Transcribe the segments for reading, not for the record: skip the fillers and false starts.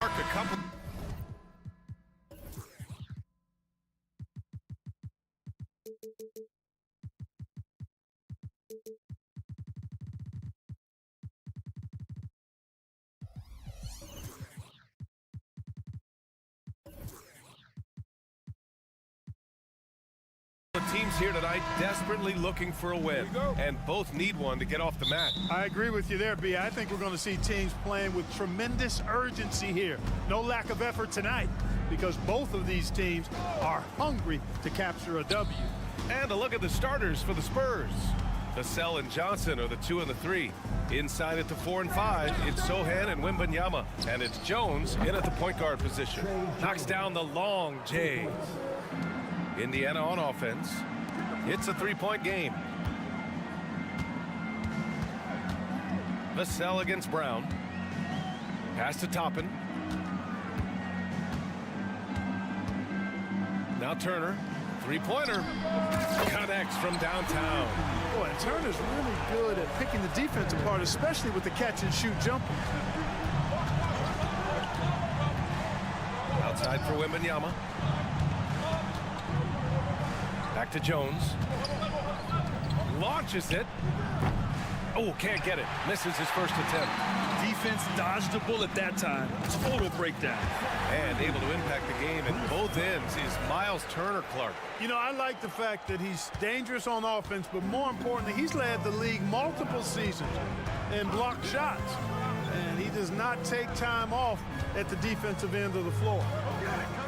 A couple. The teams here tonight desperately looking for a win, and both need one to get off the mat. I agree with you there, B. I think we're going to see teams playing with tremendous urgency here. No lack of effort tonight, because both of these teams are hungry to capture a W. And a look at the starters for the Spurs. Vassell and Johnson are the 2 and the 3. Inside at the 4 and 5, it's Sohan and Wembanyama. And it's Jones in at the point guard position. Knocks down the long Jays. Indiana on offense. It's a 3-point game. Vassell against Brown. Pass to Toppin. Now Turner. Three-pointer. Connects from downtown. Boy, Turner's really good at picking the defense apart, especially with the catch-and-shoot jumper. Outside for Wembanyama. Back to Jones. Launches it. Oh, can't get it. Misses his first attempt. Defense dodged the bullet that time. Total breakdown. And able to impact the game at both ends is Miles Turner-Clark. You know, I like the fact that he's dangerous on offense, but more importantly, he's led the league multiple seasons and blocked shots. And he does not take time off at the defensive end of the floor.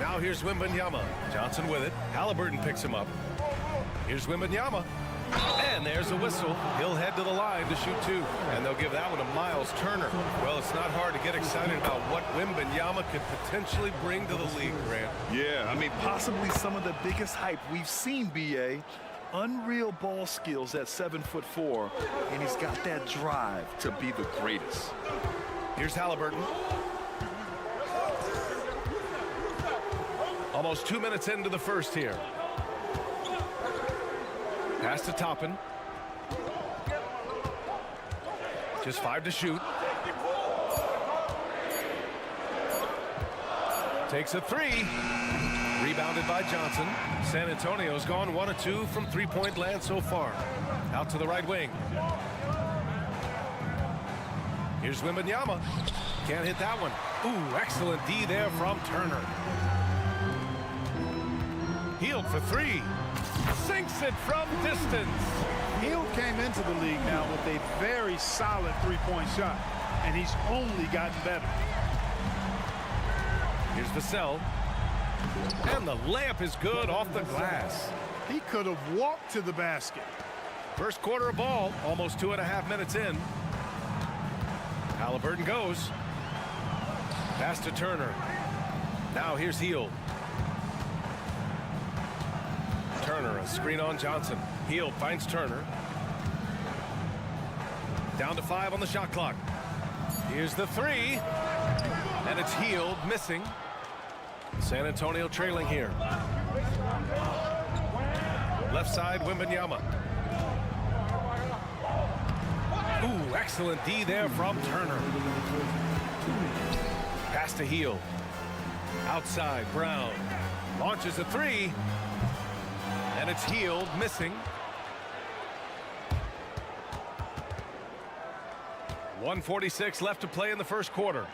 Now here's Wembanyama. Johnson with it. Halliburton picks him up. Here's Wembanyama. And there's a whistle. He'll head to the line to shoot 2. And they'll give that one to Miles Turner. Well, it's not hard to get excited about what Wembanyama could potentially bring to the league, Grant. Yeah, I mean, possibly some of the biggest hype we've seen, B.A. Unreal ball skills at 7'4", and he's got that drive to be the greatest. Here's Halliburton. Almost 2 minutes into the first here. Pass to Toppin. Just 5 to shoot. Takes a 3. Rebounded by Johnson. San Antonio's gone 1 of 2 from three-point land so far. Out to the right wing. Here's Wembanyama. Can't hit that one. Ooh, excellent D there from Turner. Hield for 3. Sinks it from distance. Hield came into the league now with a very solid three-point shot, and he's only gotten better. Here's Vassell. And the layup is good off the glass. He could have walked to the basket. First quarter of ball, almost 2.5 minutes in. Halliburton goes. Pass to Turner. Now here's Hield. Turner, a screen on Johnson. Hield finds Turner. Down to 5 on the shot clock. Here's the 3. And it's Hield missing. San Antonio trailing here. Left side, Wembanyama. Ooh, excellent D there from Turner. Pass to Hield. Outside, Brown. Launches a 3. And it's Hield missing. 1:46 left to play in the first quarter.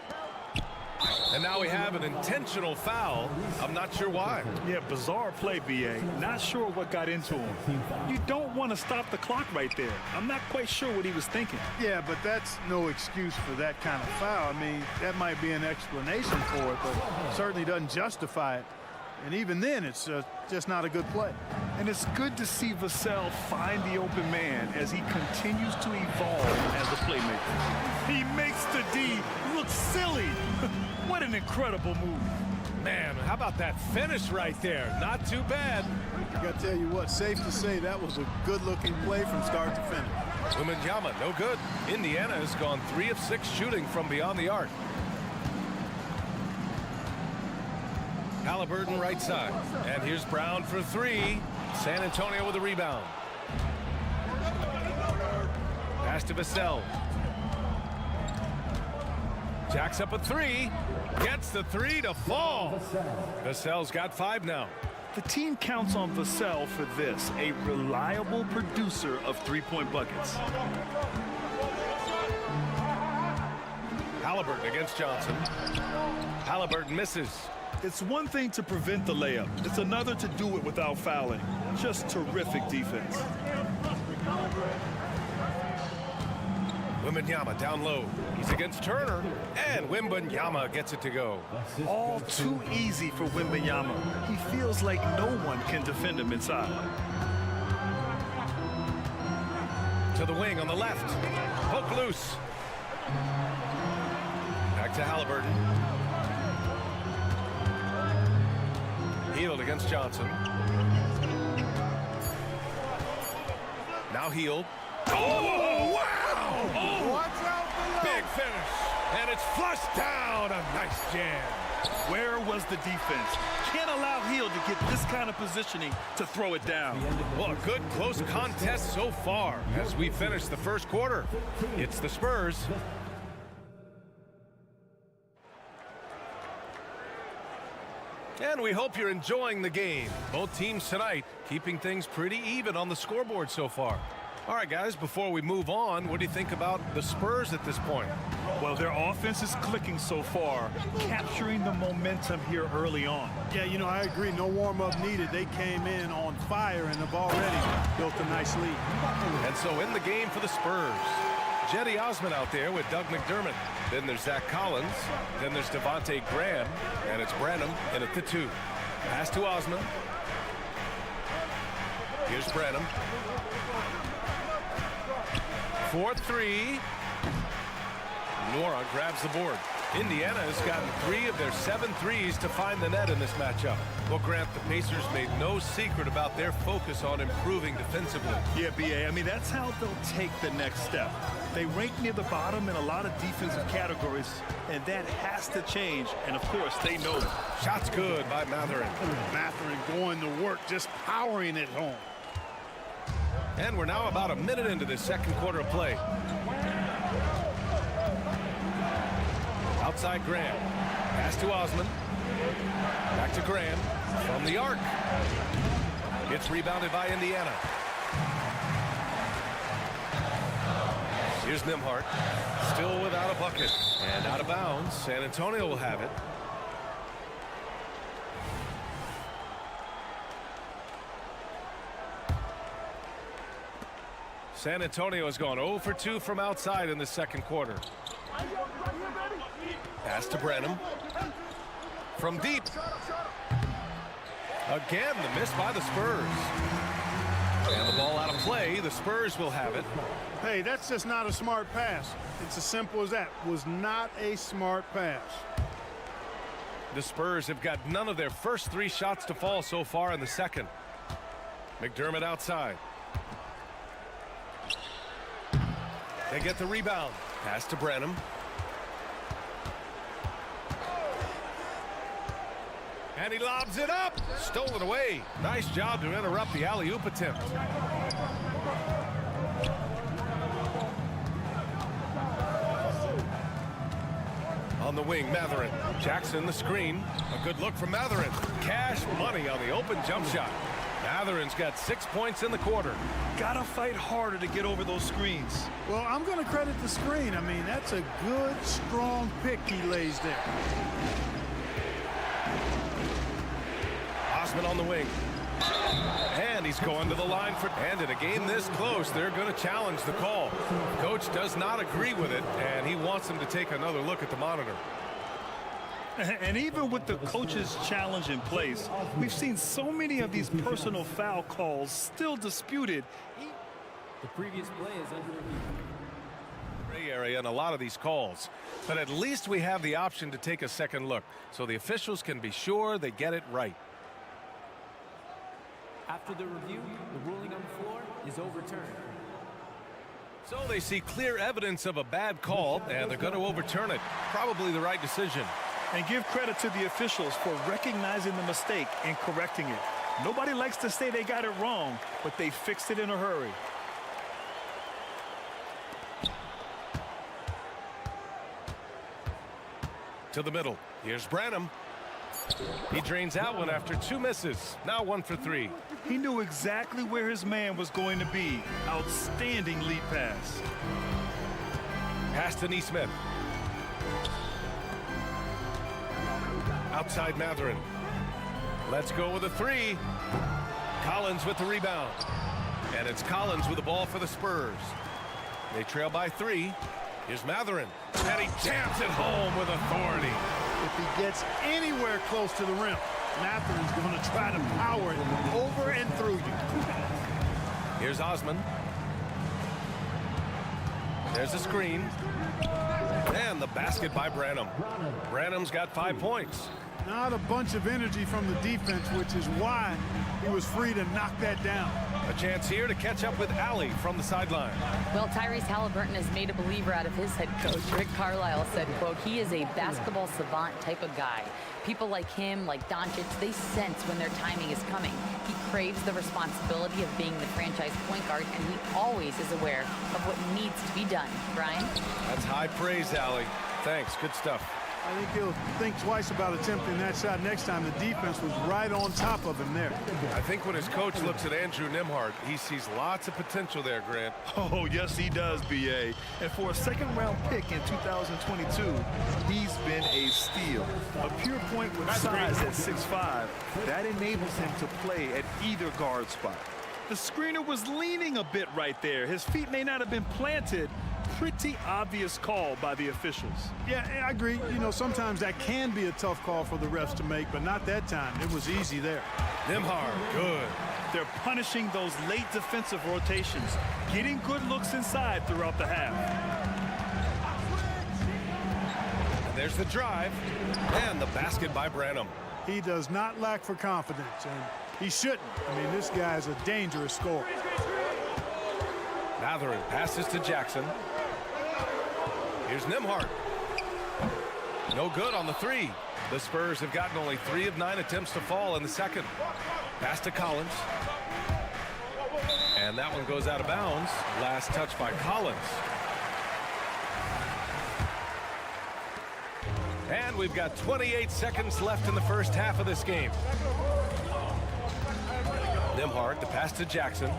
And now we have an intentional foul. I'm not sure why. Yeah, bizarre play, B.A. Not sure what got into him. You don't want to stop the clock right there. I'm not quite sure what he was thinking. Yeah, but that's no excuse for that kind of foul. I mean, that might be an explanation for it, but certainly doesn't justify it. And even then, it's just not a good play. And it's good to see Vassell find the open man as he continues to evolve as a playmaker. He makes the D look silly. What an incredible move. Man, how about that finish right there? Not too bad. I got to tell you what, safe to say that was a good-looking play from start to finish. Wembanyama, no good. Indiana has gone 3 of 6 shooting from beyond the arc. Halliburton right side. And here's Brown for three. San Antonio with a rebound. Pass to Vassell. Jacks up a three. Gets the three to fall. Vassell's got 5 now. The team counts on Vassell for this, a reliable producer of three-point buckets. Halliburton against Johnson. Halliburton misses. It's one thing to prevent the layup. It's another to do it without fouling. Just terrific defense. Wembanyama down low. He's against Turner, and Wembanyama gets it to go. All too easy for Wembanyama. He feels like no one can defend him inside. To the wing on the left. Poke loose. Back to Halliburton. Healed against Johnson. Now Healed. Oh, wow! Oh, Watch out below. big finish. And it's flushed down. A nice jam. Where was the defense? Can't allow Hield to get this kind of positioning to throw it down. Well, a good close contest so far as we finish the first quarter. It's the Spurs. And we hope you're enjoying the game. Both teams tonight keeping things pretty even on the scoreboard so far. All right, guys, before we move on, what do you think about the Spurs at this point? Well, their offense is clicking so far, capturing the momentum here early on. Yeah, you know, I agree. No warm-up needed. They came in on fire and have already built a nice lead. And so in the game for the Spurs, Jetty Osman out there with Doug McDermott. Then there's Zach Collins. Then there's Devontae Graham. And it's Branham in at the 2. Pass to Osman. Here's Branham. 4-3. Nora grabs the board. Indiana has gotten 3 of their 7 threes to find the net in this matchup. Well, Grant, the Pacers made no secret about their focus on improving defensively. Yeah, B.A., I mean, that's how they'll take the next step. They rank near the bottom in a lot of defensive categories, and that has to change, and of course, they know it. Shot's good by Matherin. Matherin going to work, just powering it home. And we're now about a minute into this second quarter of play. Outside Graham. Pass to Osman. Back to Graham. From the arc. It's rebounded by Indiana. Here's Nembhard. Still without a bucket. And out of bounds. San Antonio will have it. San Antonio has gone 0 for 2 from outside in the second quarter. Pass to Branham. From deep. Again, the miss by the Spurs. And the ball out of play. The Spurs will have it. Hey, that's just not a smart pass. It's as simple as that. Was not a smart pass. The Spurs have got none of their first 3 shots to fall so far in the second. McDermott outside. They get the rebound. Pass to Branham. And he lobs it up. Stolen away. Nice job to interrupt the alley-oop attempt. On the wing, Matherin. Jackson the screen. A good look from Matherin. Cash money on the open jump shot. Matherin's got 6 points in the quarter. Gotta fight harder to get over those screens. Well, I'm going to credit the screen. I mean, that's a good, strong pick he lays there. Osman on the wing. And he's going to the line for... And in a game this close, they're going to challenge the call. Coach does not agree with it, and he wants him to take another look at the monitor. And even with the coach's challenge in place, we've seen so many of these personal foul calls still disputed. The previous play is under review. Gray area in a lot of these calls, but at least we have the option to take a second look, so the officials can be sure they get it right. After the review, the ruling on the floor is overturned. So they see clear evidence of a bad call, and they're going to overturn it. Probably the right decision. And give credit to the officials for recognizing the mistake and correcting it. Nobody likes to say they got it wrong, but they fixed it in a hurry. To the middle. Here's Branham. He drains out one after 2 misses. Now 1 for 3. He knew exactly where his man was going to be. Outstanding lead pass. Pass to Neesmith. Outside Matherin. Let's go with a 3. Collins with the rebound. And it's Collins with the ball for the Spurs. They trail by 3. Here's Matherin. And he jams it home with authority. If he gets anywhere close to the rim, Matherin's going to try to power it over and through you. Here's Osman. There's a screen. And the basket by Branham. Branham's got 5 points. Not a bunch of energy from the defense, which is why he was free to knock that down. A chance here to catch up with Allie from the sideline. Well, Tyrese Halliburton has made a believer out of his head coach. Rick Carlisle said, quote, he is a basketball savant type of guy. People like him, like Doncic, they sense when their timing is coming. He craves the responsibility of being the franchise point guard, and he always is aware of what needs to be done. Brian? That's high praise, Allie. Thanks. Good stuff. I think he'll think twice about attempting that shot next time. The defense was right on top of him there. I think when his coach looks at Andrew Nembhard, he sees lots of potential there, Grant. Oh, yes, he does, B.A. And for a second-round pick in 2022, he's been a steal. A pure point with size at 6'5", that enables him to play at either guard spot. The screener was leaning a bit right there. His feet may not have been planted. Pretty obvious call by the officials. Yeah, I agree. You know, sometimes that can be a tough call for the refs to make, but not that time. It was easy there. Nembhard, good. They're punishing those late defensive rotations, getting good looks inside throughout the half. And there's the drive, and the basket by Branham. He does not lack for confidence, and he shouldn't. I mean, this guy is a dangerous scorer. Matherin passes to Jackson. Here's Nembhard. No good on the 3. The Spurs have gotten only 3 of 9 attempts to fall in the second. Pass to Collins. And that one goes out of bounds. Last touch by Collins. And we've got 28 seconds left in the first half of this game. Nembhard, the pass to Jackson.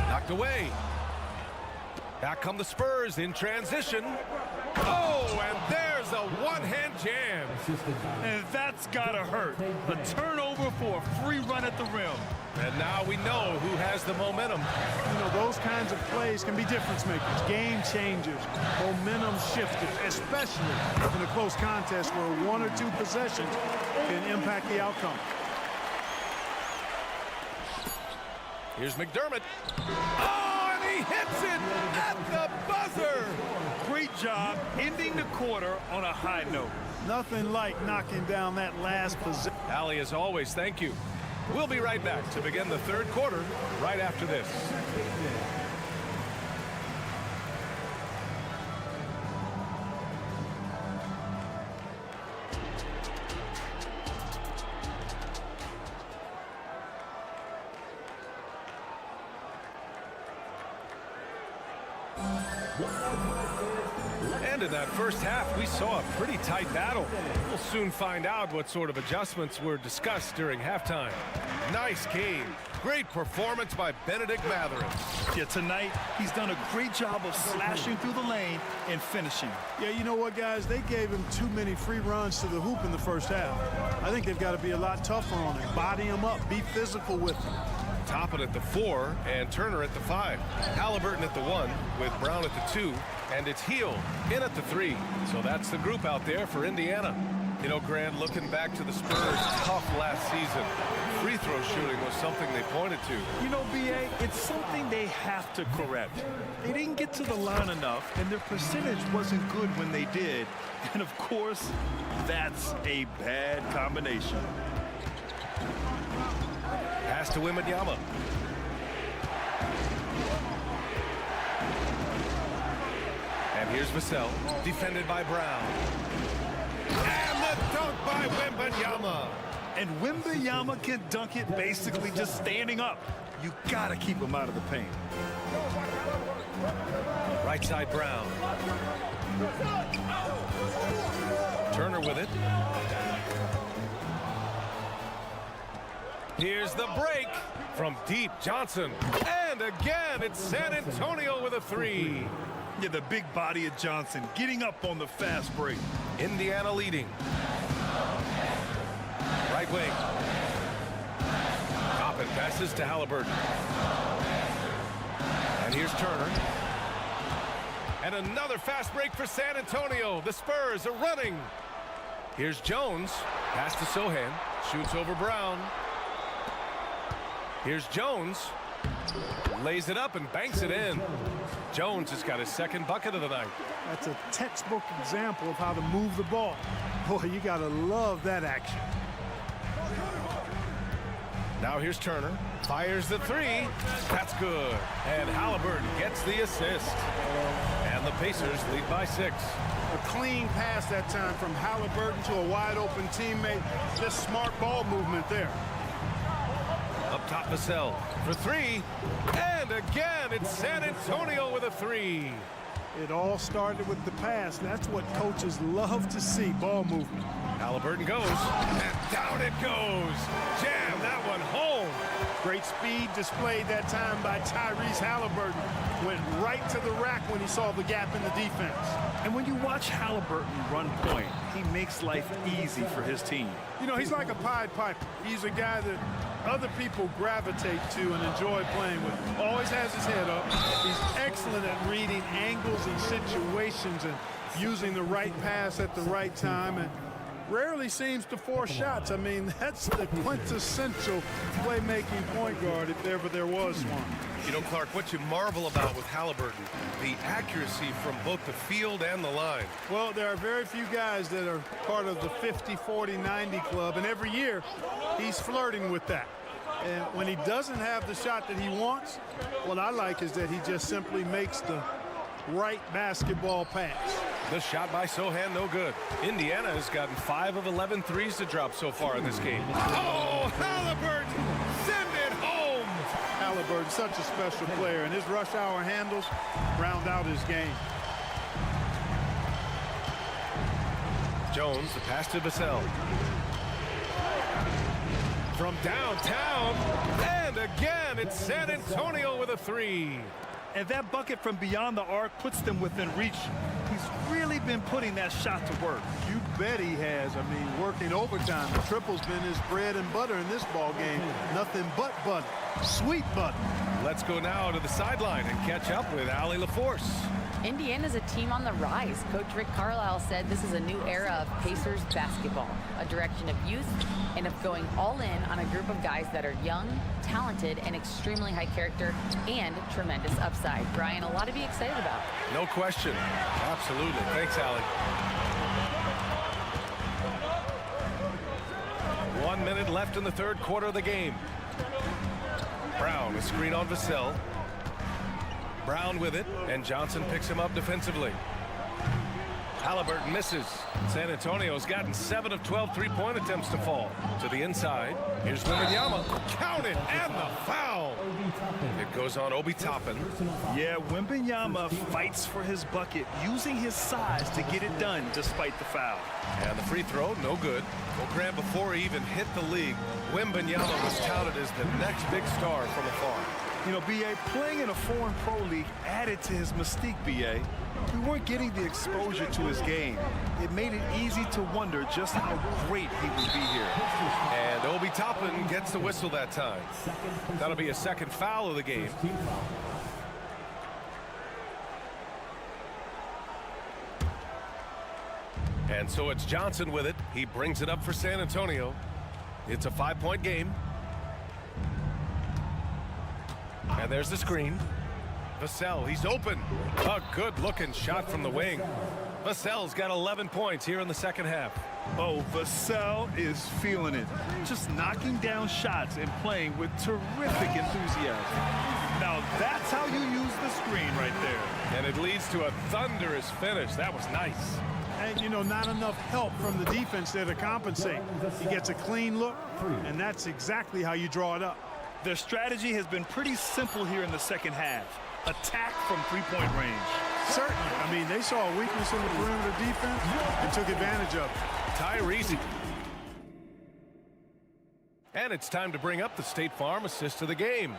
Knocked away. Back come the Spurs in transition. Oh, and there's a one-hand jam. And that's gotta hurt. A turnover for a free run at the rim. And now we know who has the momentum. You know, those kinds of plays can be difference makers, game changers, momentum shifters, especially in a close contest where 1 or 2 possessions can impact the outcome. Here's McDermott. Oh, and he hits it at the buzzer. Great job ending the quarter on a high note. Nothing like knocking down that last possession. Allie, as always, thank you. We'll be right back to begin the third quarter right after this. And in that first half, we saw a pretty tight battle. We'll soon find out what sort of adjustments were discussed during halftime. Nice game. Great performance by Benedict Matherin. Yeah, tonight, he's done a great job of slashing through the lane and finishing. Yeah, you know what, guys? They gave him too many free runs to the hoop in the first half. I think they've got to be a lot tougher on him. Body him up. Be physical with him. Toppin at the 4 and Turner at the 5. Halliburton at the 1 with Brown at the 2. And it's Heel in at the 3. So that's the group out there for Indiana. You know, Grant, looking back to the Spurs' tough last season, free throw shooting was something they pointed to. You know, B.A., it's something they have to correct. They didn't get to the line enough, and their percentage wasn't good when they did. And, of course, that's a bad combination. Pass to Wembanyama. And here's Vassell, defended by Brown. by Wembanyama. And Wembanyama can dunk it basically just standing up. You got to keep him out of the paint. Right side Brown. Turner with it. Here's the break from deep. Johnson. And again, it's San Antonio with a three. Yeah, the big body of Johnson getting up on the fast break. Indiana leading. Right wing. Toppin passes to Halliburton. And here's Turner. And another fast break for San Antonio. The Spurs are running. Here's Jones. Pass to Sohan. Shoots over Brown. Here's Jones. Lays it up and banks it in. Jones has got his second bucket of the night. That's a textbook example of how to move the ball. Boy, you got to love that action. Now here's Turner. Fires the three. That's good. And Halliburton gets the assist. And the Pacers lead by 6. A clean pass that time from Halliburton to a wide open teammate. Just smart ball movement there. Up top, Vassell for 3. And again, it's San Antonio with a 3. It all started with the pass. That's what coaches love to see, ball movement. Halliburton goes, and down it goes. Jam that one home. Great speed displayed that time by Tyrese Halliburton. Went right to the rack when he saw the gap in the defense. And when you watch Halliburton run point, he makes life easy for his team. You know, he's like a Pied Piper. He's a guy that other people gravitate to and enjoy playing with. Always has his head up. He's excellent at reading angles and situations and using the right pass at the right time, and rarely seems to force shots. I mean, that's the quintessential playmaking point guard if ever there was one. You know, Clark, what you marvel about with Halliburton, the accuracy from both the field and the line. Well, there are very few guys that are part of the 50, 40, 90 club, and every year he's flirting with that. And when he doesn't have the shot that he wants, what I like is that he just simply makes the right basketball pass. The shot by Sohan, no good. Indiana has gotten 5 of 11 threes to drop so far in this game. Oh, Halliburton, send it home. Halliburton, such a special player, and his rush hour handles round out his game. Jones, the pass to Vassell. From downtown, and again, it's San Antonio with a 3. And that bucket from beyond the arc puts them within reach. He's really been putting that shot to work. You bet he has. I mean, working overtime. The triple's been his bread and butter in this ball game. Nothing but butter. Sweet butter. Let's go now to the sideline and catch up with Allie LaForce. Indiana's a team on the rise. Coach Rick Carlisle said this is a new era of Pacers basketball, a direction of youth and of going all in on a group of guys that are young, talented, and extremely high character and tremendous upside. Brian, a lot to be excited about. No question. Absolutely. Thanks, Allie. 1 minute left in the third quarter of the game. Brown, a screen on Vassell. Brown with it, and Johnson picks him up defensively. Halliburton misses. San Antonio's gotten 7 of 12 three-point attempts to fall. To the inside, here's Wembanyama. Count it, and the foul. It goes on Obi Toppin. Yeah, Wembanyama fights for his bucket, using his size to get it done despite the foul. And the free throw, no good. Well, Grant, before he even hit the league, Wembanyama was touted as the next big star from afar. You know, B.A., playing in a foreign pro league added to his mystique, B.A. We weren't getting the exposure to his game. It made it easy to wonder just how great he would be here. And Obi Toppin gets the whistle that time. That'll be a second foul of the game. And so it's Johnson with it. He brings it up for San Antonio. It's a 5-point game. And there's the screen. Vassell, he's open. A good-looking shot from the wing. Vassell's got 11 points here in the second half. Oh, Vassell is feeling it. Just knocking down shots and playing with terrific enthusiasm. Now, that's how you use the screen right there. And it leads to a thunderous finish. That was nice. And, you know, not enough help from the defense there to compensate. He gets a clean look, and that's exactly how you draw it up. Their strategy has been pretty simple here in the second half. Attack from three-point range. Certainly. I mean, they saw a weakness in the perimeter defense and took advantage of it. Tyrese. And it's time to bring up the State Farm assist of the game.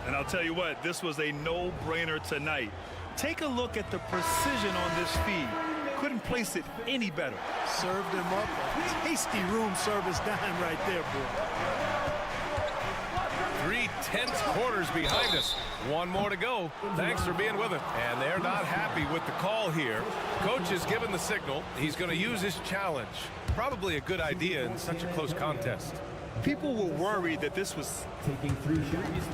And I'll tell you what, this was a no-brainer tonight. Take a look at the precision on this feed. Couldn't place it any better. Served him up a tasty room service dime right there, boy. 3 tense quarters behind us. One more to go. Thanks for being with us. And they're not happy with the call here. Coach has given the signal. He's going to use his challenge. Probably a good idea in such a close contest. People were worried that this was Taking 3 shots.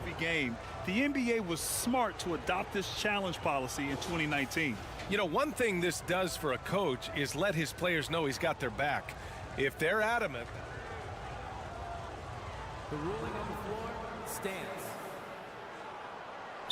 a game. The NBA was smart to adopt this challenge policy in 2019. You know, one thing this does for a coach is let his players know he's got their back. If they're adamant, The ruling on the floor stands.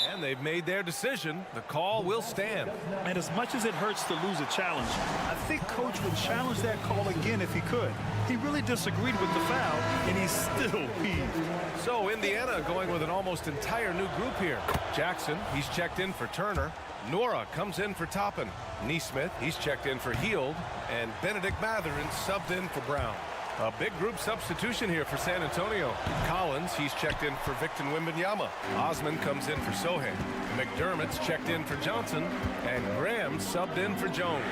and they've made their decision, the call will stand. And as much as it hurts to lose a challenge, I think Coach would challenge that call again if he could. He really disagreed with the foul, and he's still peeved. So Indiana going with an almost entire new group here. Jackson, he's checked in for Turner. Nora comes in for Toppin. Neesmith, he's checked in for Heald. And Benedict Mathurin subbed in for Brown. A big group substitution here for San Antonio. Collins, he's checked in for Victor Wembanyama. Osman comes in for Sohan. McDermott's checked in for Johnson. And Graham subbed in for Jones.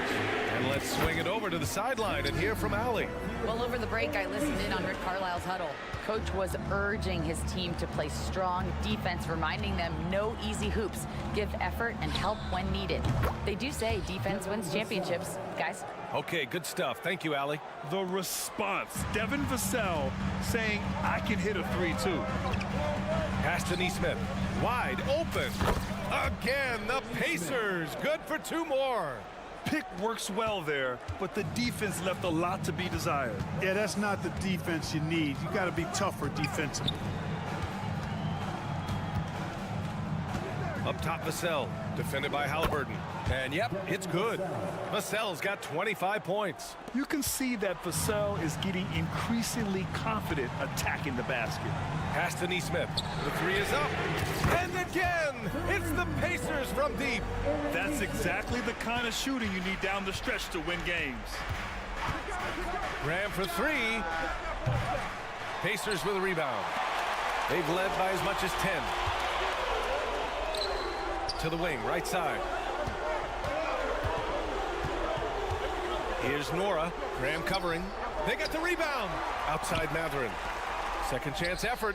And let's swing it over to the sideline and hear from Allie. Well, over the break, I listened in on Rick Carlisle's huddle. Coach was urging his team to play strong defense, reminding them no easy hoops, give effort and help when needed. They do say defense wins championships, guys. Okay, good stuff. Thank you, Allie. The response, Devin Vassell saying, I can hit a 3-2. Pass to Neesmith. Wide open. Again, the Pacers. Good for 2 more. Pick works well there, but the defense left a lot to be desired. Yeah, that's not the defense you need. You got to be tougher defensively. Up top, Vassell. Defended by Halliburton. And yep, it's good. Vassell's got 25 points. You can see that Vassell is getting increasingly confident attacking the basket. Pass to Neesmith. The 3 is up. And again, it's the Pacers from deep. That's exactly the kind of shooting you need down the stretch to win games. Graham for 3. Pacers with a rebound. They've led by as much as 10. To the wing, right side. Here's Nora. Graham covering. They got the rebound. Outside Mathurin. Second chance effort.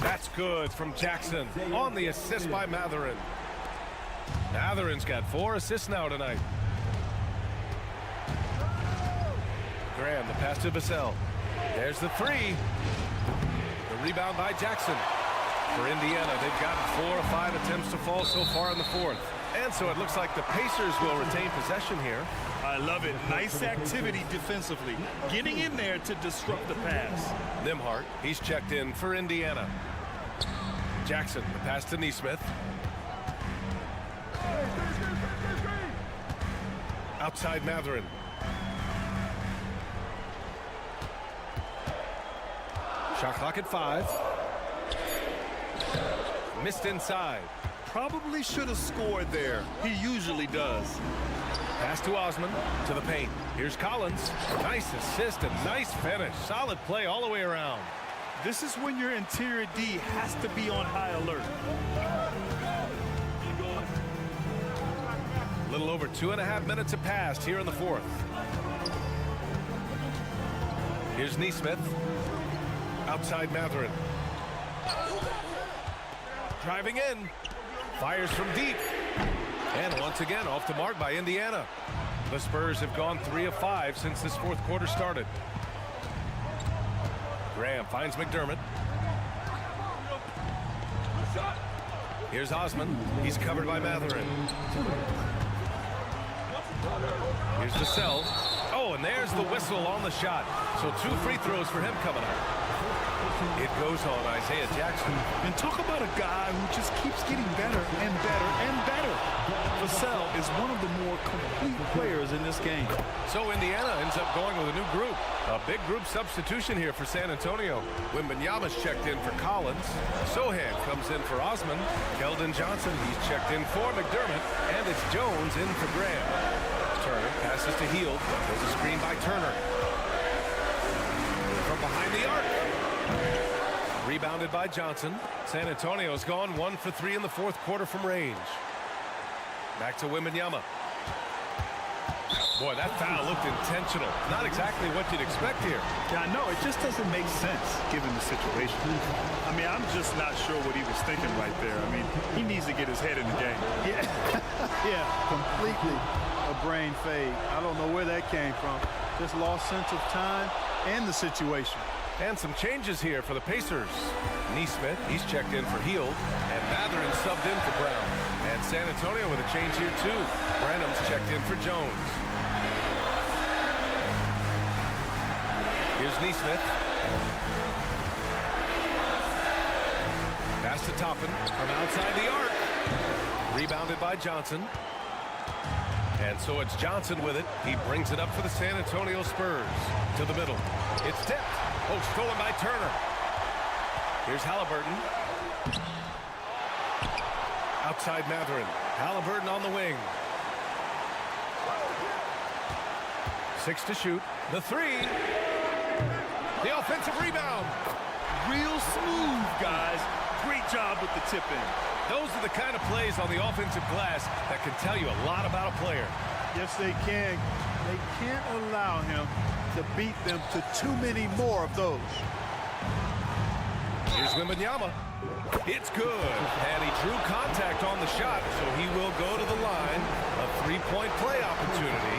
That's good from Jackson on the assist by Mathurin. Mathurin's got 4 assists now tonight. Graham, the pass to Vassell. There's the 3. The rebound by Jackson. For Indiana, they've gotten 4 or 5 attempts to fall so far in the 4th. And so it looks like the Pacers will retain possession here. I love it. Nice activity defensively. Getting in there to disrupt the pass. Nembhard, he's checked in for Indiana. Jackson, the pass to Neesmith. Outside Mathurin. Shot clock at 5. Missed inside. Probably should have scored there. He usually does. Pass to Osman, to the paint. Here's Collins. Nice assist and nice finish. Solid play all the way around. This is when your interior D has to be on high alert. A little over 2.5 minutes have passed here in the 4th. Here's Neesmith. Outside Mathurin. Driving in. Fires from deep. And once again, off the mark by Indiana. The Spurs have gone 3 of 5 since this 4th quarter started. Graham finds McDermott. Here's Osman. He's covered by Mathurin. Here's Vassell. Oh, and there's the whistle on the shot. So 2 free throws for him coming up. It goes on Isaiah Jackson. And talk about a guy who just keeps getting better and better and better. Vassell is one of the more complete players in this game. So Indiana ends up going with a new group. A big group substitution here for San Antonio. Wembanyama's checked in for Collins. Sohan comes in for Osman. Keldon Johnson, he's checked in for McDermott. And it's Jones in for Graham. Turner passes to Hield. There's a screen by Turner. From behind the arc. Rebounded by Johnson. San Antonio's gone 1 for 3 in the 4th quarter from range. Back to Wembanyama. Boy, that foul looked intentional. Not exactly what you'd expect here. Yeah, I know. It just doesn't make sense given the situation. I mean, I'm just not sure what he was thinking right there. I mean, he needs to get his head in the game. Yeah, yeah, completely a brain fade. I don't know where that came from. Just lost sense of time and the situation. And some changes here for the Pacers. Neesmith, he's checked in for Hield. And Mathurin subbed in for Brown. And San Antonio with a change here, too. Branham's checked in for Jones. Here's Neesmith. Pass to Toppin from outside the arc. Rebounded by Johnson. And so it's Johnson with it. He brings it up for the San Antonio Spurs. To the middle. It's tipped. Oh, stolen by Turner. Here's Halliburton. Outside Mathurin. Halliburton on the wing. 6 to shoot. The 3. The offensive rebound. Real smooth, guys. Great job with the tip-in. Those are the kind of plays on the offensive glass that can tell you a lot about a player. Yes, they can. They can't allow him to beat them to too many more of those. Here's Wembanyama. It's good. And he drew contact on the shot, so he will go to the line. A 3-point play opportunity.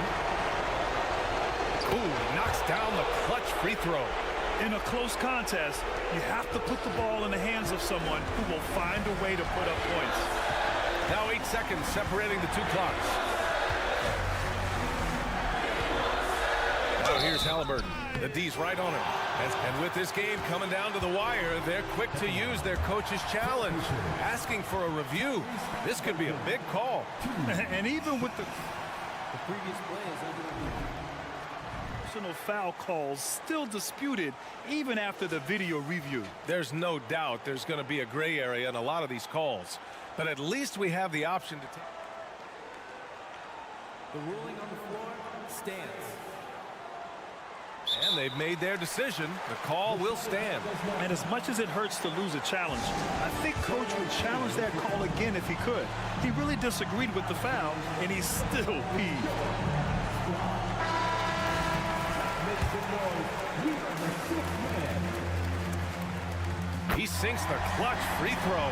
Ooh, knocks down the clutch free throw. In a close contest, you have to put the ball in the hands of someone who will find a way to put up points. Now 8 seconds separating the 2 clocks. Now here's Halliburton. The D's right on him. And with this game coming down to the wire, they're quick to use their coach's challenge, asking for a review. This could be a big call. And even with the previous play is under review. personal foul calls still disputed even after the video review. There's no doubt there's going to be a gray area in a lot of these calls, but at least we have the option to take. The ruling on the floor stands. And they've made their decision. The call will stand. And as much as it hurts to lose a challenge, I think Coach would challenge that call again if he could. He really disagreed with the foul, and he's still peeved. He sinks the clutch free throw.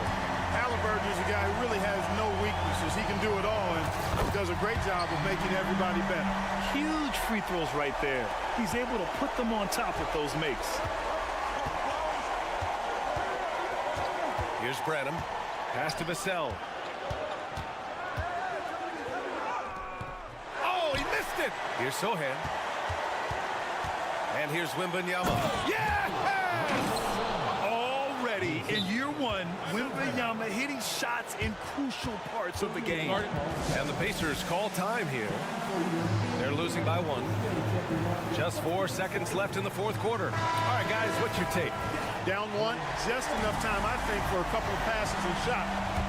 Halliburton is a guy who really has no weaknesses. He can do it all and does a great job of making everybody better. Huge free throws right there. He's able to put them on top with those makes. Here's Branham. Pass to Vassell. Oh, he missed it. Here's Sohan. And here's Wembanyama. Yeah! Already in year one, Wembanyama hitting shots in crucial parts of the game. And the Pacers call time here. They're losing by 1. Just 4 seconds left in the 4th quarter. All right, guys, what's your take? Down 1, just enough time, I think, for a couple of passes and shot.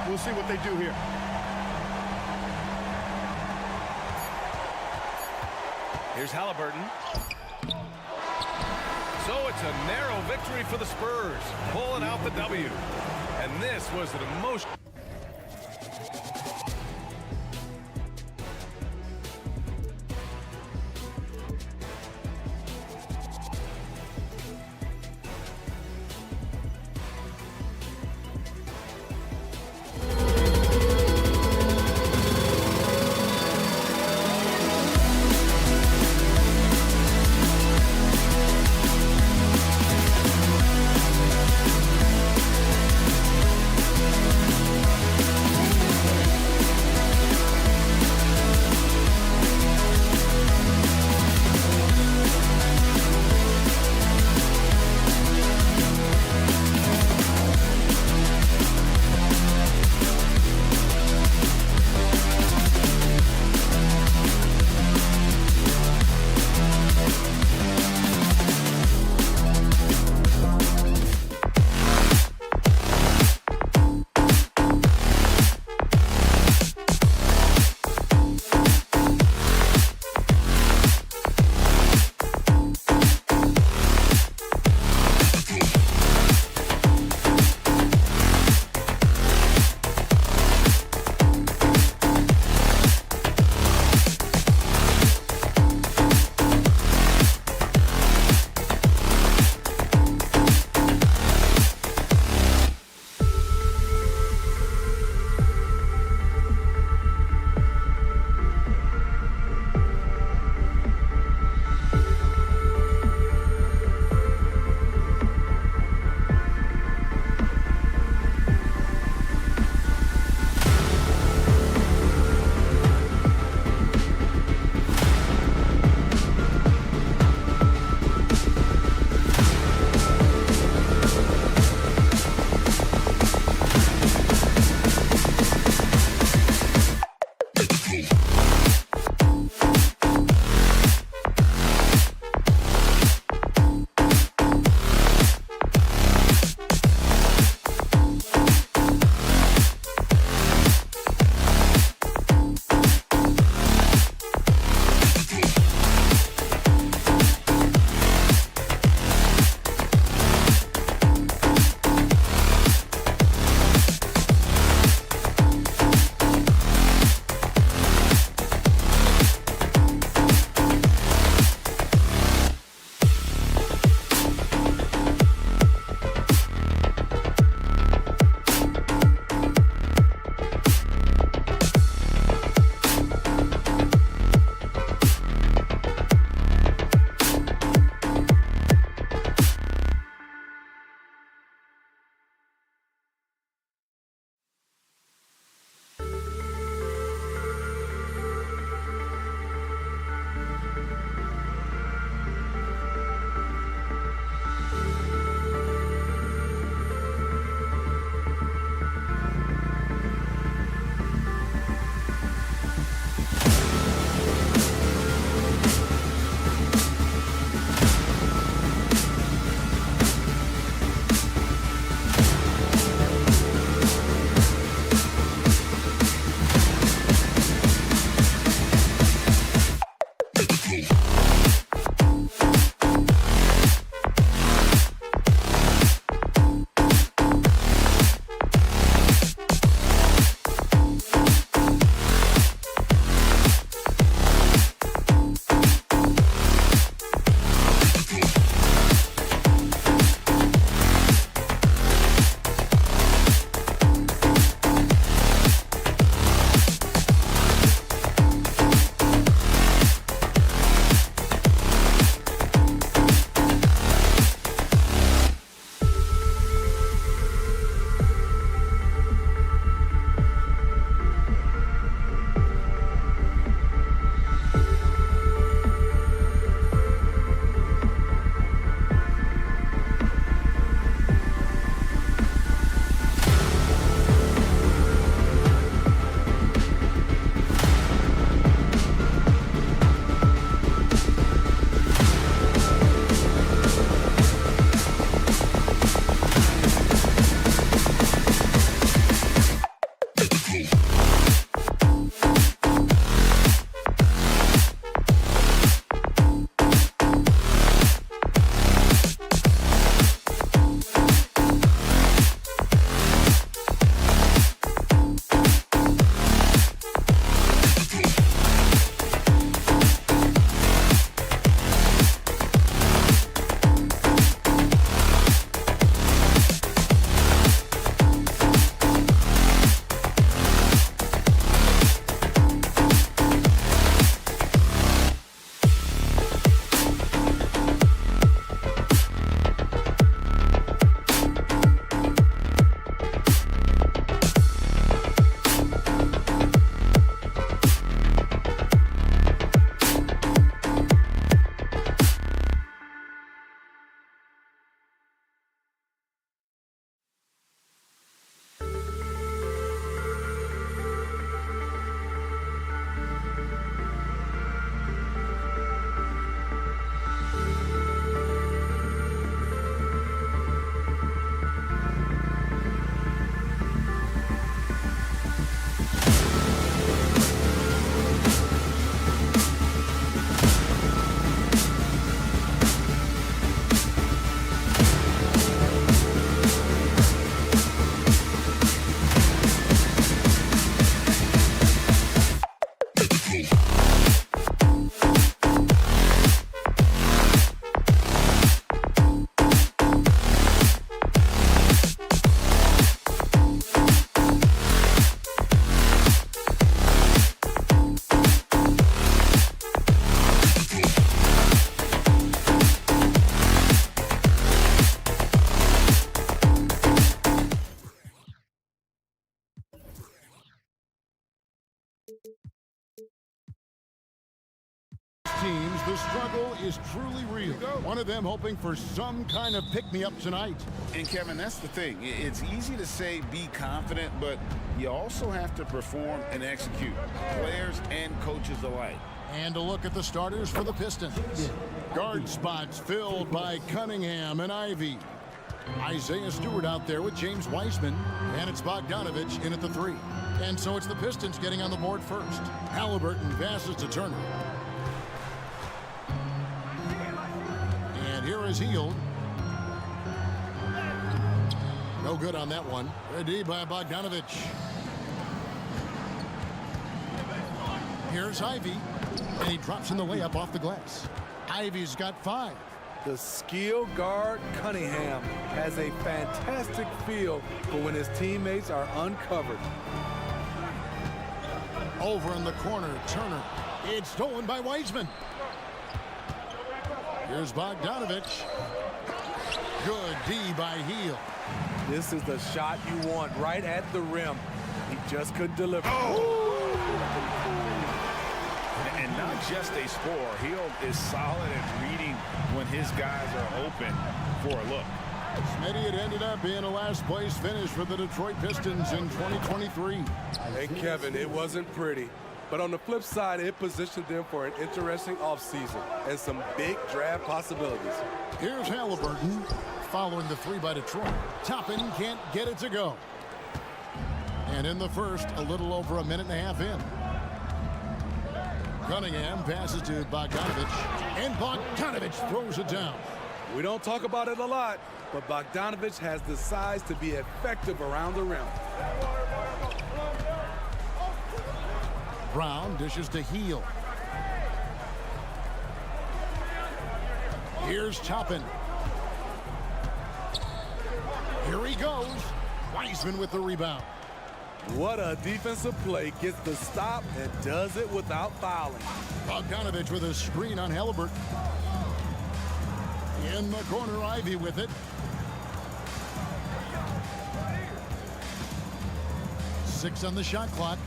We'll see what they do here. Here's Halliburton. So it's a narrow victory for the Spurs, pulling out the W. And this was an emotional. Teams, the struggle is truly real. One of them hoping for some kind of pick-me-up tonight. And Kevin, that's the thing. It's easy to say be confident, but you also have to perform and execute. Players and coaches alike. And a look at the starters for the Pistons. Guard spots filled by Cunningham and Ivy. Isaiah Stewart out there with James Wiseman. And it's Bogdanovich in at the 3. And so it's the Pistons getting on the board first. Halliburton passes to Turner. And here is Hield. No good on that one. Ready by Bogdanovich. Here's Ivy. And he drops in the layup off the glass. Ivy's got 5. The skill guard Cunningham has a fantastic feel for when his teammates are uncovered. Over in the corner, Turner. It's stolen by Wiseman. Here's Bogdanovich. Good D by Hield. This is the shot you want right at the rim. He just couldn't deliver. And not just a scorer. Hield is solid at reading when his guys are open for a look. Smitty, it ended up being a last-place finish for the Detroit Pistons in 2023. Hey, Kevin, it wasn't pretty. But on the flip side, it positioned them for an interesting offseason and some big draft possibilities. Here's Halliburton following the 3 by Detroit. Toppin can't get it to go. And in the first, a little over a minute and a half in. Cunningham passes to Bogdanovich, and Bogdanovich throws it down. We don't talk about it a lot, but Bogdanovich has the size to be effective around the rim. Brown dishes to Hield. Here's Toppin. Here he goes. Wiseman with the rebound. What a defensive play. Gets the stop and does it without fouling. Bogdanovich with a screen on Halliburton. In the corner, Ivy with it. 6 on the shot clock.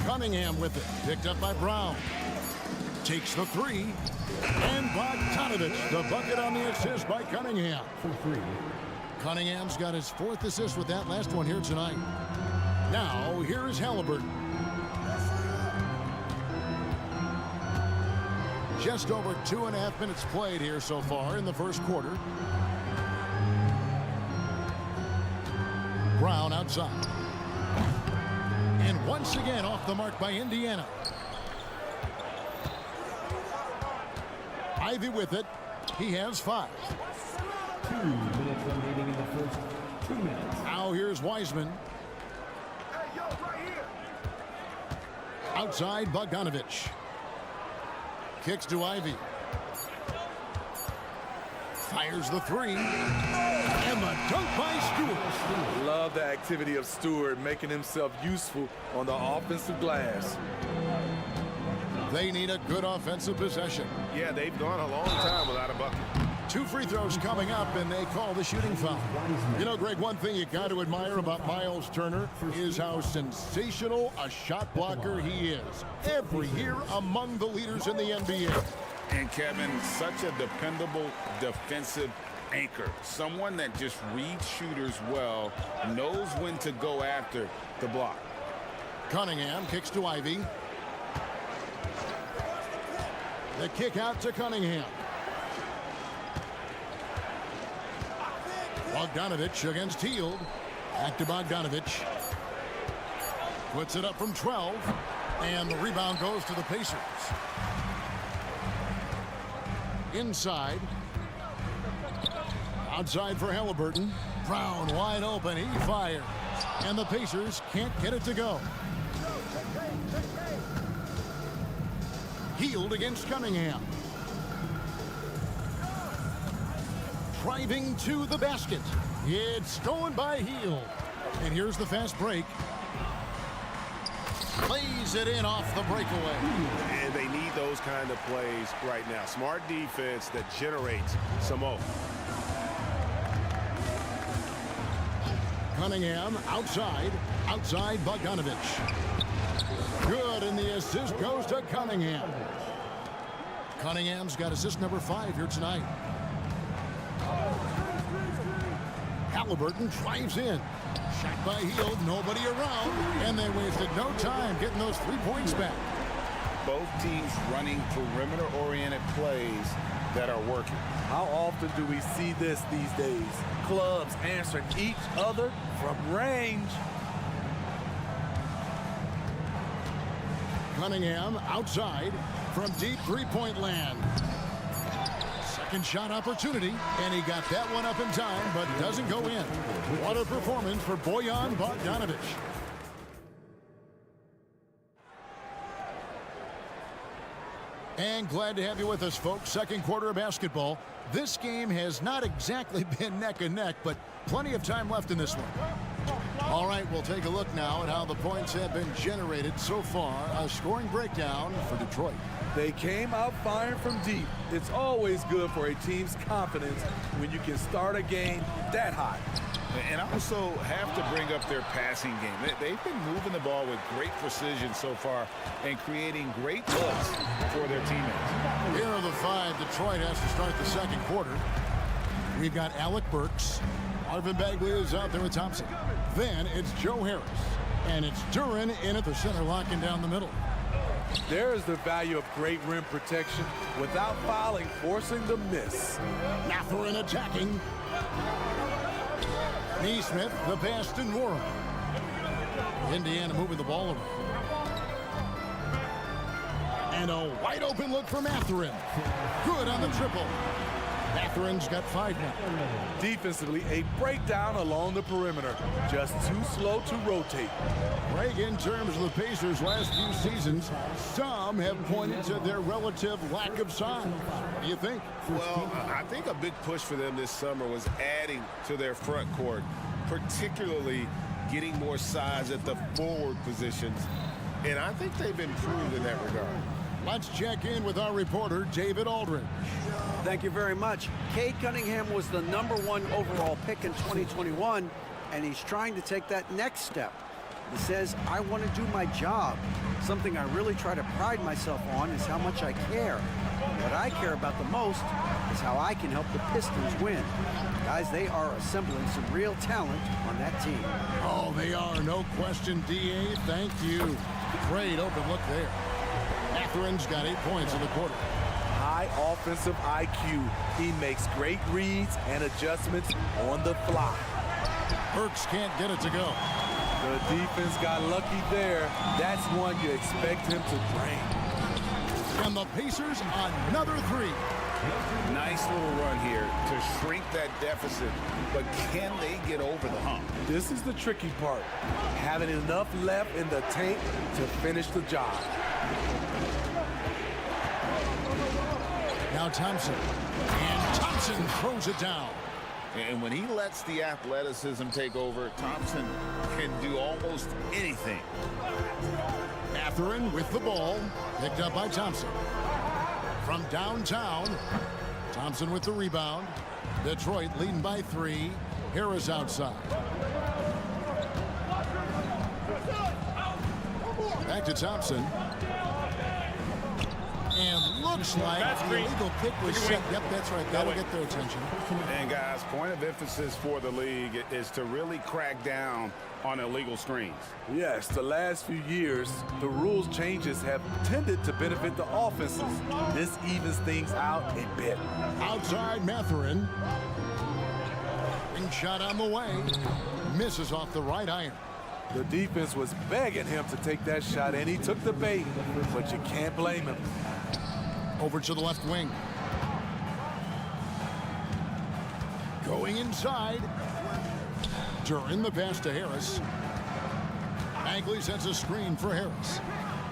Cunningham with it. Picked up by Brown. Takes the 3. And Bogdanovich, the bucket on the assist by Cunningham. For 3. Cunningham's got his 4th assist with that last one here tonight. Now, here is Halliburton. Just over 2.5 minutes played here so far in the first quarter. Brown outside. And once again off the mark by Indiana. Ivy with it. He has 5. 2 minutes remaining in the first 2 minutes. Now here's Wiseman. Outside, Bogdanovich. Kicks to Ivy. Fires the 3. And the dunk by Stewart. Love the activity of Stewart, making himself useful on the offensive glass. They need a good offensive possession. Yeah, they've gone a long time without a bucket. 2 free throws coming up, and they call the shooting foul. You know, Greg, one thing you got to admire about Miles Turner is how sensational a shot blocker he is. Every year among the leaders in the NBA. And Kevin, such a dependable defensive anchor. Someone that just reads shooters well, knows when to go after the block. Cunningham kicks to Ivy. The kick out to Cunningham. Bogdanovich against Hield. Back to Bogdanovich. Puts it up from 12. And the rebound goes to the Pacers. Inside. Outside for Halliburton. Brown wide open. He fires. And the Pacers can't get it to go. Hield against Cunningham. Driving to the basket. It's stolen by Hield. And here's the fast break. Plays it in off the breakaway. And they need those kind of plays right now. Smart defense that generates some more. Cunningham outside. Outside Bogdanovich. Good, and the assist goes to Cunningham. Cunningham's got assist number 5 here tonight. Halliburton drives in. Shot by Hield, nobody around, and they wasted no time getting those 3 points back. Both teams running perimeter-oriented plays that are working. How often do we see this these days? Clubs answering each other from range. Cunningham outside from deep three-point land. Second shot opportunity, and he got that one up in time, but doesn't go in. What a performance for Bojan Bogdanovic. And glad to have you with us, folks. Second quarter of basketball. This game has not exactly been neck and neck, but plenty of time left in this one. All right, we'll take a look now at how the points have been generated so far. A scoring breakdown for Detroit. They came out firing from deep. It's always good for a team's confidence when you can start a game that hot. And I also have to bring up their passing game. They've been moving the ball with great precision so far and creating great looks for their teammates. Here are the 5 Detroit has to start the second quarter. We've got Alec Burks. Marvin Bagley is out there with Thompson. Then it's Joe Harris. And it's Duren in at the center, locking down the middle. There is the value of great rim protection without fouling, forcing the miss. Mathurin attacking. Neesmith, the pass to Norm. Indiana moving the ball around. And a wide open look for Mathurin. Good on the triple. Mathurin's got 5 now. Defensively, a breakdown along the perimeter. Just too slow to rotate. Greg, in terms of the Pacers' last few seasons, some have pointed to their relative lack of size. What do you think? Well, I think a big push for them this summer was adding to their front court, particularly getting more size at the forward positions. And I think they've improved in that regard. Let's check in with our reporter, David Aldridge. Thank you very much. Cade Cunningham was the #1 overall pick in 2021, and he's trying to take that next step. He says, I want to do my job. Something I really try to pride myself on is how much I care. What I care about the most is how I can help the Pistons win. Guys, they are assembling some real talent on that team. Oh, they are, no question, D.A. Thank you. Great open look there. Mathurin's got 8 points in the quarter. High offensive IQ. He makes great reads and adjustments on the fly. Burks can't get it to go. The defense got lucky there. That's one you expect him to drain. And the Pacers, another 3. Nice little run here to shrink that deficit, but can they get over the hump? This is the tricky part. Having enough left in the tank to finish the job. Now Thompson. And Thompson throws it down. And when he lets the athleticism take over, Thompson can do almost anything. Mathurin with the ball. Picked up by Thompson. From downtown, Thompson with the rebound. Detroit leading by 3. Harris outside. Back to Thompson. And looks like the illegal kick was set. Yep, that's right. That'll get their attention. And guys, point of emphasis for the league is to really crack down on illegal screens. Yes, the last few years, the rules changes have tended to benefit the offenses. This evens things out a bit. Outside Mathurin. Ring shot on the way. Misses off the right iron. The defense was begging him to take that shot, and he took the bait, but you can't blame him. Over to the left wing. Going inside. Duren the pass to Harris. Bagley sets a screen for Harris.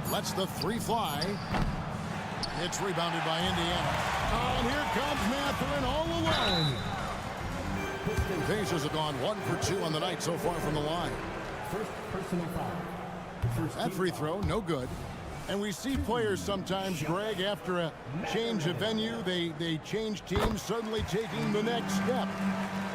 Lets the 3 fly. It's rebounded by Indiana. Oh, and here comes Mathurin all alone. Pacers have gone 1 for 2 on the night so far from the line. That free throw, no good. And we see players sometimes, Greg, after a change of venue, they change teams, suddenly taking the next step.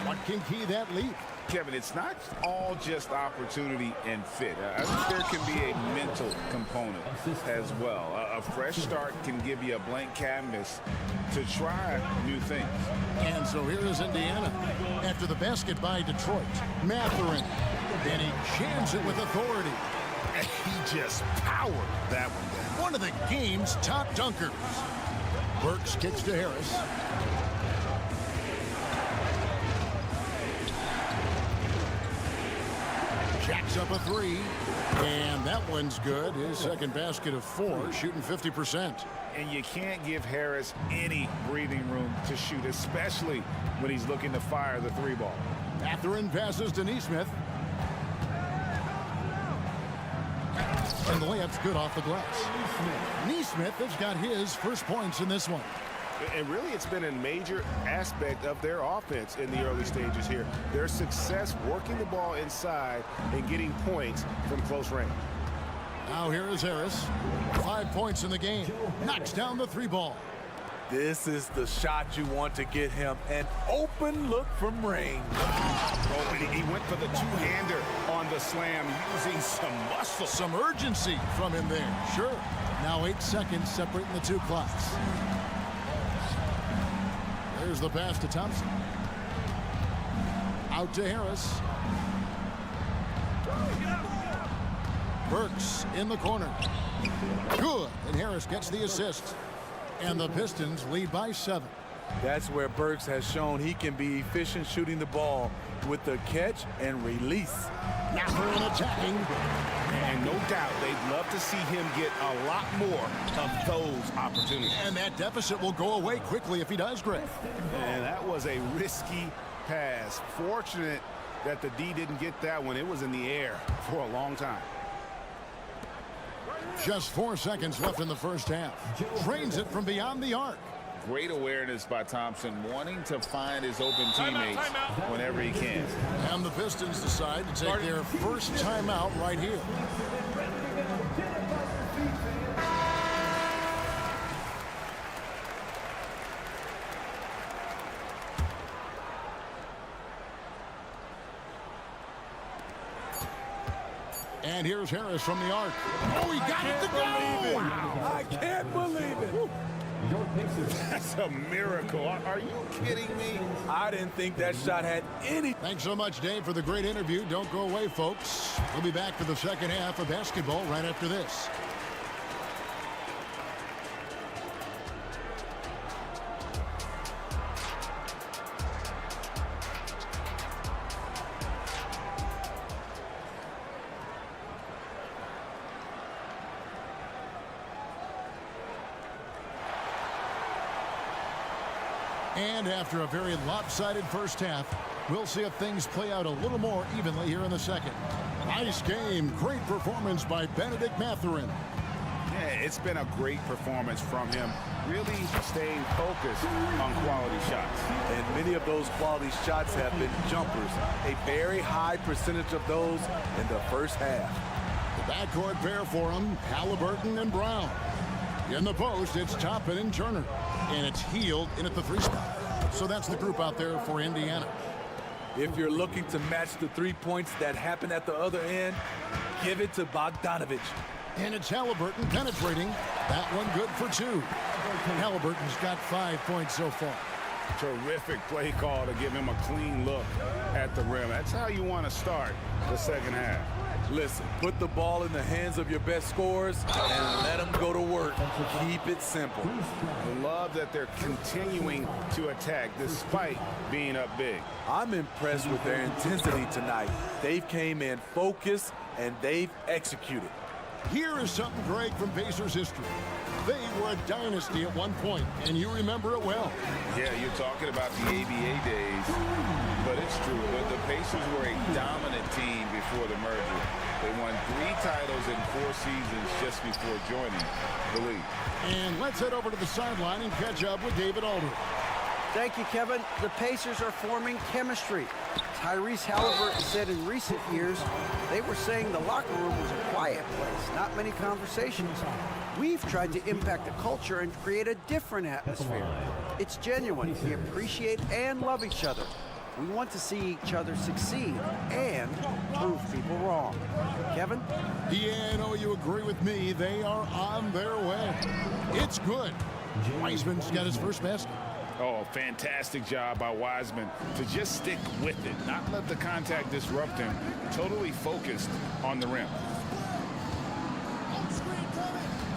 What can key that leap? Kevin, it's not all just opportunity and fit. I think there can be a mental component as well. A fresh start can give you a blank canvas to try new things. And so here is Indiana. After the basket by Detroit, Mathurin. And he jams it with authority. And he just powered that one down. One of the game's top dunkers. Burks kicks to Harris. Jacks up a three. And that one's good. His second basket of 4, shooting 50%. And you can't give Harris any breathing room to shoot, especially when he's looking to fire the 3-ball. Mathurin passes to Nesmith. And the layup's good off the glass. Nesmith has got his first points in this one. And really, it's been a major aspect of their offense in the early stages here. Their success working the ball inside and getting points from close range. Now here is Harris. 5 points in the game. Knocks down the 3-ball. This is the shot you want to get him. An open look from range. Oh, and he went for the two-hander on the slam, using some muscle. Some urgency from him there. Sure. Now 8 seconds separating the two clocks. There's the pass to Thompson. Out to Harris. Burks in the corner. Good. And Harris gets the assist. And the Pistons lead by 7. That's where Burks has shown he can be efficient shooting the ball with the catch and release. Mathurin attacking. And no doubt they'd love to see him get a lot more of those opportunities. And that deficit will go away quickly if he does, Greg. And that was a risky pass. Fortunate that the D didn't get that one. It was in the air for a long time. Just 4 seconds left in the first half. Trains it from beyond the arc. Great awareness by Thompson, wanting to find his open teammates whenever he can. And the Pistons decide to take their first timeout right here. And here's Harris from the arc. Oh, he got it to go! Wow. I can't believe it. That's a miracle. Are you kidding me? I didn't think that shot had any. Thanks so much, Dave, for the great interview. Don't go away, folks. We'll be back for the second half of basketball right after this. And after a very lopsided first half, we'll see if things play out a little more evenly here in the second. Nice game. Great performance by Benedict Mathurin. Yeah, it's been a great performance from him, really staying focused on quality shots. And many of those quality shots have been jumpers. A very high percentage of those in the first half. The backcourt pair for him, Halliburton and Brown. In the post, it's Toppin and Turner. And it's Healed in at the 3 spot. So that's the group out there for Indiana. If you're looking to match the 3 points that happened at the other end, give it to Bogdanovich. And it's Halliburton penetrating. That one good for 2. Halliburton's got 5 points so far. Terrific play call to give him a clean look at the rim. That's how you want to start the second half. Listen, put the ball in the hands of your best scorers and let them go to work. Keep it simple. I love that they're continuing to attack despite being up big. I'm impressed with their intensity tonight. They've came in focused and they've executed. Here is something, Greg, from Pacers history. They were a dynasty at one point, and you remember it well. Yeah, you're talking about the ABA days, but it's true. The Pacers were a dominant team before the merger. They won 3 titles in 4 seasons just before joining the league. And let's head over to the sideline and catch up with David Aldridge. Thank you, Kevin. The Pacers are forming chemistry. Tyrese Halliburton said in recent years, they were saying the locker room was a quiet place, not many conversations. We've tried to impact the culture and create a different atmosphere. It's genuine. We appreciate and love each other. We want to see each other succeed and prove people wrong. Kevin? Yeah, no, you agree with me. They are on their way. It's good. Wiseman's got his first basket. Oh, fantastic job by Wiseman to just stick with it, not let the contact disrupt him, totally focused on the rim.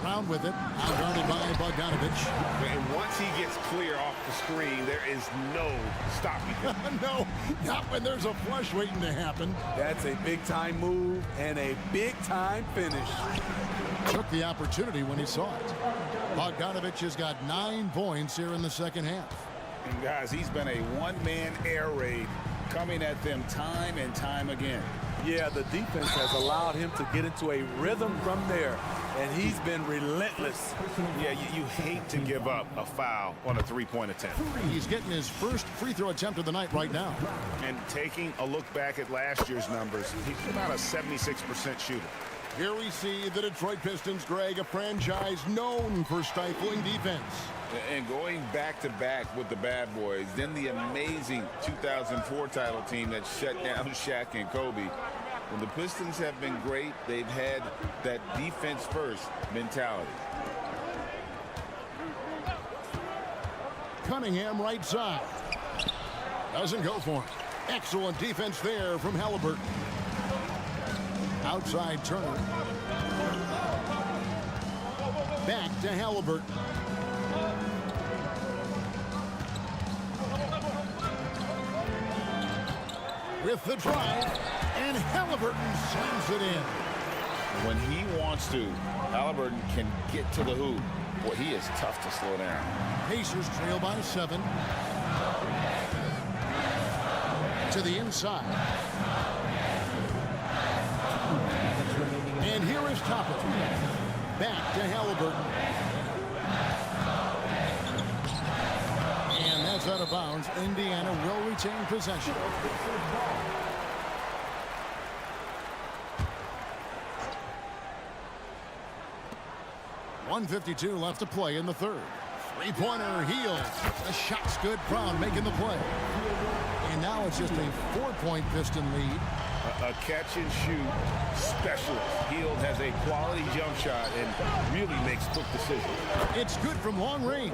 Brown with it, guarded by Bogdanovich. And once he gets clear off the screen, there is no stopping him. No, not when there's a flush waiting to happen. That's a big-time move and a big-time finish. Took the opportunity when he saw it. Bogdanovich has got 9 points here in the second half. And guys, he's been a one-man air raid coming at them time and time again. Yeah, the defense has allowed him to get into a rhythm from there, and he's been relentless. Yeah, you hate to give up a foul on a three-point attempt. He's getting his first free throw attempt of the night right now. And taking a look back at last year's numbers, he's about a 76% shooter. Here we see the Detroit Pistons, Greg, a franchise known for stifling defense. And going back-to-back with the bad boys, then the amazing 2004 title team that shut down Shaq and Kobe. When the Pistons have been great, they've had that defense-first mentality. Cunningham right side. Doesn't go for it. Excellent defense there from Halliburton. Outside Turner. Back to Halliburton. With the drive, and Halliburton slams it in. When he wants to, Halliburton can get to the hoop. Boy, he is tough to slow down. Pacers trail by 7. To the inside. And here is Toppin. Back to Halliburton. And that's out of bounds. Indiana will retain possession. .152 left to play in the third. Three-pointer Heald. The shot's good. Brown making the play. And now it's just a 4-point Piston lead. A catch-and-shoot specialist. Heald has a quality jump shot and really makes quick decisions. It's good from long range.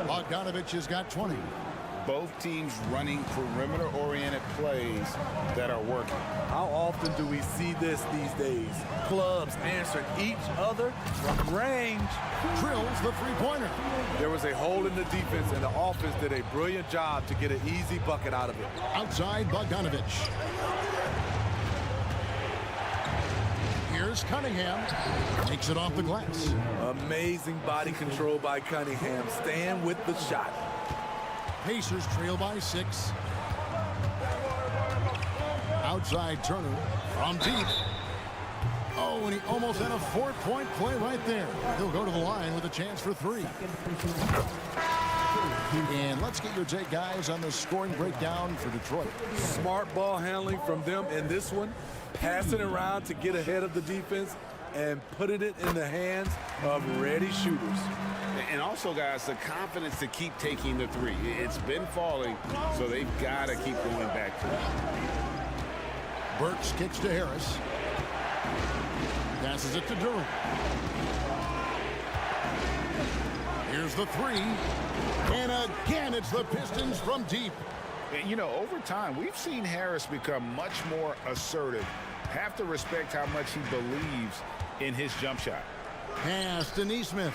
Bogdanovich has got 20. Both teams running perimeter-oriented plays that are working. How often do we see this these days? Clubs answering each other from range. Drills the three-pointer. There was a hole in the defense, and the offense did a brilliant job to get an easy bucket out of it. Outside Bogdanovich. Here's Cunningham. Takes it off the glass. Amazing body control by Cunningham. Staying with the shot. Pacers trail by 6. Outside Turner from deep. Oh, and he almost had a 4-point play right there. He'll go to the line with a chance for 3. And let's get your take, guys, on the scoring breakdown for Detroit. Smart ball handling from them in this one. Passing around to get ahead of the defense and putting it in the hands of ready shooters. And also, guys, the confidence to keep taking the three. It's been falling, so they've got to keep going back to it. Burks kicks to Harris. Passes it to Durant. Here's the 3. And again, it's the Pistons from deep. And, you know, over time, we've seen Harris become much more assertive. Have to respect how much he believes in his jump shot. Pass to Nesmith.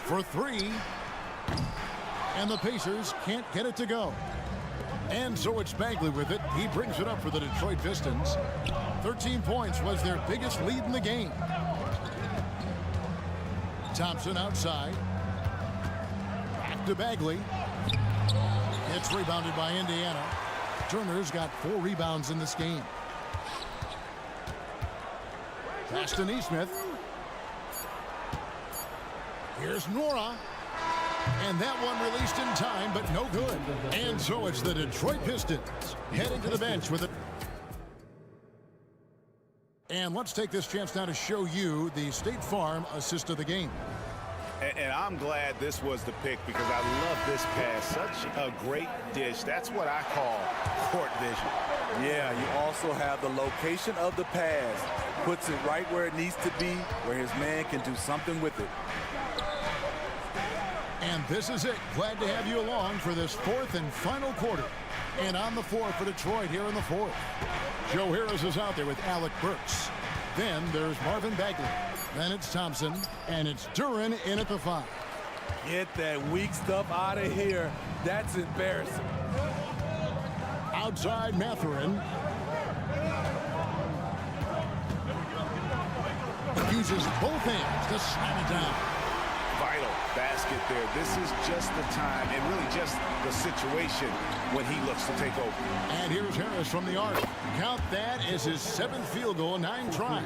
For 3. And the Pacers can't get it to go. And so it's Bagley with it. He brings it up for the Detroit Pistons. 13 points was their biggest lead in the game. Thompson outside. Back to Bagley. It's rebounded by Indiana. Turner's got 4 rebounds in this game. Pass to Nesmith. Here's Nora. And that one released in time, but no good. And so it's the Detroit Pistons heading to the bench with it. And let's take this chance now to show you the State Farm assist of the game. And I'm glad this was the pick because I love this pass. Such a great dish. That's what I call court vision. Yeah, you also have the location of the pass. Puts it right where it needs to be, where his man can do something with it. And this is it. Glad to have you along for this fourth and final quarter. And on the floor for Detroit here in the fourth. Joe Harris is out there with Alec Burks. Then there's Marvin Bagley. Then it's Thompson. And it's Duren in at the 5. Get that weak stuff out of here. That's embarrassing. Outside Mathurin. Uses both hands to slam it down. Vital basket there. This is just the time and really just the situation when he looks to take over. And here's Harris from the arc. Count that as his 7th field goal in 9 tries.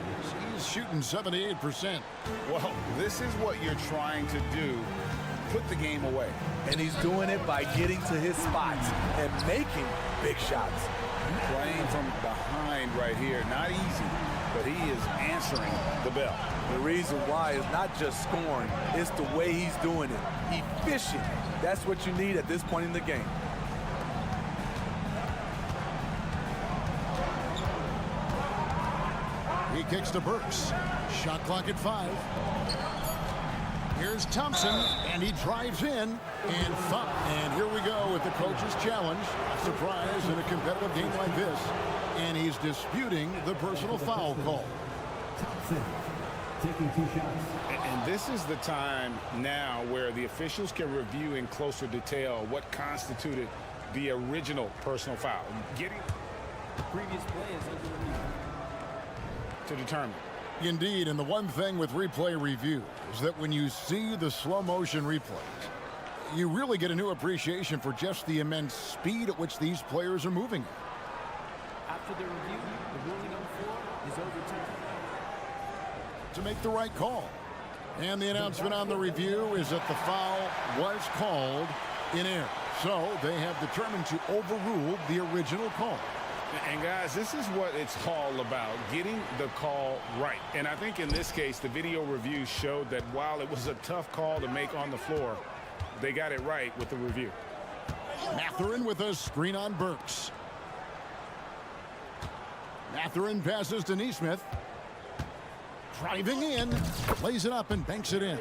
He's shooting 78%. Well, this is what you're trying to do. Put the game away. And he's doing it by getting to his spots and making big shots. Playing from behind right here. Not easy, but he is answering the bell. The reason why is not just scoring, it's the way he's doing it. Efficient. That's what you need at this point in the game. He kicks to Burks. Shot clock at 5. Here's Thompson, and he drives in and thump. And here we go with the coach's challenge. A surprise in a competitive game like this. And he's disputing the personal foul call. Thompson taking 2 shots. And this is the time now where the officials can review in closer detail what constituted the original personal foul. Getting Previous play is under review. to determine. Indeed, and the one thing with replay review is that when you see the slow motion replays, you really get a new appreciation for just the immense speed at which these players are moving. After the review, the ruling on the floor is overturned. To make the right call. And the announcement on the review is that the foul was called in error. So they have determined to overrule the original call. And guys, this is what it's all about, getting the call right. And I think in this case, the video review showed that while it was a tough call to make on the floor, they got it right with the review. Mathurin with a screen on Burks. Mathurin passes to Neesmith. Driving in, lays it up and banks it in.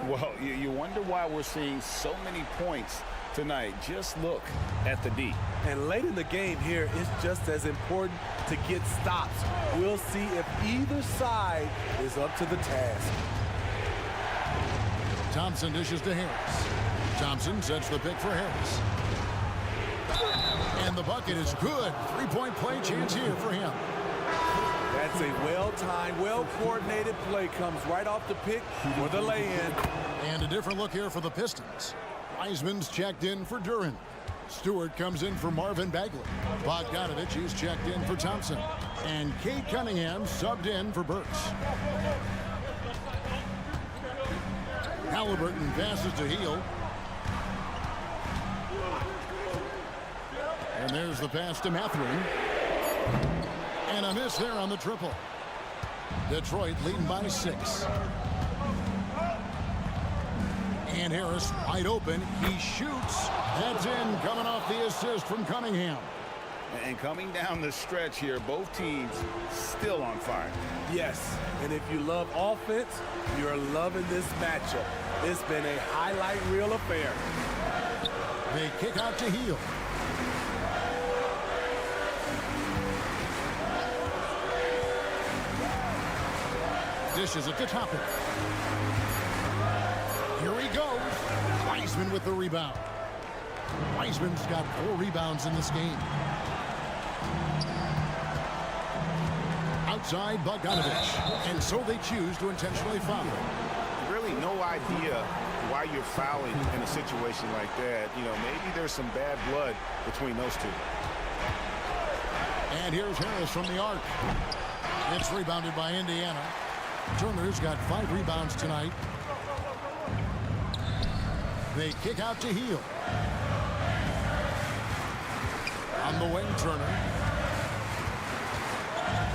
Well, you wonder why we're seeing so many points tonight. Just look at the D. And late in the game here, it's just as important to get stops. We'll see if either side is up to the task. Thompson dishes to Harris. Thompson sets the pick for Harris. And the bucket is good. 3-point play chance here for him. That's a well-timed, well-coordinated play. Comes right off the pick for the lay-in. And a different look here for the Pistons. Wiseman's checked in for Duren. Stewart comes in for Marvin Bagley. Bogdanovich is checked in for Thompson. And Cade Cunningham subbed in for Burks. Halliburton passes to Heel. And there's the pass to Mathurin. And a miss there on the triple. Detroit leading by 6. And Harris wide open. He shoots. That's in, coming off the assist from Cunningham. And coming down the stretch here, both teams still on fire. Yes, and if you love offense, you're loving this matchup. It's been a highlight reel affair. They kick out to Heel. Dishes at the top of it. Here he goes. Wiseman with the rebound. Wiseman's got 4 rebounds in this game. Outside Bogdanovich. And so they choose to intentionally foul. Really no idea why you're fouling in a situation like that. You know, maybe there's some bad blood between those two. And here's Harris from the arc. It's rebounded by Indiana. Turner's got 5 rebounds tonight. They kick out to Heel. On the wing, Turner.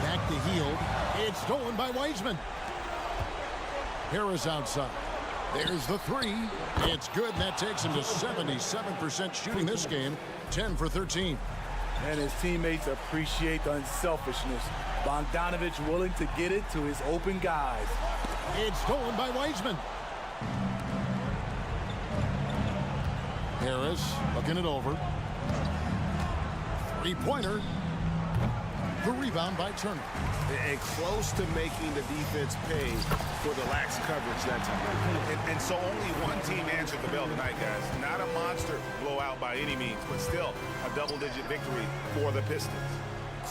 Back to Heel. It's stolen by Wiseman. Harris outside. There's the three. It's good, and that takes him to 77% shooting this game, 10 for 13. And his teammates appreciate the unselfishness. Bogdanovich willing to get it to his open guys. It's stolen by Wiseman. Harris looking it over. Three-pointer. The rebound by Turner. And close to making the defense pay for the lax coverage that time. And so only one team answered the bell tonight, guys. Not a monster blowout by any means, but still a double-digit victory for the Pistons.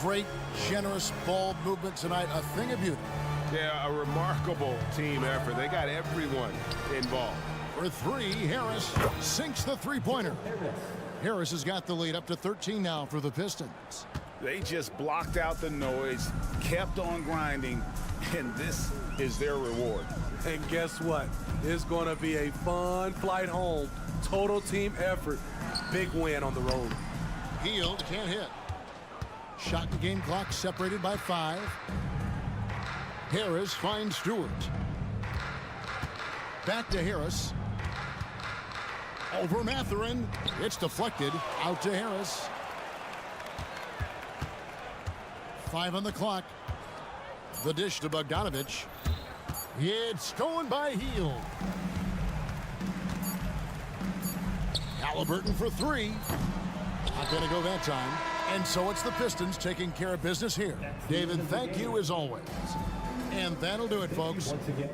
Great, generous ball movement tonight. A thing of beauty. Yeah, a remarkable team effort. They got everyone involved. For three, Harris sinks the three-pointer. Harris has got the lead up to 13 now for the Pistons. They just blocked out the noise, kept on grinding, and this is their reward. And guess what? It's going to be a fun flight home. Total team effort. Big win on the road. Hield can't hit. Shot and game clock separated by 5. Harris finds Stewart. Back to Harris. Over Mathurin. It's deflected. Out to Harris. 5 on the clock. The dish to Bogdanovich. It's stolen by Hield. Halliburton for 3. Not going to go that time. And so it's the Pistons taking care of business here. David, thank you as always. And that'll do it, folks. Once again.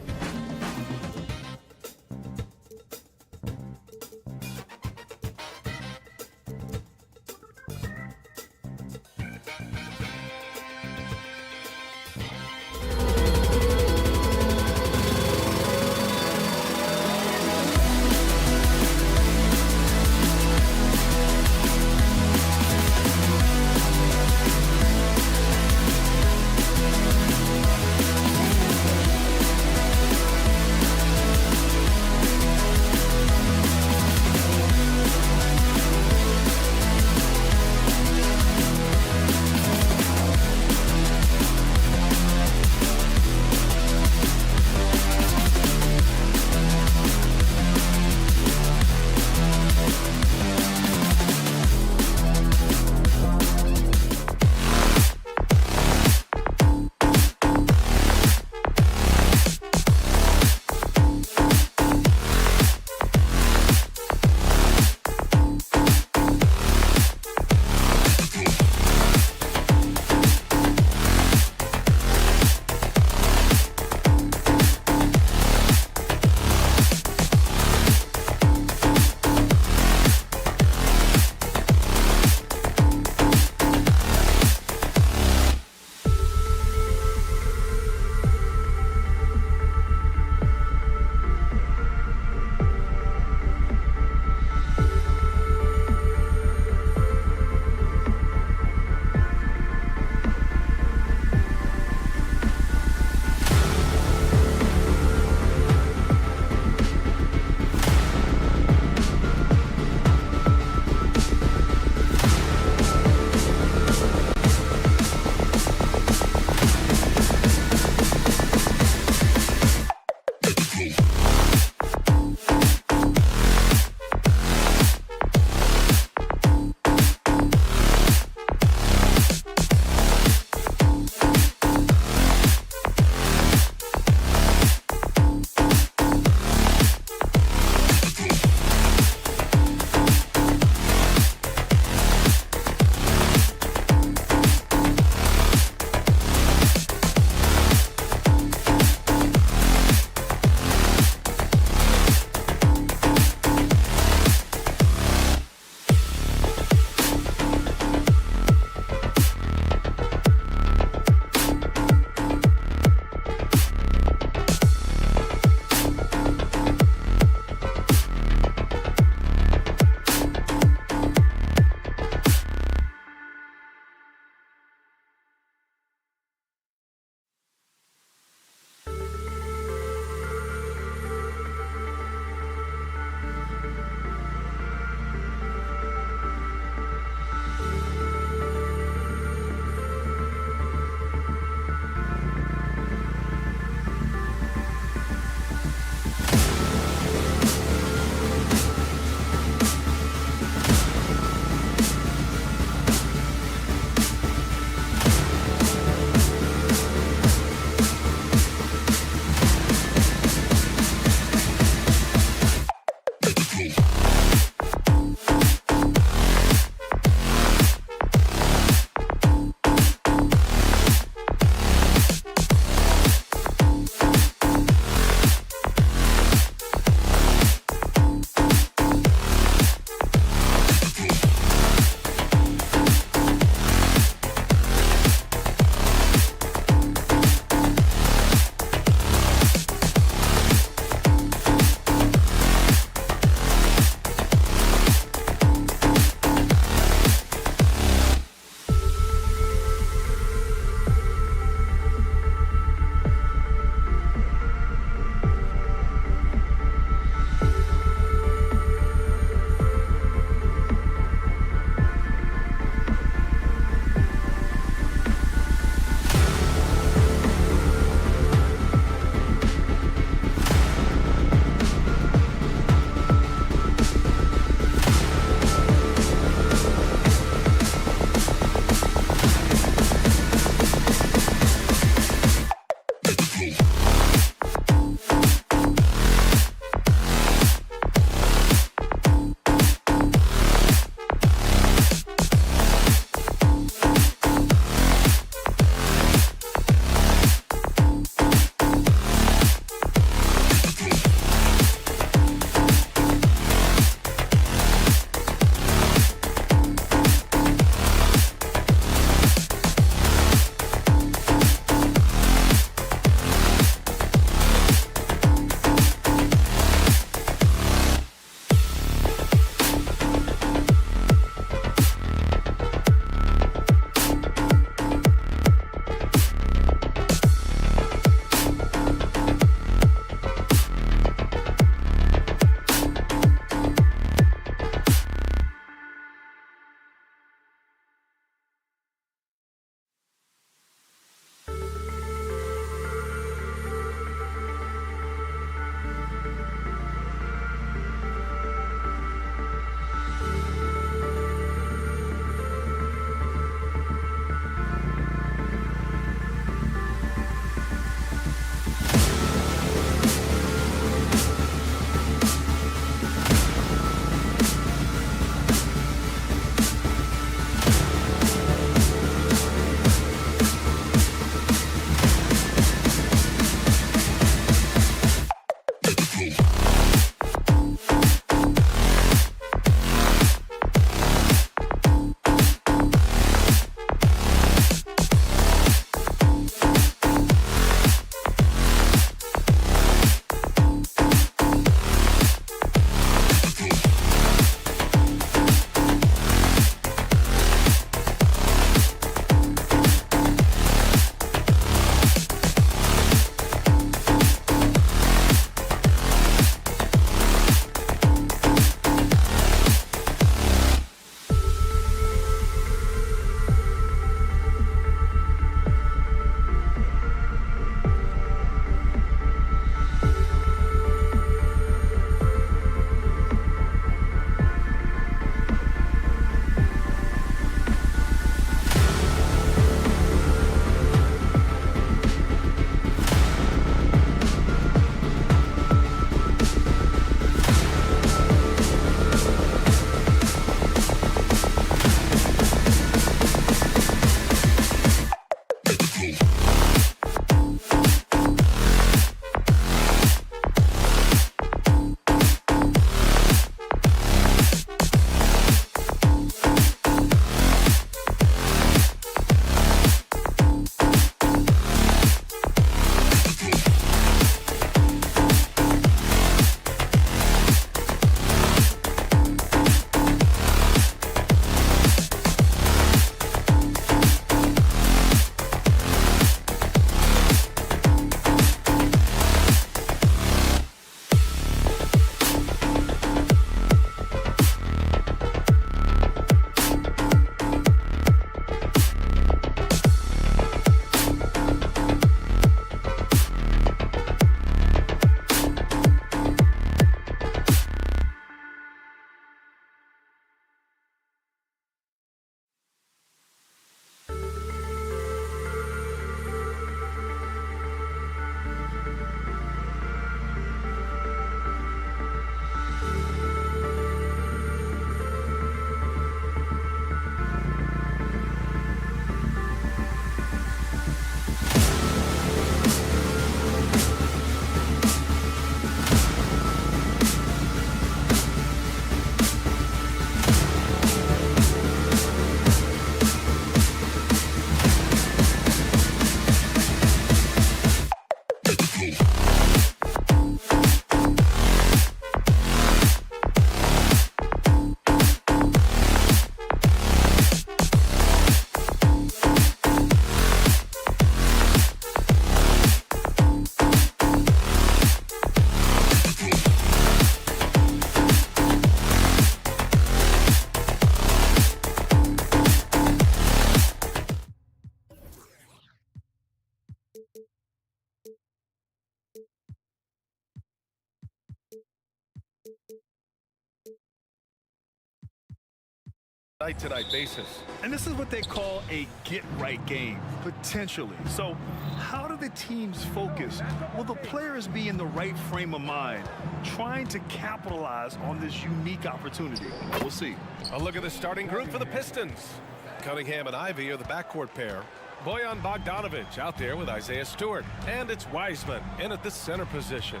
Night-to-night basis. And this is what they call a get-right game, potentially. So how do the teams focus? Will the players be in the right frame of mind, trying to capitalize on this unique opportunity? We'll see. A look at the starting group for the Pistons. Cunningham and Ivy are the backcourt pair. Bojan Bogdanovic out there with Isaiah Stewart. And it's Wiseman in at the center position.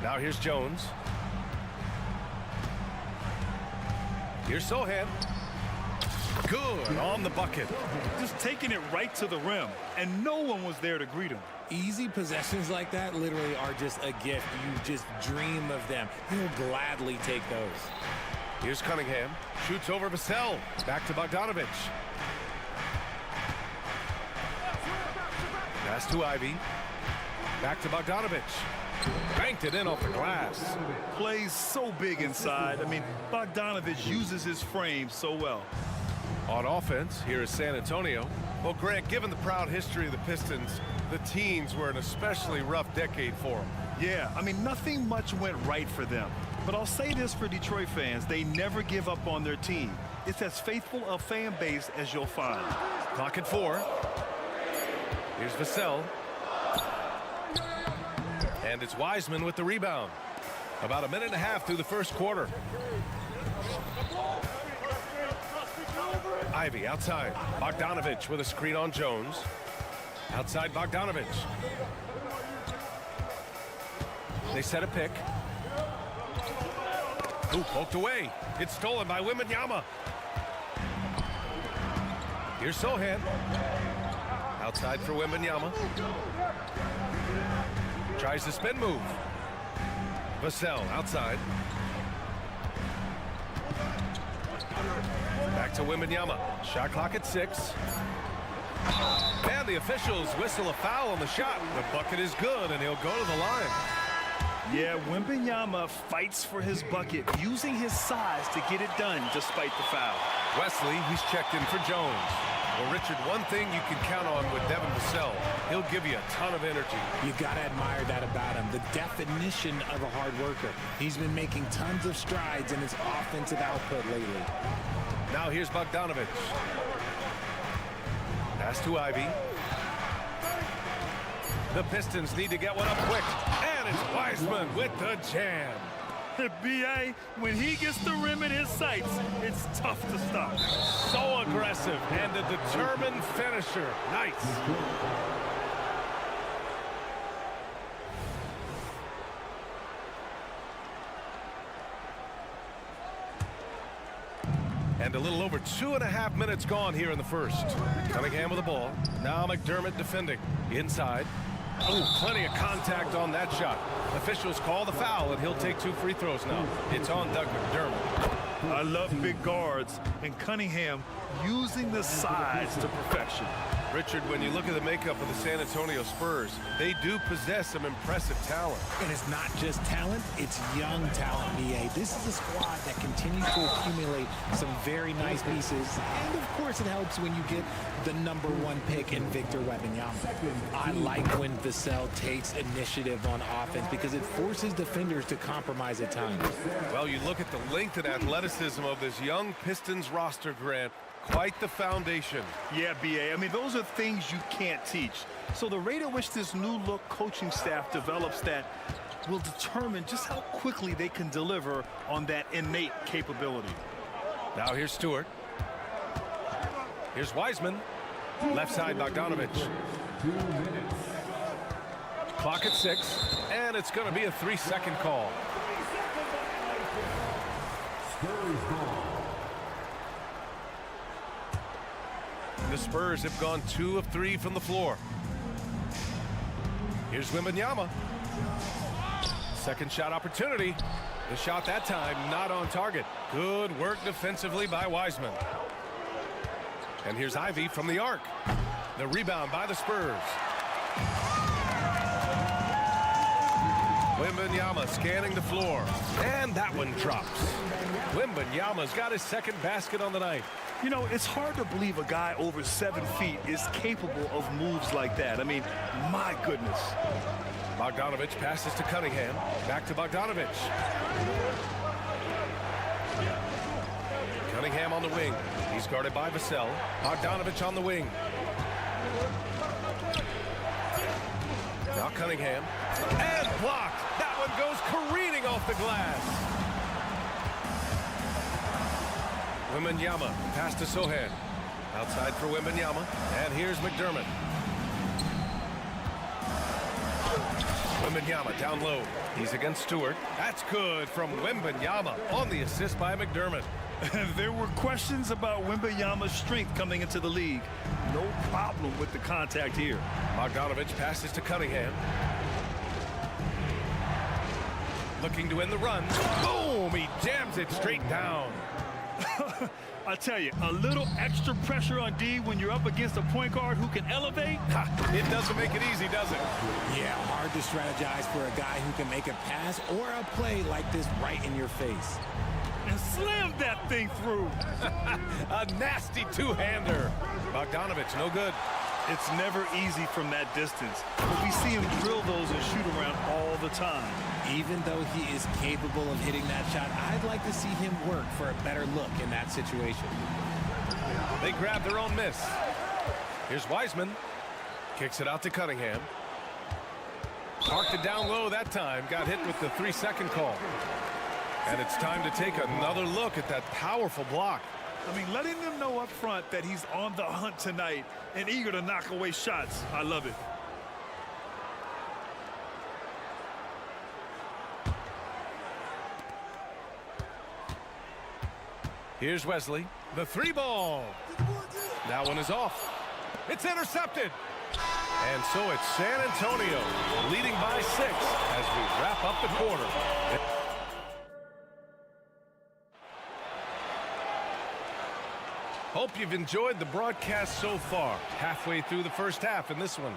Now here's Jones. Here's Sohan. Good on the bucket. Just taking it right to the rim, and no one was there to greet him. Easy possessions like that literally are just a gift. You just dream of them. He'll gladly take those. Here's Cunningham. Shoots over Vassell. Back to Bogdanovic. Pass to Ivy. Back to Bogdanovic. Banked it in off the glass. Plays so big inside. I mean, Bogdanovic uses his frame so well. On offense, here is San Antonio. Well, Grant, given the proud history of the Pistons, the teens were an especially rough decade for them. Yeah, I mean, nothing much went right for them. But I'll say this for Detroit fans, they never give up on their team. It's as faithful a fan base as you'll find. Clock at 4. Here's Vassell. And it's Wiseman with the rebound. About a minute and a half through the first quarter. Ivy outside. Bogdanovic with a screen on Jones. Outside Bogdanovic. They set a pick. Ooh, poked away. It's stolen by Wembanyama. Here's Sohan. Outside for Wembanyama. Tries the spin move. Vassell outside. Back to Wembanyama. Shot clock at 6. And the officials whistle a foul on the shot. The bucket is good, and he'll go to the line. Yeah, Wembanyama fights for his bucket, using his size to get it done despite the foul. Wesley, he's checked in for Jones. Well, Richard, one thing you can count on with Devin Vassell, he'll give you a ton of energy. You got to admire that about him. The definition of a hard worker. He's been making tons of strides in his offensive output lately. Now here's Bogdanovic. Pass to Ivy. The Pistons need to get one up quick. And it's Wiseman with the jam. B.A., when he gets the rim in his sights, it's tough to stop. So aggressive and a determined finisher. Nice. And a little over 2.5 minutes gone here in the first. Cunningham with the ball. Now McDermott defending. Inside. Oh, plenty of contact on that shot. Officials call the foul, and he'll take 2 free throws now. It's on Doug McDermott. I love big guards, and Cunningham using the size to perfection. Richard, when you look at the makeup of the San Antonio Spurs, they do possess some impressive talent. And it's not just talent, it's young talent, B.A. This is a squad that continues to accumulate some very nice pieces. And, of course, it helps when you get the #1 pick in Victor Wembanyama. I like when Vassell takes initiative on offense because it forces defenders to compromise at times. Well, you look at the length and athleticism of this young Pistons roster, Grant. Quite the foundation. Yeah, B.A. I mean, those are things you can't teach. So the rate at which this new look coaching staff develops that will determine just how quickly they can deliver on that innate capability. Now here's Stewart. Here's Wiseman. Left side Bogdanovich. 2 minutes. Clock at 6, and it's going to be a 3-second call. Spurs ball. The Spurs have gone 2 of 3 from the floor. Here's Wembanyama. Second shot opportunity. The shot that time not on target. Good work defensively by Wiseman. And here's Ivy from the arc. The rebound by the Spurs. Wembanyama scanning the floor. And that one drops. Wembanyama's got his second basket on the night. You know, it's hard to believe a guy over 7 feet is capable of moves like that. I mean, my goodness. Bogdanovich passes to Cunningham. Back to Bogdanovich. Cunningham on the wing. He's guarded by Vassell. Bogdanovich on the wing. Now Cunningham. And blocked. That one goes careening off the glass. Wembanyama, pass to Sohan. Outside for Wembanyama, and here's McDermott. Wembanyama down low. He's against Stewart. That's good from Wembanyama on the assist by McDermott. There were questions about Wembanyama's strength coming into the league. No problem with the contact here. Bogdanovich passes to Cunningham. Looking to end the run. Boom! He jams it straight down. I tell you, a little extra pressure on D when you're up against a point guard who can elevate. It doesn't make it easy, does it? Yeah, hard to strategize for a guy who can make a pass or a play like this right in your face. And slam that thing through. A nasty two-hander. Bogdanovich, no good. It's never easy from that distance, but we see him drill those and shoot around all the time. Even though he is capable of hitting that shot, I'd like to see him work for a better look in that situation. They grab their own miss. Here's Wiseman. Kicks it out to Cunningham. Parked it down low that time. Got hit with the 3-second call. And it's time to take another look at that powerful block. I mean, letting them know up front that he's on the hunt tonight and eager to knock away shots. I love it. Here's Wesley. The 3-ball. That one is off. It's intercepted. And so it's San Antonio leading by 6 as we wrap up the quarter. Hope you've enjoyed the broadcast so far. Halfway through the first half in this one.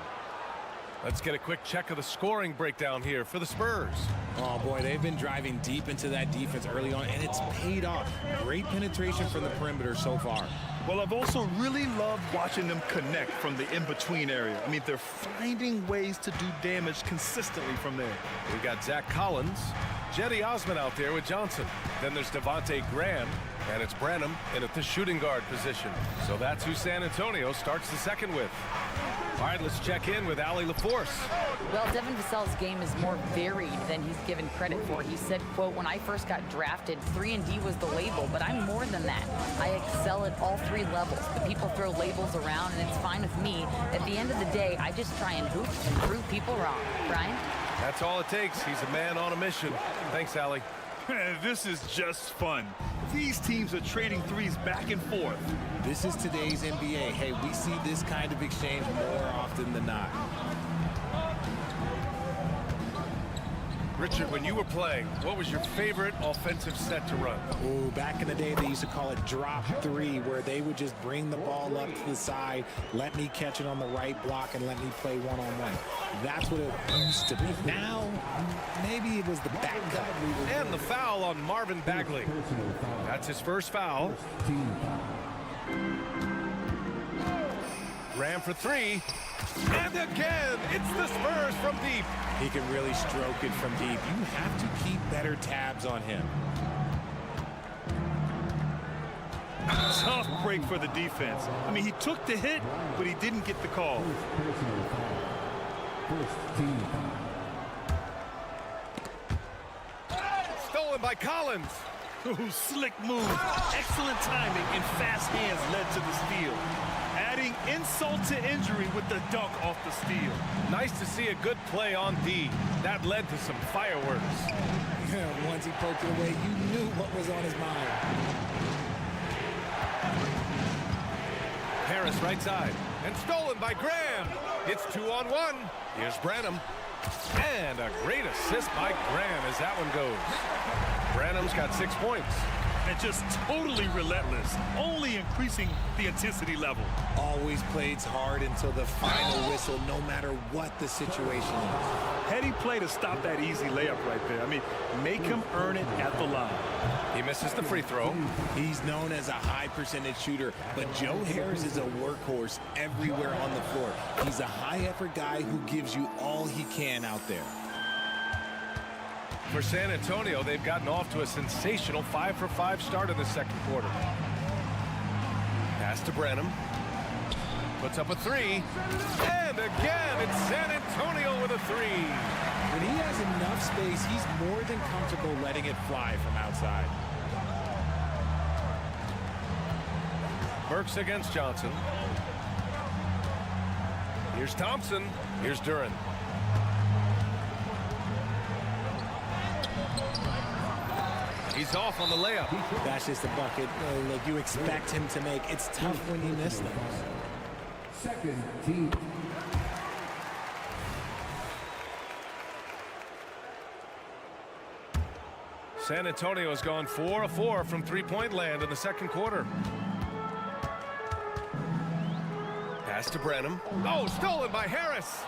Let's get a quick check of the scoring breakdown here for the Spurs. Oh, boy, they've been driving deep into that defense early on, and it's paid off. Great penetration from the perimeter so far. Well, I've also really loved watching them connect from the in-between area. I mean, they're finding ways to do damage consistently from there. We got Zach Collins, Jetty Osman out there with Johnson. Then there's Devontae Graham, and it's Branham in at the shooting guard position. So that's who San Antonio starts the second with. All right, let's check in with Allie LaForce. Well, Devin Vassell's game is more varied than he's given credit for. He said, quote, when I first got drafted, 3-and-D was the label, but I'm more than that. I excel at all three levels. But people throw labels around, and it's fine with me. At the end of the day, I just try and hoop and prove people wrong. Brian? That's all it takes. He's a man on a mission. Thanks, Allie. This is just fun. These teams are trading threes back and forth. This is today's NBA. Hey, we see this kind of exchange more often than not. Richard, when you were playing, what was your favorite offensive set to run? Ooh, back in the day, they used to call it drop three, where they would just bring the ball up to the side, let me catch it on the right block, and let me play one-on-one. That's what it used to be. Now, maybe it was the back cut. And the foul on Marvin Bagley. That's his first foul. Ram for three. And again, it's the Spurs from deep. He can really stroke it from deep. You have to keep better tabs on him. Tough break for the defense. I mean, he took the hit, but he didn't get the call. Stolen by Collins. Ooh, slick move. Excellent timing and fast hands led to the steal. Adding insult to injury with the dunk off the steal. Nice to see a good play on D. That led to some fireworks. Yeah, once he poked it away, you knew what was on his mind. Harris right side. And stolen by Graham. It's 2-on-1. Here's Branham. And a great assist by Graham as that one goes. Branham's got 6 points. And just totally relentless, only increasing the intensity level. Always plays hard until the final whistle, no matter what the situation is. Heady play to stop that easy layup right there. I mean, make him earn it at the line. He misses the free throw. He's known as a high percentage shooter, but Joe Harris is a workhorse everywhere on the floor. He's a high effort guy who gives you all he can out there. For San Antonio, they've gotten off to a sensational 5-for-5 start in the second quarter. Pass to Branham. Puts up a three. And again, it's San Antonio with a three. When he has enough space, he's more than comfortable letting it fly from outside. Burks against Johnson. Here's Thompson. Here's Duran. He's off on the layup. That's just a bucket. Look, you expect him to make. It's tough when you miss them. Second team. San Antonio has gone 4 of 4 from three-point land in the second quarter. Pass to Branham. Oh, stolen by Harris.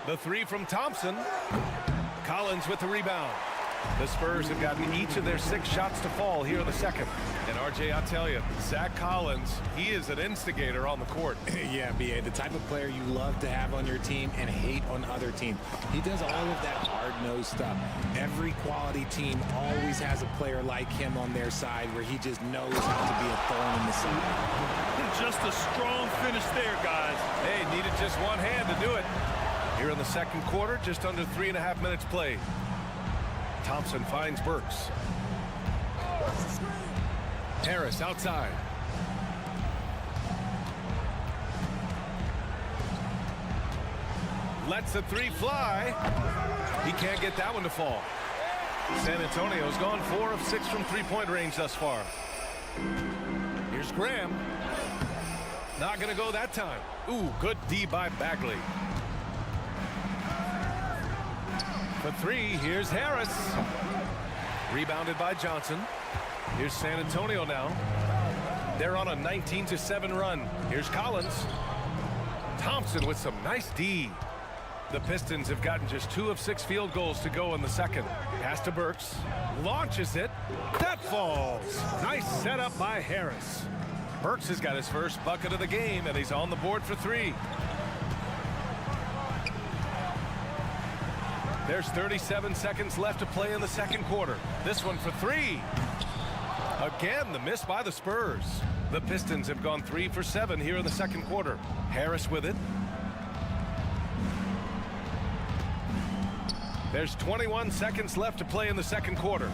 The three from Thompson. Collins with the rebound. The Spurs have gotten each of their 6 shots to fall here in the second. And RJ, I'll tell you, Zach Collins, he is an instigator on the court. Yeah, BA, the type of player you love to have on your team and hate on other teams. He does all of that hard-nosed stuff. Every quality team always has a player like him on their side where he just knows how to be a thorn in the side. Just a strong finish there, guys. Hey, needed just one hand to do it. Here in the second quarter, just under 3.5 minutes played. Thompson finds Burks. Harris outside. Lets the three fly. He can't get that one to fall. San Antonio's gone 4 of 6 from three-point range thus far. Here's Graham. Not going to go that time. Ooh, good D by Bagley. For three, here's Harris. Rebounded by Johnson. Here's San Antonio now. They're on a 19-7 run. Here's Collins. Thompson with some nice D. The Pistons have gotten just 2 of 6 field goals to go in the second. Pass to Burks. Launches it. That falls. Nice setup by Harris. Burks has got his first bucket of the game, and he's on the board for 3. There's 37 seconds left to play in the second quarter. This one for 3. Again, the miss by the Spurs. The Pistons have gone 3 for 7 here in the second quarter. Harris with it. There's 21 seconds left to play in the second quarter.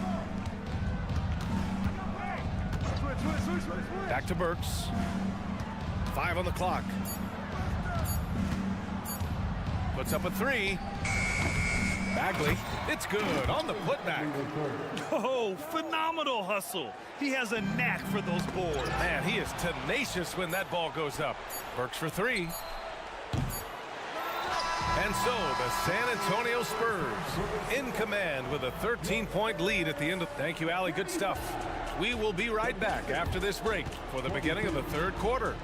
Back to Burks. 5 on the clock. Puts up a 3. Bagley, it's good on the putback. Oh, phenomenal hustle. He has a knack for those boards. Man, he is tenacious when that ball goes up. Burks for 3. And so the San Antonio Spurs in command with a 13-point lead at the end of. Thank you, Allie. Good stuff. We will be right back after this break for the beginning of the third quarter.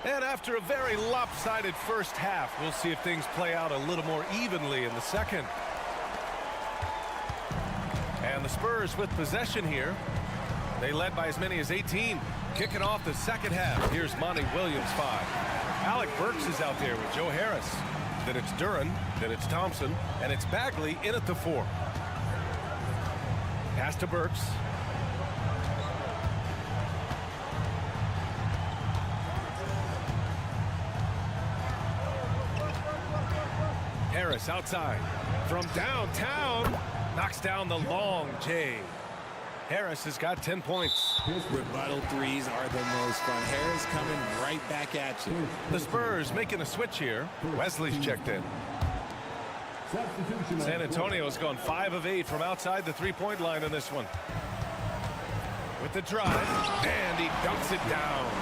And after a very lopsided first half, we'll see if things play out a little more evenly in the second. And the Spurs with possession here. They led by as many as 18. Kicking off the second half. Here's Monty Williams, 5. Alec Burks is out there with Joe Harris. Then it's Duran. Then it's Thompson. And it's Bagley in at the 4. Pass to Burks. Harris outside from downtown, knocks down the long J. Harris has got 10 points. Rebuttal threes are the most fun. Harris coming right back at you. The Spurs making a switch here. Wesley's checked in. San Antonio's gone 5 of 8 from outside the three-point line in this one. With the drive, and he dunks it down.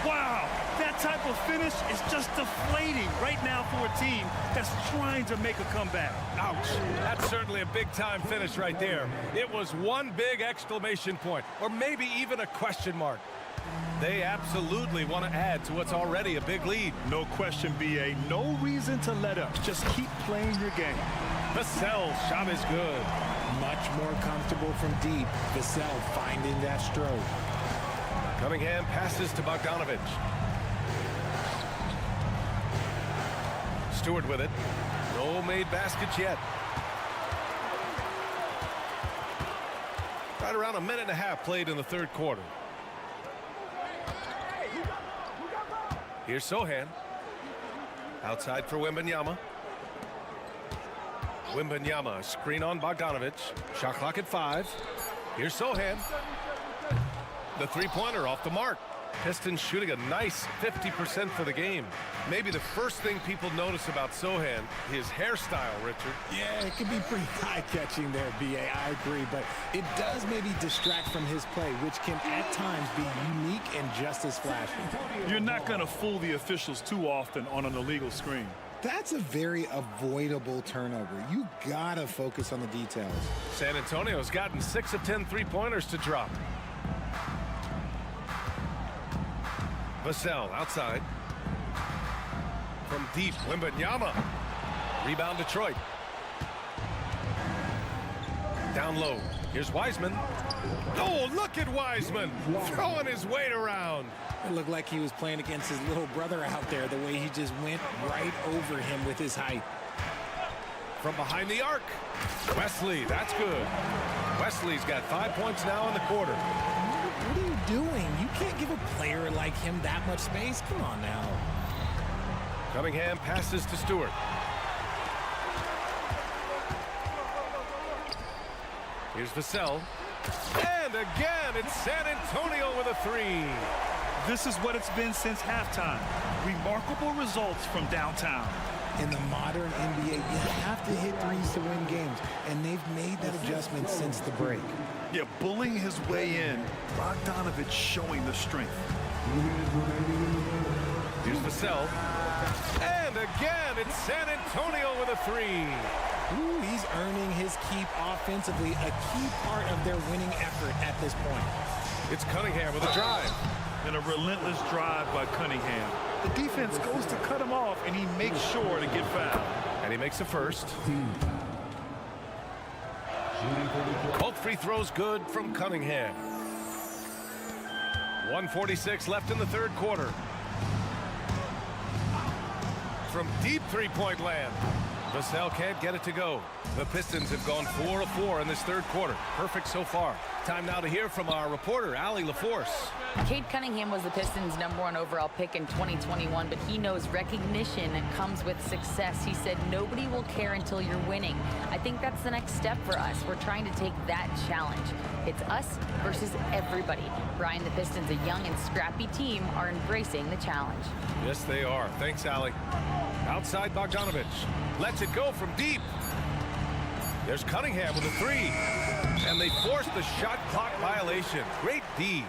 Wow, that type of finish is just deflating right now for a team that's trying to make a comeback. Ouch. That's certainly a big-time finish right there. It was one big exclamation point, or maybe even a question mark. They absolutely want to add to what's already a big lead. No question, B.A. No reason to let up. Just keep playing your game. Vassell's shot is good. Much more comfortable from deep. Vassell finding that stroke. Cunningham passes to Bogdanovich. Stewart with it. No made baskets yet. Right around a minute and a half played in the third quarter. Here's Sohan. Outside for Wembanyama. Wembanyama, screen on Bogdanovich. Shot clock at 5. Here's Sohan. The three-pointer off the mark. Pistons shooting a nice 50% for the game. Maybe the first thing people notice about Sohan, his hairstyle, Richard. Yeah, it can be pretty eye-catching there, B.A. I agree, but it does maybe distract from his play, which can at times be unique and just as flashy. You're not going to fool the officials too often on an illegal screen. That's a very avoidable turnover. You gotta focus on the details. San Antonio's gotten 6 of 10 three-pointers to drop. Vassell outside. From deep, Wembanyama. Rebound Detroit. Down low. Here's Wiseman. Oh, look at Wiseman throwing his weight around. It looked like he was playing against his little brother out there, the way he just went right over him with his height. From behind the arc. Wesley, that's good. Wesley's got 5 points now in the quarter. What are you doing? You can't give a player like him that much space. Come on now. Cunningham passes to Stewart. Here's Vassell. And again, it's San Antonio with a 3. This is what it's been since halftime. Remarkable results from downtown. In the modern NBA, you have to hit threes to win games, and they've made that adjustment since the break. Yeah, bullying his way in. Bogdanovich showing the strength. Here's Vassell. And again, it's San Antonio with a 3. Ooh, he's earning his keep offensively, a key part of their winning effort at this point. It's Cunningham with a drive. And a relentless drive by Cunningham. The defense goes to cut him off, and he makes sure to get fouled. And he makes a first. Both free throws good from Cunningham. 1:46 left in the third quarter. From deep three-point land, Vassell can't get it to go. The Pistons have gone 4 of 4 in this third quarter. Perfect so far. Time now to hear from our reporter, Allie LaForce. Cade Cunningham was the Pistons' #1 overall pick in 2021, but he knows recognition comes with success. He said, nobody will care until you're winning. I think that's the next step for us. We're trying to take that challenge. It's us versus everybody. Brian, the Pistons, a young and scrappy team, are embracing the challenge. Yes, they are. Thanks, Allie. Outside Bogdanovic. Lets it go from deep. There's Cunningham with a three. And they force the shot clock violation. Great D.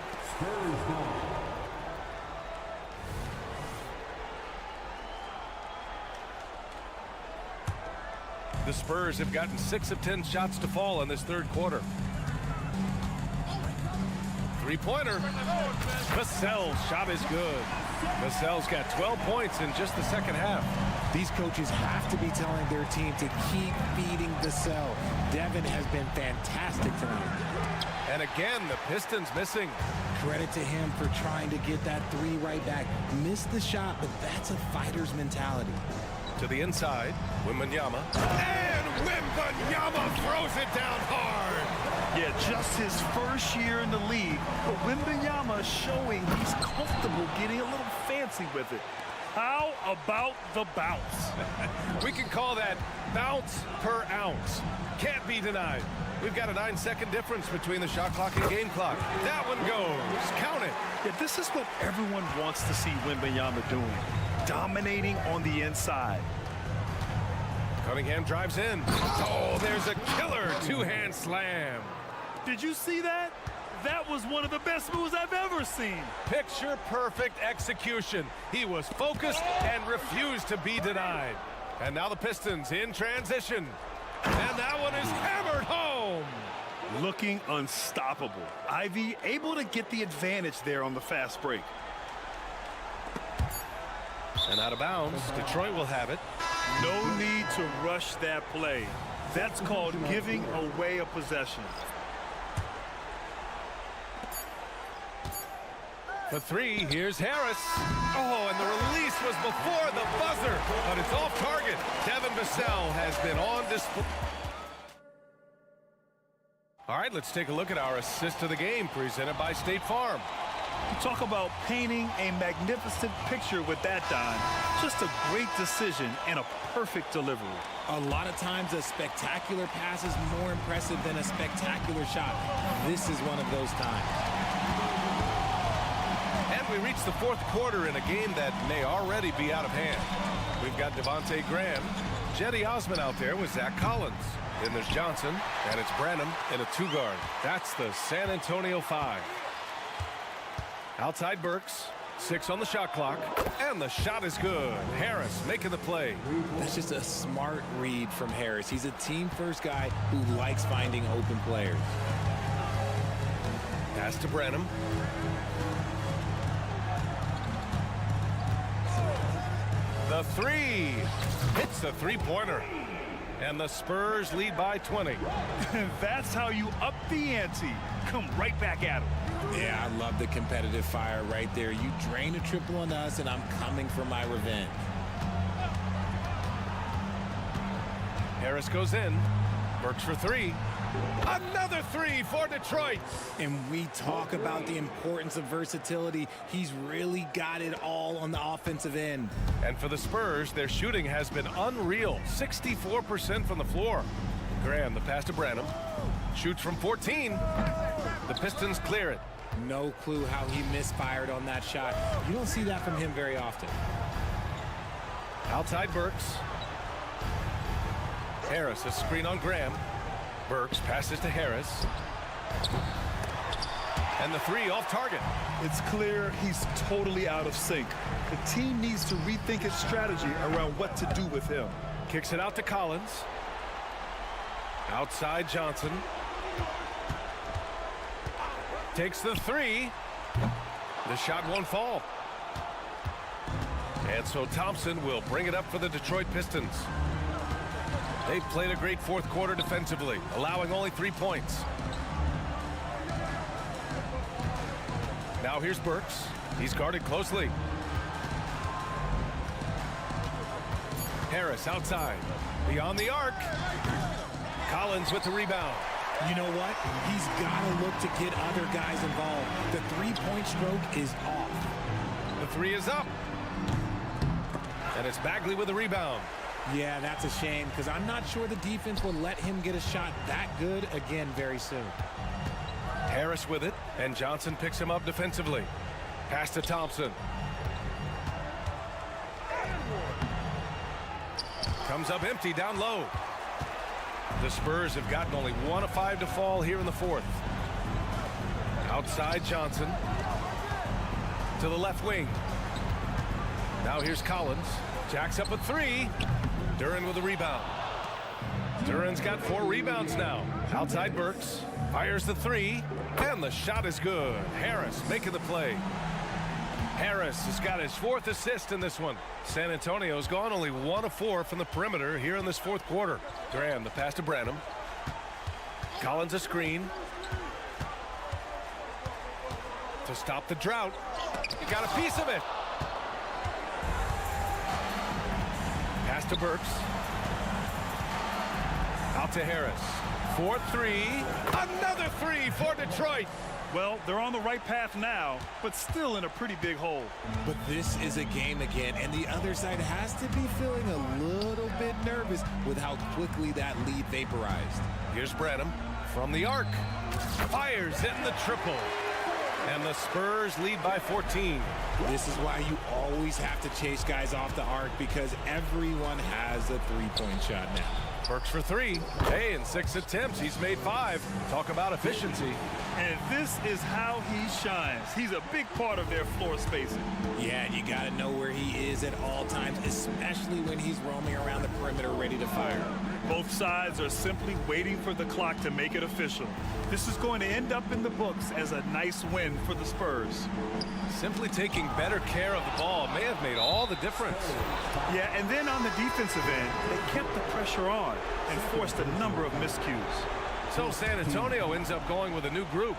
The Spurs have gotten 6 of 10 shots to fall in this third quarter. Three-pointer. Vassell's shot is good. Vassell's got 12 points in just the second half. These coaches have to be telling their team to keep feeding Vassell. Devin has been fantastic tonight. And again, the Pistons missing. Credit to him for trying to get that three right back. Missed the shot, but that's a fighter's mentality. To the inside, Wembanyama. And Wembanyama throws it down hard. Yeah, just his first year in the league, but Wembanyama showing he's comfortable getting a little fancy with it. How about the bounce? We can call that bounce per ounce. Can't be denied. We've got a 9-second difference between the shot clock and game clock. That one goes. Count it. Yeah, this is what everyone wants to see Wembanyama doing. Dominating on the inside. Cunningham drives in. Oh, there's a killer two-hand slam. Did you see that? That was one of the best moves I've ever seen. Picture perfect execution. He was focused and refused to be denied. And now the Pistons in transition. And that one is hammered home. Looking unstoppable. Ivy able to get the advantage there on the fast break. And out of bounds, Detroit will have it. No need to rush that play. That's called giving away a possession. For three, here's Harris. Oh, and the release was before the buzzer, but it's off target. Devin Vassell has been on display. All right, let's take a look at our assist of the game presented by State Farm. Talk about painting a magnificent picture with that, Don. Just a great decision and a perfect delivery. A lot of times a spectacular pass is more impressive than a spectacular shot. This is one of those times. And we reach the fourth quarter in a game that may already be out of hand. We've got Devontae Graham, Jetty Osman out there with Zach Collins. Then there's Johnson, and it's Branham in a two-guard. That's the San Antonio 5. Outside Burks, 6 on the shot clock, and the shot is good. Harris making the play. That's just a smart read from Harris. He's a team-first guy who likes finding open players. Pass to Branham. The three hits the three-pointer. And the Spurs lead by 20. That's how you up the ante. Come right back at him. Yeah, I love the competitive fire right there. You drain a triple on us, and I'm coming for my revenge. Harris goes in. Burks for three. Another three for Detroit. And we talk about the importance of versatility. He's really got it all on the offensive end. And for the Spurs, their shooting has been unreal. 64% from the floor. Graham, the pass to Branham. Shoots from 14. The Pistons clear it. No clue how he misfired on that shot. You don't see that from him very often. Outside Burks. Harris, a screen on Graham. Burks passes to Harris. And the three off target. It's clear he's totally out of sync. The team needs to rethink its strategy around what to do with him. Kicks it out to Collins. Outside Johnson. Takes the three. The shot won't fall. And so Thompson will bring it up for the Detroit Pistons. They've played a great fourth quarter defensively, allowing only 3 points. Now here's Burks. He's guarded closely. Harris outside. Beyond the arc. Collins with the rebound. You know what? He's got to look to get other guys involved. The three-point stroke is off. The three is up. And it's Bagley with the rebound. Yeah, that's a shame because I'm not sure the defense will let him get a shot that good again very soon. Harris with it, and Johnson picks him up defensively. Pass to Thompson. Comes up empty down low. The Spurs have gotten only 1 of 5 to fall here in the fourth. Outside Johnson. To the left wing. Now here's Collins. Jacks up a three. Duran with the rebound. Duran's got 4 rebounds now. Outside Burks. Fires the three. And the shot is good. Harris making the play. Harris has got his 4th assist in this one. San Antonio's gone only 1 of 4 from the perimeter here in this fourth quarter. Duran, the pass to Branham. Collins a screen. To stop the drought. He got a piece of it. Pass to Burks. Out to Harris. 4-3. Another 3 for Detroit. Well, they're on the right path now, but still in a pretty big hole. But this is a game again, and the other side has to be feeling a little bit nervous with how quickly that lead vaporized. Here's Branham from the arc. Fires in the triple. And the Spurs lead by 14. This is why you always have to chase guys off the arc because everyone has a three-point shot now. Burks for 3. Hey, in 6 attempts, he's made 5. Talk about efficiency. And this is how he shines. He's a big part of their floor spacing. Yeah, and you got to know where he is at all times, especially when he's roaming around the perimeter ready to fire. Both sides are simply waiting for the clock to make it official. This is going to end up in the books as a nice win for the Spurs. Simply taking better care of the ball may have made all the difference. Yeah, and then on the defensive end, they kept the pressure on and forced a number of miscues. So San Antonio ends up going with a new group.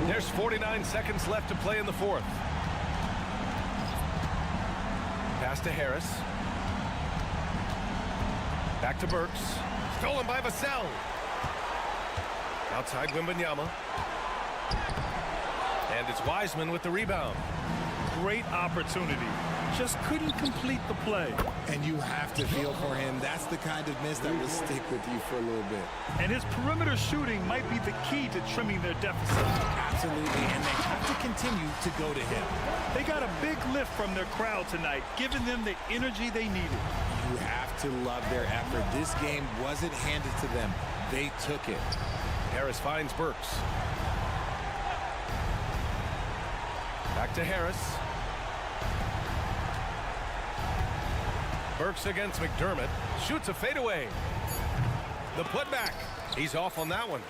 There's 49 seconds left to play in the fourth. Pass to Harris. Back to Burks. Stolen by Vassell. Outside Wembanyama. And it's Wiseman with the rebound. Great opportunity. Just couldn't complete the play. And you have to feel for him. That's the kind of miss that will stick with you for a little bit. And his perimeter shooting might be the key to trimming their deficit. Absolutely, and they have to continue to go to him. They got a big lift from their crowd tonight, giving them the energy they needed. You have to love their effort. This game wasn't handed to them. They took it. Harris finds Burks. Back to Harris. Burks against McDermott. Shoots a fadeaway. The putback. He's off on that one.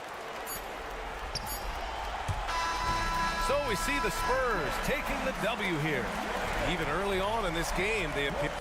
So we see the Spurs taking the W here. Even early on in this game, they appear.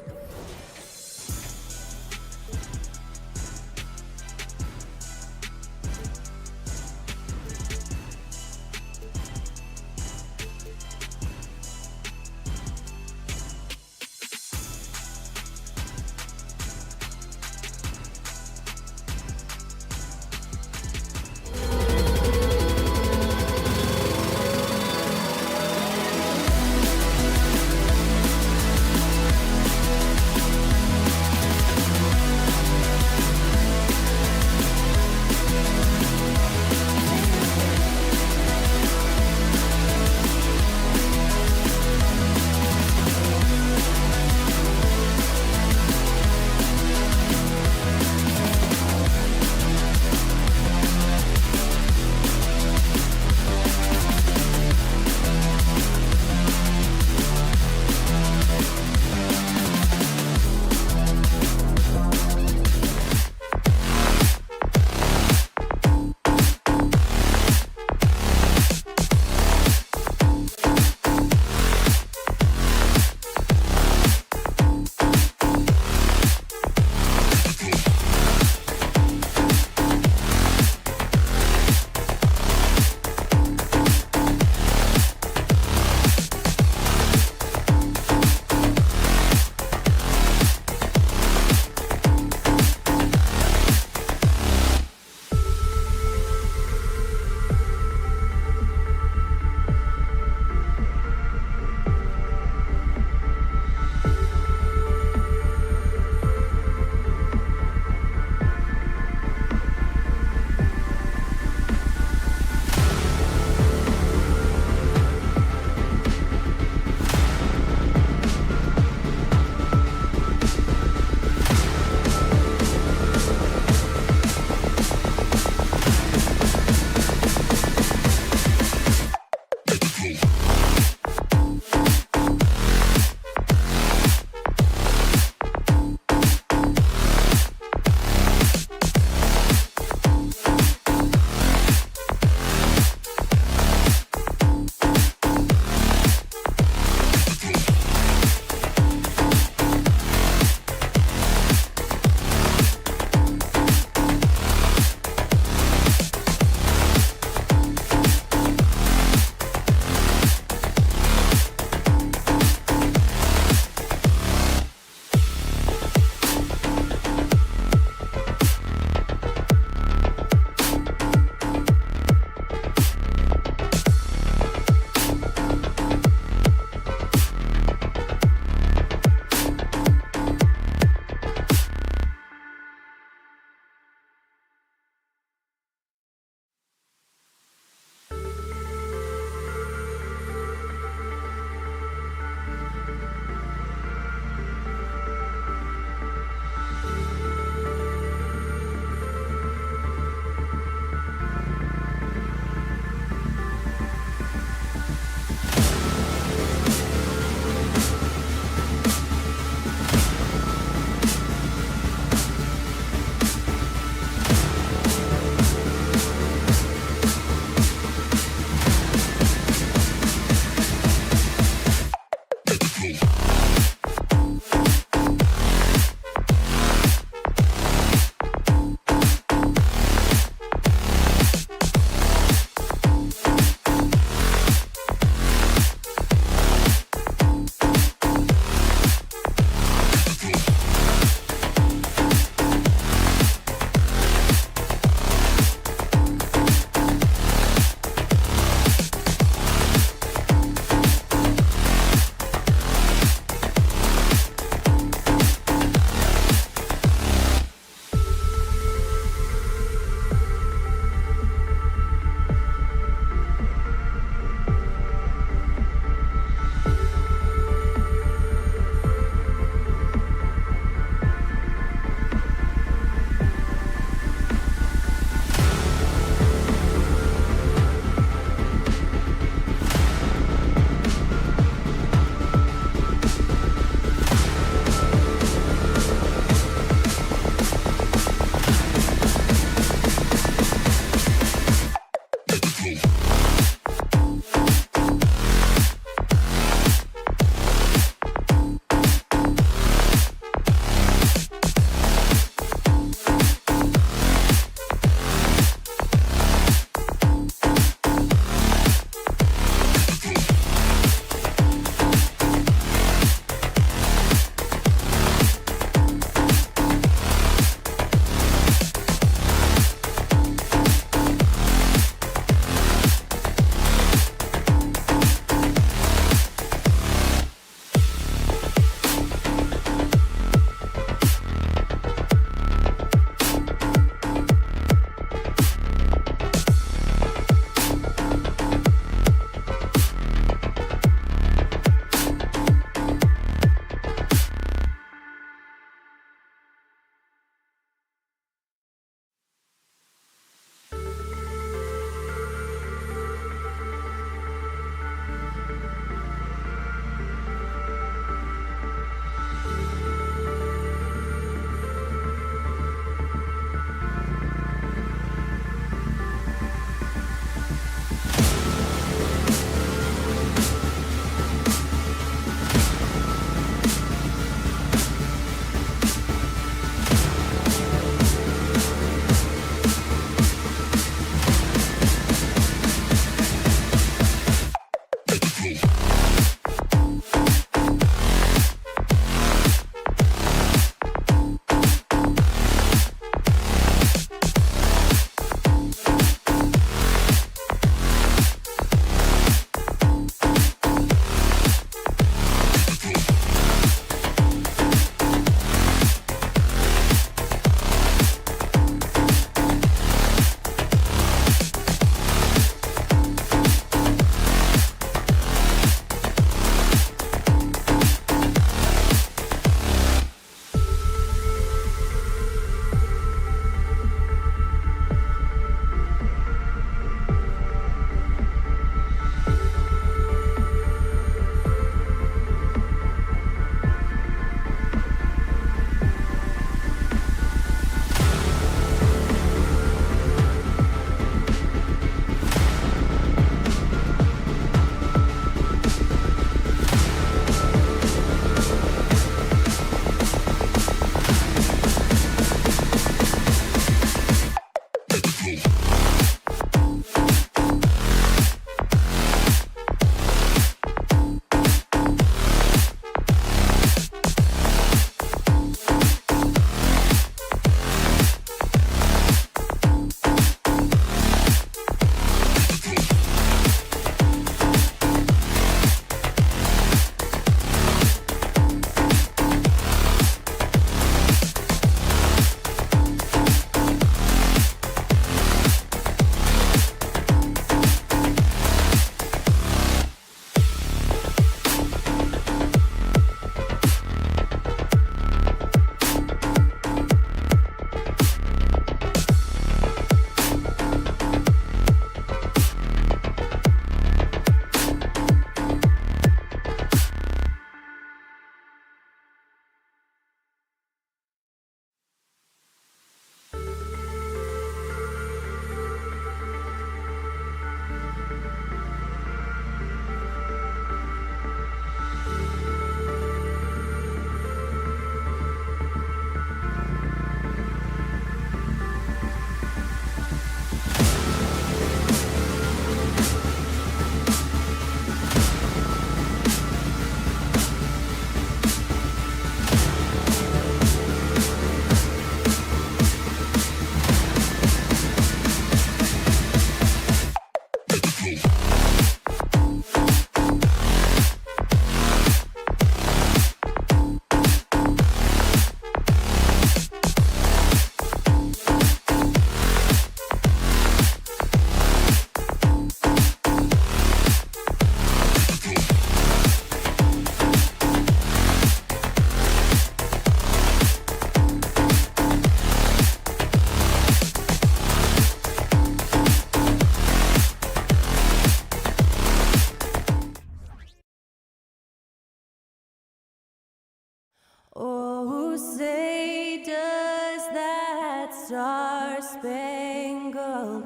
Oh, say does that star-spangled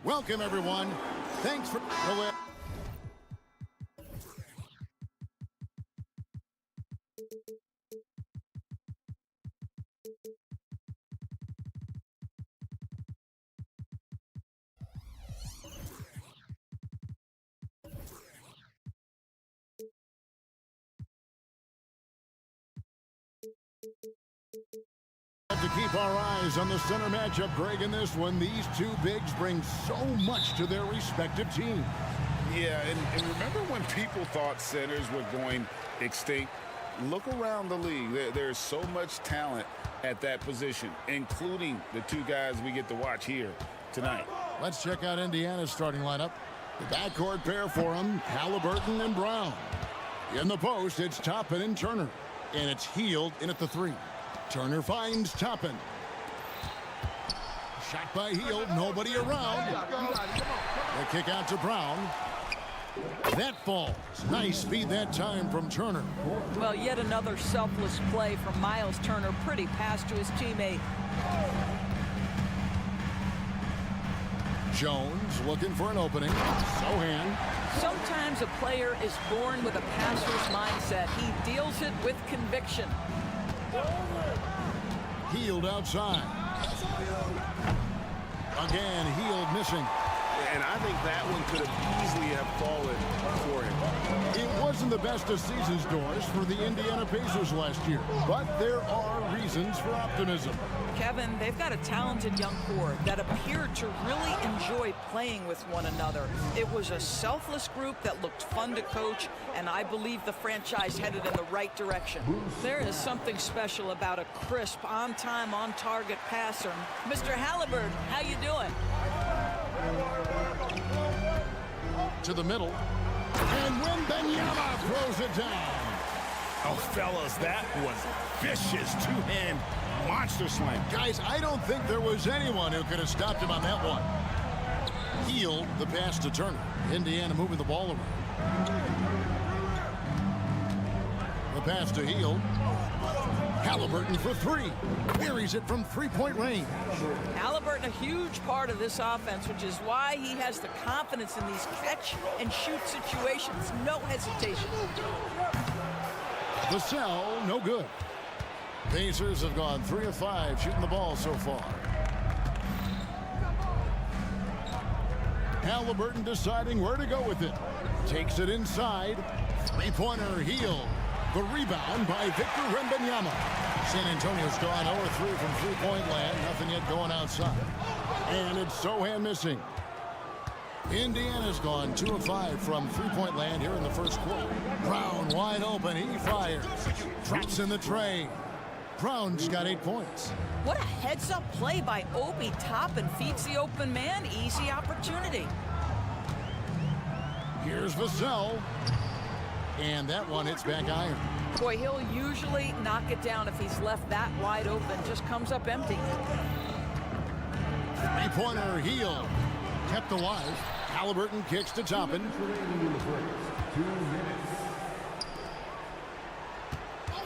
Welcome, everyone. Thanks for... To keep our eyes on the center matchup, Greg, in this one, these two bigs bring so much to their respective teams. Yeah, and remember when people thought centers were going extinct? Look around the league. There's so much talent at that position, including the two guys we get to watch here tonight. Let's check out Indiana's starting lineup. The backcourt pair for them, Halliburton and Brown. In the post, it's Toppin and Turner. And it's Hield in at the 3. Turner finds Toppin. Shot by Hield, nobody around. The kick out to Brown. That falls. Nice feed that time from Turner. Well, yet another selfless play from Miles Turner. Pretty pass to his teammate. Jones looking for an opening. Sohan. Sometimes a player is born with a passer's mindset. He deals it with conviction. Hield outside. Again, Hield missing. And I think that one could have easily have fallen for him. It wasn't the best of seasons, Doris, for the Indiana Pacers last year. But there are reasons for optimism. Kevin, they've got a talented young core that appeared to really enjoy playing with one another. It was a selfless group that looked fun to coach, and I believe the franchise headed in the right direction. There is something special about a crisp, on-time, on-target passer. Mr. Halliburton, how you doing? To the middle. And Wembanyama throws it down. Oh, fellas, that was vicious two-hand monster slam. Guys, I don't think there was anyone who could have stopped him on that one. Hield the pass to Turner. Indiana moving the ball around. The pass to Hield. Halliburton for 3. Buries it from 3-point range. Halliburton, a huge part of this offense, which is why he has the confidence in these catch-and-shoot situations. No hesitation. Vassell, no good. Pacers have gone 3 of 5 shooting the ball so far. Halliburton deciding where to go with it. Takes it inside. 3-pointer, Hield. The rebound by Victor Wembanyama. San Antonio's gone 0-3 from 3-point land. Nothing yet going outside. And it's Sohan missing. Indiana's gone 2 of 5 from 3-point land here in the first quarter. Brown wide open. He fires. Drops in the tray. Brown's got 8 points. What a heads-up play by Obi. Toppin feeds the open man. Easy opportunity. Here's Vassell. And that one hits back iron. Boy, he'll usually knock it down if he's left that wide open. Just comes up empty. 3-pointer, Hield. Kept alive. Halliburton kicks to Toppin.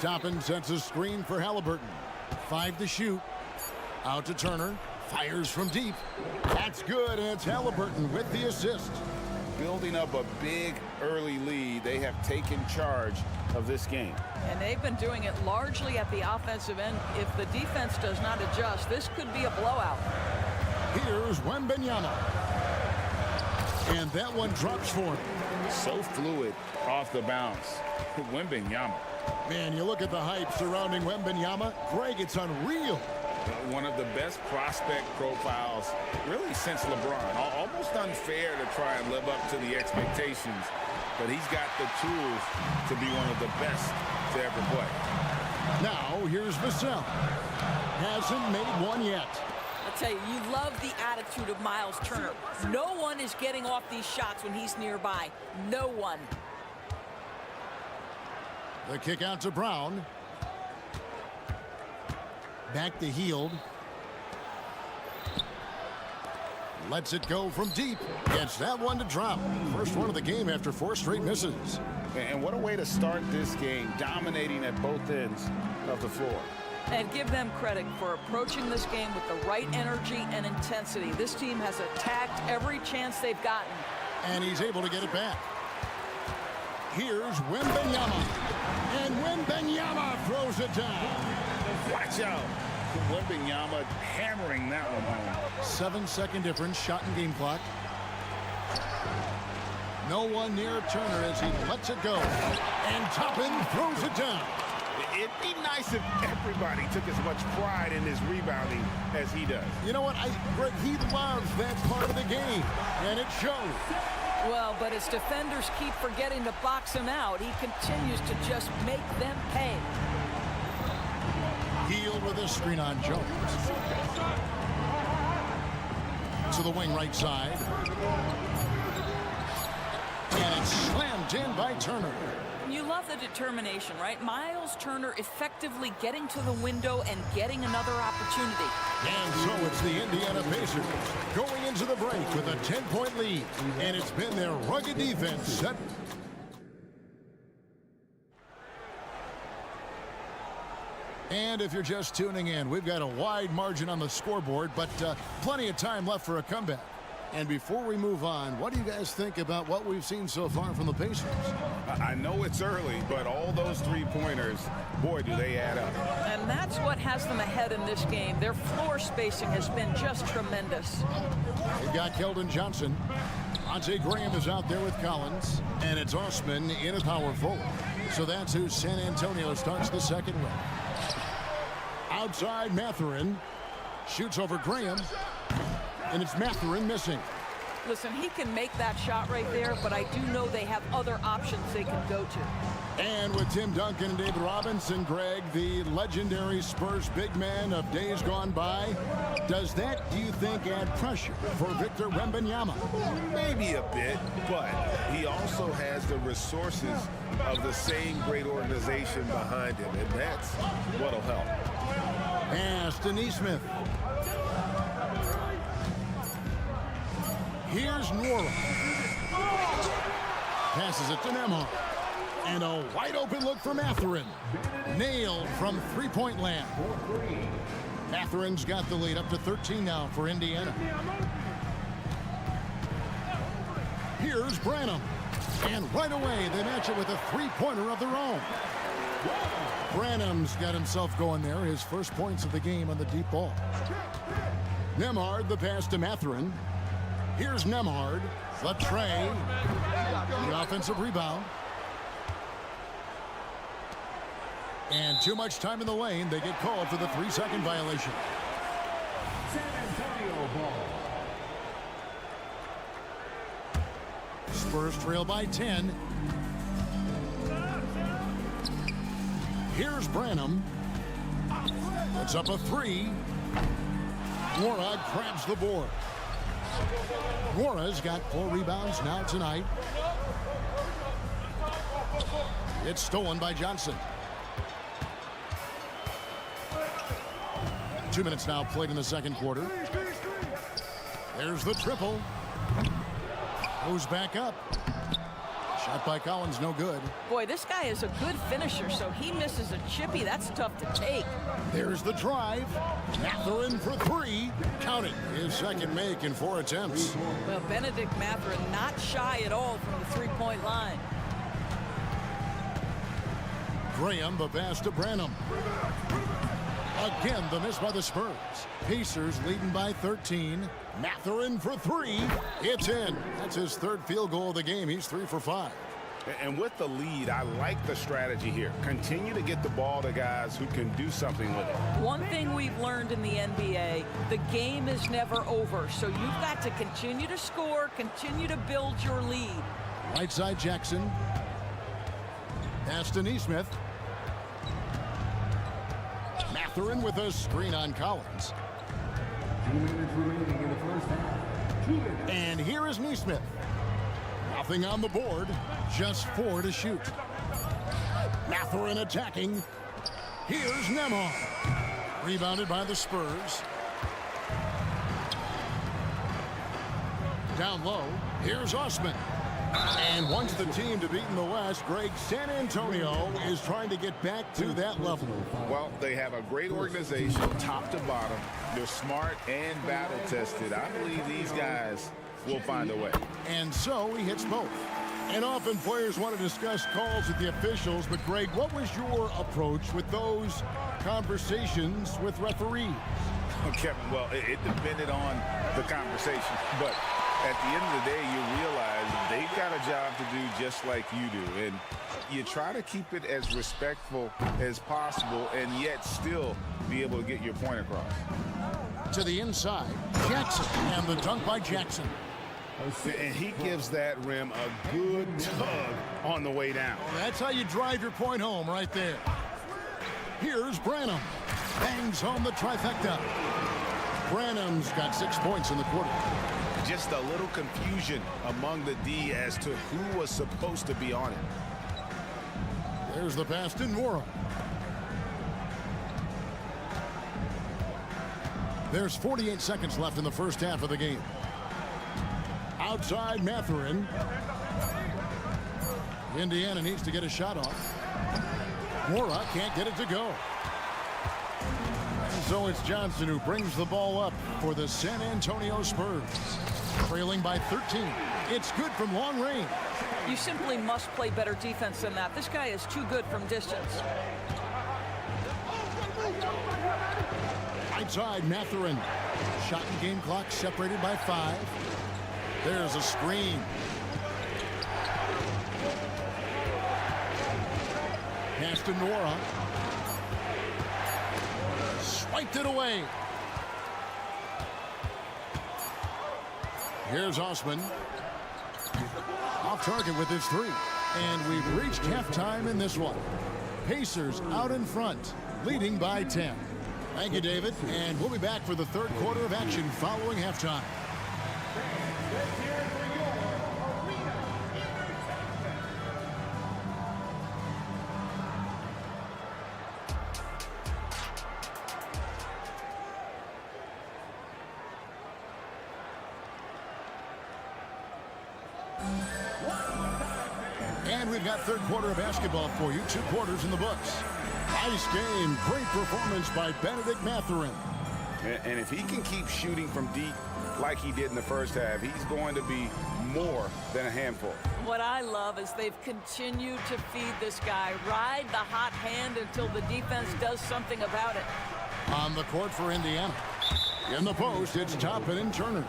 Toppin sets a screen for Halliburton. 5 to shoot. Out to Turner. Fires from deep. That's good, and it's Halliburton with the assist. Building up a big early lead, they have taken charge of this game. And they've been doing it largely at the offensive end. If the defense does not adjust, this could be a blowout. Here's Wembanyama. And that one drops for him. So fluid off the bounce. Wembanyama. Man, you look at the hype surrounding Wembanyama. Greg, it's unreal. One of the best prospect profiles really since LeBron. Almost unfair to try and live up to the expectations, but he's got the tools to be one of the best to ever play. Now here's Vassell. Hasn't made one yet. I'll tell you, you love the attitude of Miles Turner. No one is getting off these shots when he's nearby. No one. The kick out to Brown. Back to Hield. Lets it go from deep. Gets that one to drop. First one of the game after 4 straight misses. And what a way to start this game, dominating at both ends of the floor. And give them credit for approaching this game with the right energy and intensity. This team has attacked every chance they've gotten. And he's able to get it back. Here's Wembanyama. And Wembanyama throws it down. Watch out. Wembanyama hammering that one home. 7-second difference, shot and game clock. No one near Turner as he lets it go. And Toppin throws it down. It'd be nice if everybody took as much pride in his rebounding as he does. You know what? Greg, he loves that part of the game, and it shows. Well, but as defenders keep forgetting to box him out, he continues to just make them pay. Heel with a screen on Jones. To the wing right side. And it's slammed in by Turner. You love the determination, right? Miles Turner effectively getting to the window and getting another opportunity. And so it's the Indiana Pacers going into the break with a 10-point lead. And it's been their rugged defense set. And if you're just tuning in, we've got a wide margin on the scoreboard, but plenty of time left for a comeback. And before we move on, what do you guys think about what we've seen so far from the Pacers? I know it's early, but all those three-pointers, boy, do they add up. And that's what has them ahead in this game. Their floor spacing has been just tremendous. They've got Keldon Johnson. Ante Graham is out there with Collins. And it's Osman in a power forward. So that's who San Antonio starts the second with. Outside Mathurin. Shoots over Graham. And it's Mathurin missing. Listen, he can make that shot right there, but I do know they have other options they can go to. And with Tim Duncan and David Robinson, Greg, the legendary Spurs big man of days gone by, does that, do you think, add pressure for Victor Wembanyama? Maybe a bit, but he also has the resources of the same great organization behind him, and that's what'll help. Pass to Nesmith. Here's Nora. Passes it to Nembhard. And a wide open look for Mathurin. Nailed from three-point land. Mathurin's got the lead up to 13 now for Indiana. Here's Branham. And right away they match it with a three-pointer of their own. Branham's got himself going there. His first points of the game on the deep ball. Nembhard, the pass to Mathurin. Here's Nembhard, the tray, the offensive rebound. And too much time in the lane. They get called for the 3-second violation. San Antonio ball. Spurs trail by 10. Here's Branham. Puts up a 3. Wara grabs the board. Wara's got 4 rebounds now tonight. It's stolen by Johnson. 2 minutes now played in the second quarter. There's the triple. Goes back up. Shot by Collins, no good. Boy, this guy is a good finisher, so he misses a chippy. That's tough to take. There's the drive. Mathurin for 3. Counting his second make in 4 attempts. Well, Benedict Mathurin not shy at all from the three-point line. Graham, the pass to Branham. Again, the miss by the Spurs. Pacers leading by 13. Mathurin for 3. It's in. That's his 3rd field goal of the game. He's 3 for 5. And with the lead, I like the strategy here. Continue to get the ball to guys who can do something with it. One thing we've learned in the NBA, the game is never over. So you've got to continue to score, continue to build your lead. Right side Jackson. Pass to Nesmith. Mathurin with a screen on Collins. 2 minutes remaining in the first half. 2 minutes. And here is Nesmith. Nothing on the board. Just 4 to shoot. Mathurin attacking. Here's Nembhard. Rebounded by the Spurs. Down low, here's Osman. And once the team to beat in the West, Greg, San Antonio is trying to get back to that level. Well, they have a great organization, top to bottom. They're smart and battle-tested. I believe these guys will find a way. And so he hits both. And often players want to discuss calls with the officials, but Greg, what was your approach with those conversations with referees? Kevin, well, it depended on the conversation, but at the end of the day, you realize they've got a job to do just like you do, and you try to keep it as respectful as possible and yet still be able to get your point across. To the inside, Jackson, and the dunk by Jackson. And he gives that rim a good tug on the way down. Well, that's how you drive your point home right there. Here's Branham. Bangs home the trifecta. Branham's got 6 points in the quarter. Just a little confusion among the D as to who was supposed to be on it. There's the pass to Nora. There's 48 seconds left in the first half of the game. Outside Mathurin. Indiana needs to get a shot off. Nora can't get it to go. And so it's Johnson who brings the ball up for the San Antonio Spurs. Trailing by 13. It's good from long range. You simply must play better defense than that. This guy is too good from distance. Outside Mathurin. Shot and game clock separated by 5. There's a screen. Pass to Nora. Swiped it away. Here's Osman. Off target with his 3. And we've reached halftime in this one. Pacers out in front, leading by 10. Thank you, David. And we'll be back for the third quarter of action following halftime. And we've got third quarter of basketball for you. 2 quarters in the books. Nice game. Great performance by Benedict Mathurin. And if he can keep shooting from deep like he did in the first half, he's going to be more than a handful. What I love is they've continued to feed this guy. Ride the hot hand until the defense does something about it. On the court for Indiana. In the post, it's Toppin and Turner.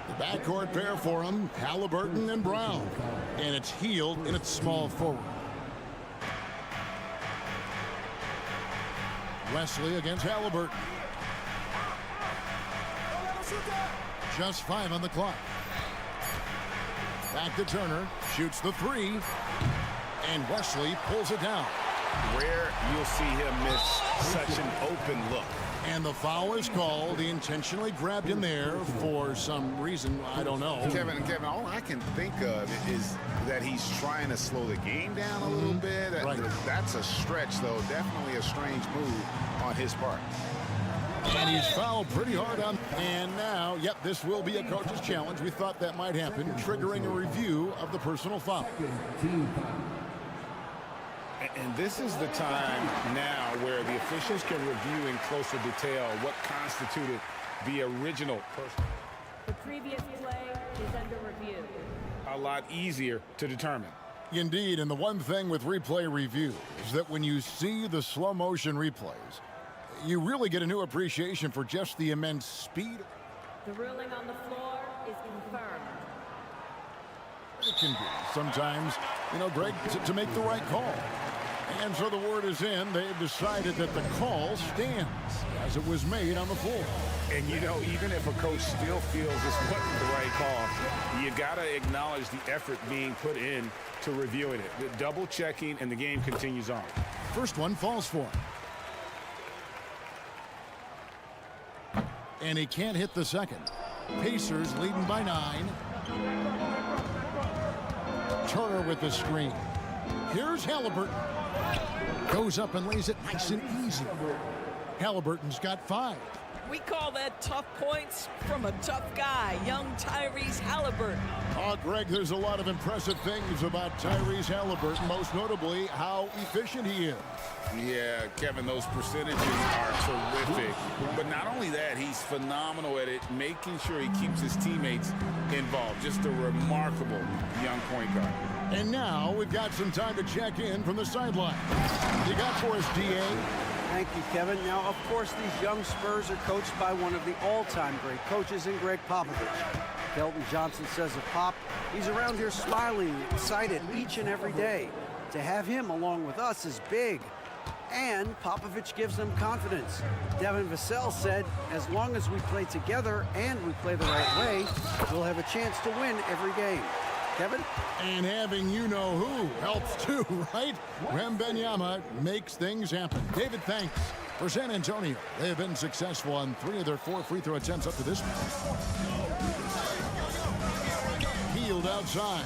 The backcourt pair for him, Halliburton and Brown. And it's Hield in its small forward. Wesley against Halliburton. Just 5 on the clock. Back to Turner. Shoots the 3. And Wesley pulls it down. Rare you'll see him miss such an open look. And the foul is called. He intentionally grabbed him there for some reason. I don't know. Kevin, all I can think of is that he's trying to slow the game down a little bit. Right. That's a stretch, though. Definitely a strange move on his part. And he's fouled pretty hard on. And now, yep, this will be a coach's challenge. We thought that might happen, triggering a review of the personal foul. And this is the time now where the officials can review in closer detail what constituted the original personal. The previous play is under review. A lot easier to determine. Indeed, and the one thing with replay review is that when you see the slow motion replays, you really get a new appreciation for just the immense speed. The ruling on the floor is confirmed. It can be sometimes, Greg, to make the right call. And so the word is in. They've decided that the call stands as it was made on the floor. And, even if a coach still feels this wasn't the right call, you got to acknowledge the effort being put in to reviewing it. The double checking, and the game continues on. First one falls for him. And he can't hit the second. Pacers leading by 9. Turner with the screen. Here's Halliburton. Goes up and lays it nice and easy. Halliburton's got 5. We call that tough points from a tough guy, young Tyrese Halliburton. Oh, Greg, there's a lot of impressive things about Tyrese Halliburton, most notably how efficient he is. Yeah, Kevin, those percentages are terrific. But not only that, he's phenomenal at it, making sure he keeps his teammates involved. Just a remarkable young point guard. And now we've got some time to check in from the sideline. You got for us, D.A.? Thank you, Kevin. Now, of course, these young Spurs are coached by one of the all-time great coaches in Greg Popovich. Kelton Johnson says of Pop, he's around here smiling, excited each and every day. To have him along with us is big. And Popovich gives them confidence. Devin Vassell said, as long as we play together and we play the right way, we'll have a chance to win every game. Kevin? And having you-know-who helps too, right? Wembanyama makes things happen. David, thanks. For San Antonio, they have been successful on 3 of their 4 free throw attempts up to this point. Healed outside.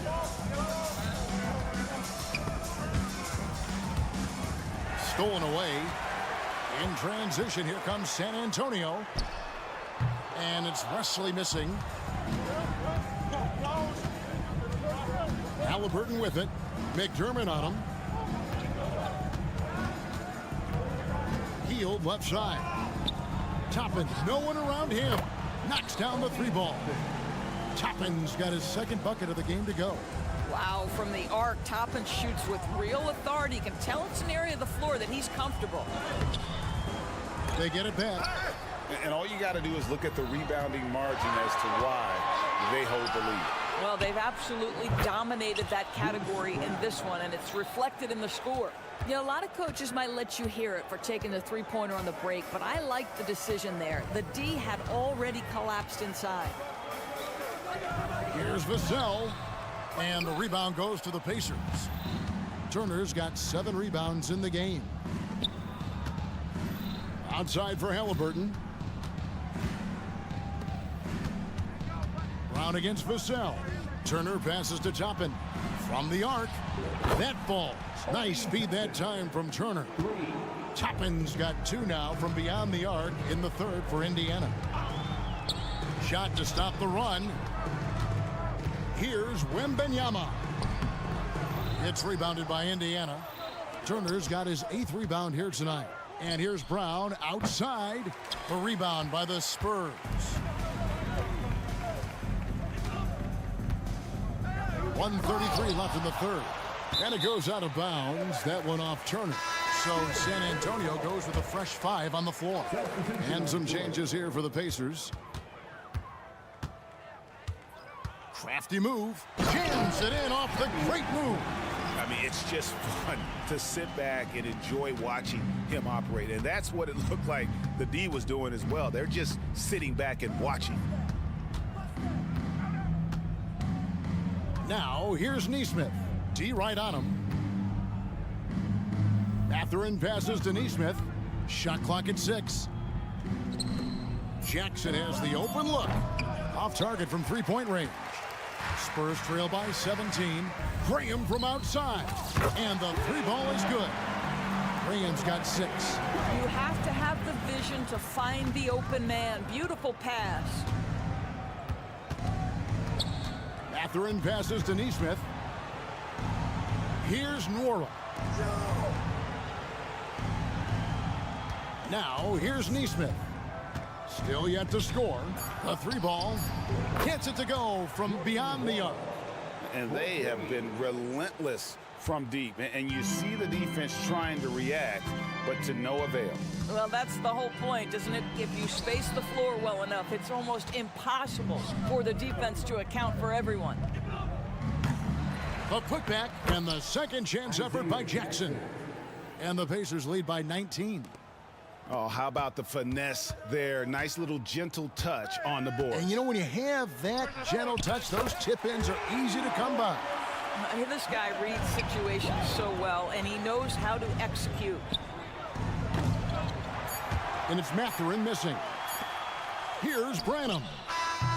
Stolen away. In transition, here comes San Antonio. And it's Wesley missing. Halliburton with it. McDermott on him. Healed left side. Toppin, no one around him. Knocks down the 3 ball. Toppin's got his 2nd bucket of the game to go. Wow, from the arc, Toppin shoots with real authority. You can tell it's an area of the floor that he's comfortable. They get it back. And all you got to do is look at the rebounding margin as to why they hold the lead. Well, they've absolutely dominated that category in this one, and it's reflected in the score. You know, a lot of coaches might let you hear it for taking the 3-pointer on the break, but I like the decision there. The D had already collapsed inside. Here's Vassell, and the rebound goes to the Pacers. Turner's got 7 rebounds in the game. Outside for Halliburton. Brown against Vassell. Turner passes to Toppin. From the arc. That falls. Nice feed that time from Turner. Toppin's got 2 now from beyond the arc in the 3rd for Indiana. Shot to stop the run. Here's Wembanyama. It's rebounded by Indiana. Turner's got his 8th rebound here tonight. And here's Brown outside. The rebound by the Spurs. 1:33 left in the 3rd. And it goes out of bounds. That one off Turner. So San Antonio goes with a fresh 5 on the floor. And some changes here for the Pacers. Crafty move. Jams it in off the great move. I mean, it's just fun to sit back and enjoy watching him operate. And that's what it looked like the D was doing as well. They're just sitting back and watching. Now, here's Nesmith. D right on him. Mathurin passes to Nesmith. Shot clock at 6. Jackson has the open look. Off target from 3-point range. Spurs trail by 17. Graham from outside. And the 3 ball is good. Graham's got 6. You have to have the vision to find the open man. Beautiful pass. Mathurin passes to Nesmith. Here's Nwora. Now, here's Nesmith. Still yet to score. The 3 ball. Gets it to go from beyond the arc. And they have been relentless from deep. And you see the defense trying to react, but to no avail. Well, that's the whole point, isn't it? If you space the floor well enough, it's almost impossible for the defense to account for everyone. The putback and the second chance effort by Jackson. And the Pacers lead by 19. Oh, how about the finesse there? Nice little gentle touch on the board. And you know, when you have that gentle touch, those tip-ins are easy to come by. This guy reads situations so well, and he knows how to execute. And it's Mathurin missing. Here's Branham.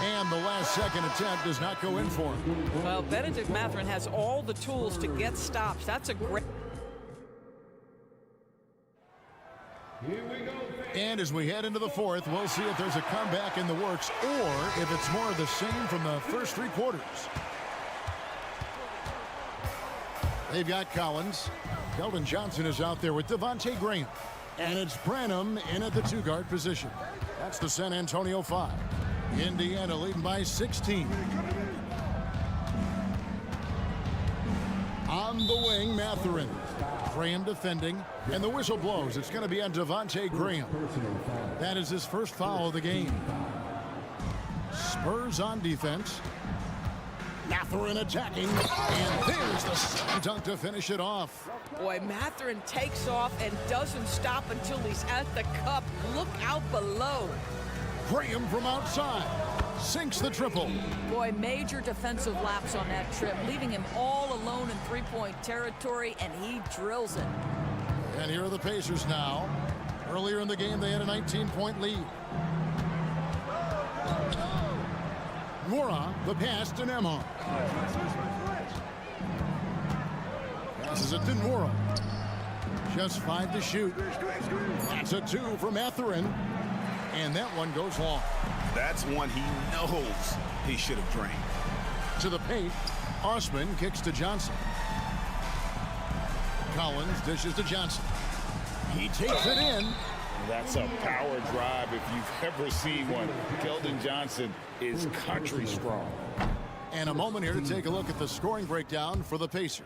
And the last second attempt does not go in for him. Well, Benedict Mathurin has all the tools to get stops. That's a great... Here we go, And as we head into the fourth, we'll see if there's a comeback in the works or if it's more of the same from the first three quarters. They've got Collins. Keldon Johnson is out there with Devontae Graham. And it's Branham in at the two-guard position. That's the San Antonio 5. Indiana leading by 16. On the wing, Mathurin. Graham defending, and the whistle blows. It's going to be on Devontae Graham. That is his first foul of the game. Spurs on defense. Mathurin attacking, and there's the slam dunk to finish it off. Boy, Mathurin takes off and doesn't stop until he's at the cup. Look out below. Graham from outside sinks the triple. Boy, major defensive lapse on that trip, leaving him all alone in three-point territory, and he drills it. And here are the Pacers now. Earlier in the game, they had a 19-point lead. Nwora, the pass to Nembhard. Passes it to Nwora. Just 5 to shoot. That's a 2 for Mathurin. And that one goes long. That's one he knows he should have drained. To the paint, Osman kicks to Johnson. Collins dishes to Johnson. He takes it in. That's a power drive if you've ever seen one. Keldon Johnson is country strong. And a moment here to take a look at the scoring breakdown for the Pacers.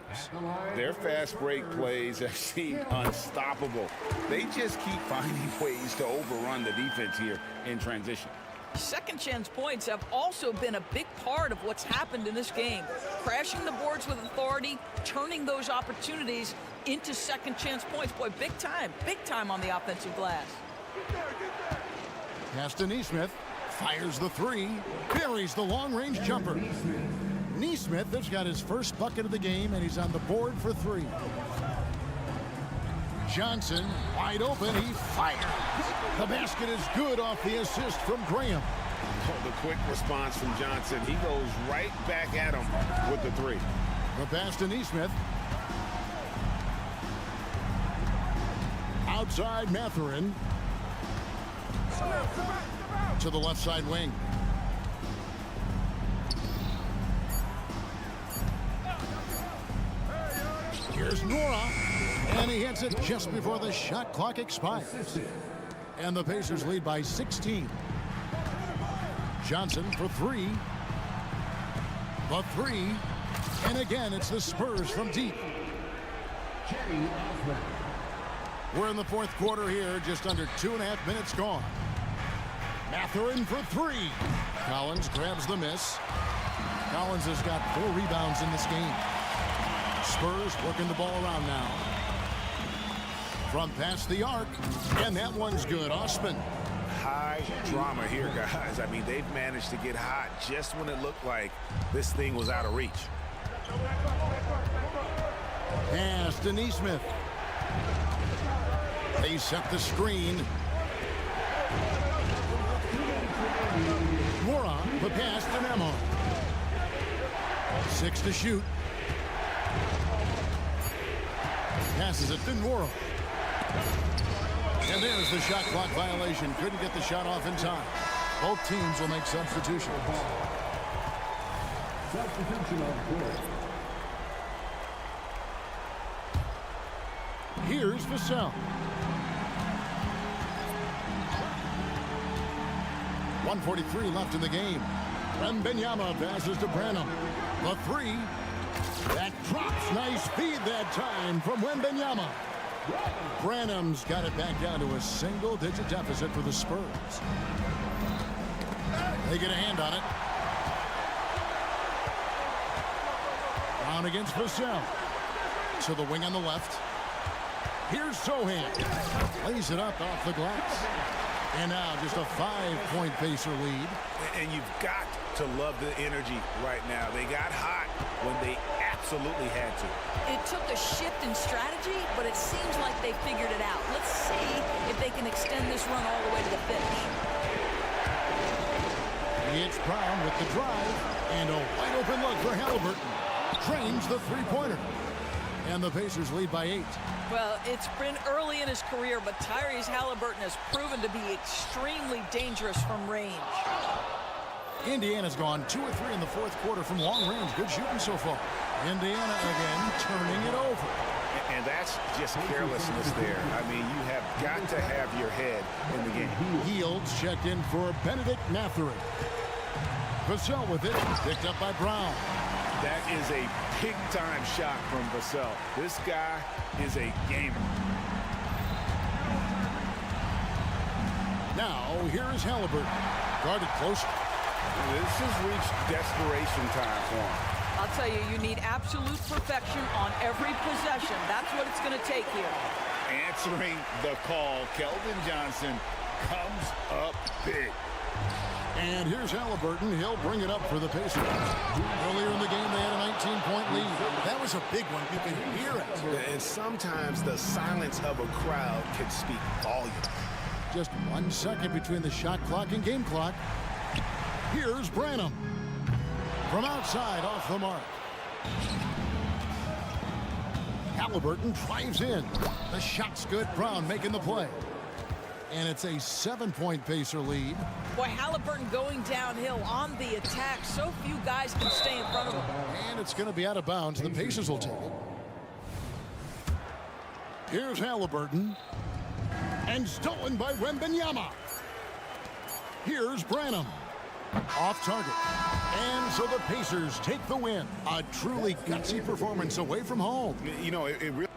Their fast break plays have seemed unstoppable. They just keep finding ways to overrun the defense here in transition. Second chance points have also been a big part of what's happened in this game. Crashing the boards with authority, turning those opportunities into second chance points. Boy, big time on the offensive glass. Pass to Nesmith. Fires the three, buries the long-range jumper. Nesmith has got his first bucket of the game, and he's on the board for 3. Johnson, wide open, he fires. The basket is good off the assist from Graham. Oh, the quick response from Johnson. He goes right back at him with the 3. The pass to Nesmith. Outside Mathurin. To the left side wing. Here's Nwora, and he hits it just before the shot clock expires. And the Pacers lead by 16. Johnson for 3. The 3. And again, it's the Spurs from deep. We're in the fourth quarter here, just under 2.5 minutes gone. Mathurin for 3. Collins grabs the miss. Collins has got 4 rebounds in this game. Spurs working the ball around now. From past the arc, and that one's good. Osman. High drama here, guys. I mean, they've managed to get hot just when it looked like this thing was out of reach. Pass to Nesmith. They set the screen. Nwora, the pass to Nembhard. 6 to shoot. Passes it to Nwora. And there's the shot clock violation. Couldn't get the shot off in time. Both teams will make substitutions. Substitution on court. Here's Vassell. 1:43 left in the game. Wembanyama passes to Branham. The 3. That drops. Nice feed that time from Wembanyama. Branham's got it back down to a single-digit deficit for the Spurs. They get a hand on it. Brown against Vassell. To the wing on the left. Here's Sohan. Lays it up off the glass. And now just a 5-point Pacer lead. And you've got to love the energy right now. They got hot when they absolutely had to. It took a shift in strategy, but it seems like they figured it out. Let's see if they can extend this run all the way to the finish. It's Brown with the drive, and a wide open look for Halliburton. Drains the three-pointer. And the Pacers lead by 8. Well, it's been early in his career, but Tyrese Halliburton has proven to be extremely dangerous from range. Indiana's gone 2 of 3 in the fourth quarter from long range. Good shooting so far. Indiana again turning it over. And that's just carelessness there. I mean, you have got to have your head in the game. Yields checked in for Benedict Mathurin. Vassell with it, picked up by Brown. That is a big-time shot from Vassell. This guy is a gamer. Now, here is Halliburton. Guarded close. This has reached desperation time for him. I'll tell you, you need absolute perfection on every possession. That's what it's going to take here. Answering the call, Keldon Johnson comes up big. And here's Halliburton. He'll bring it up for the Pacers. Earlier in the game, they had a 19-point lead. That was a big one. You can hear it. And sometimes the silence of a crowd can speak volumes. Just 1 second between the shot clock and game clock. Here's Branham. From outside, off the mark. Halliburton drives in. The shot's good. Brown making the play. And it's a 7-point Pacer lead. Boy, Halliburton going downhill on the attack. So few guys can stay in front of him. And it's going to be out of bounds. The Pacers will take it. Here's Halliburton. And stolen by Wembanyama. Here's Branham. Off target. And so the Pacers take the win. A truly gutsy performance away from home. You know, it really...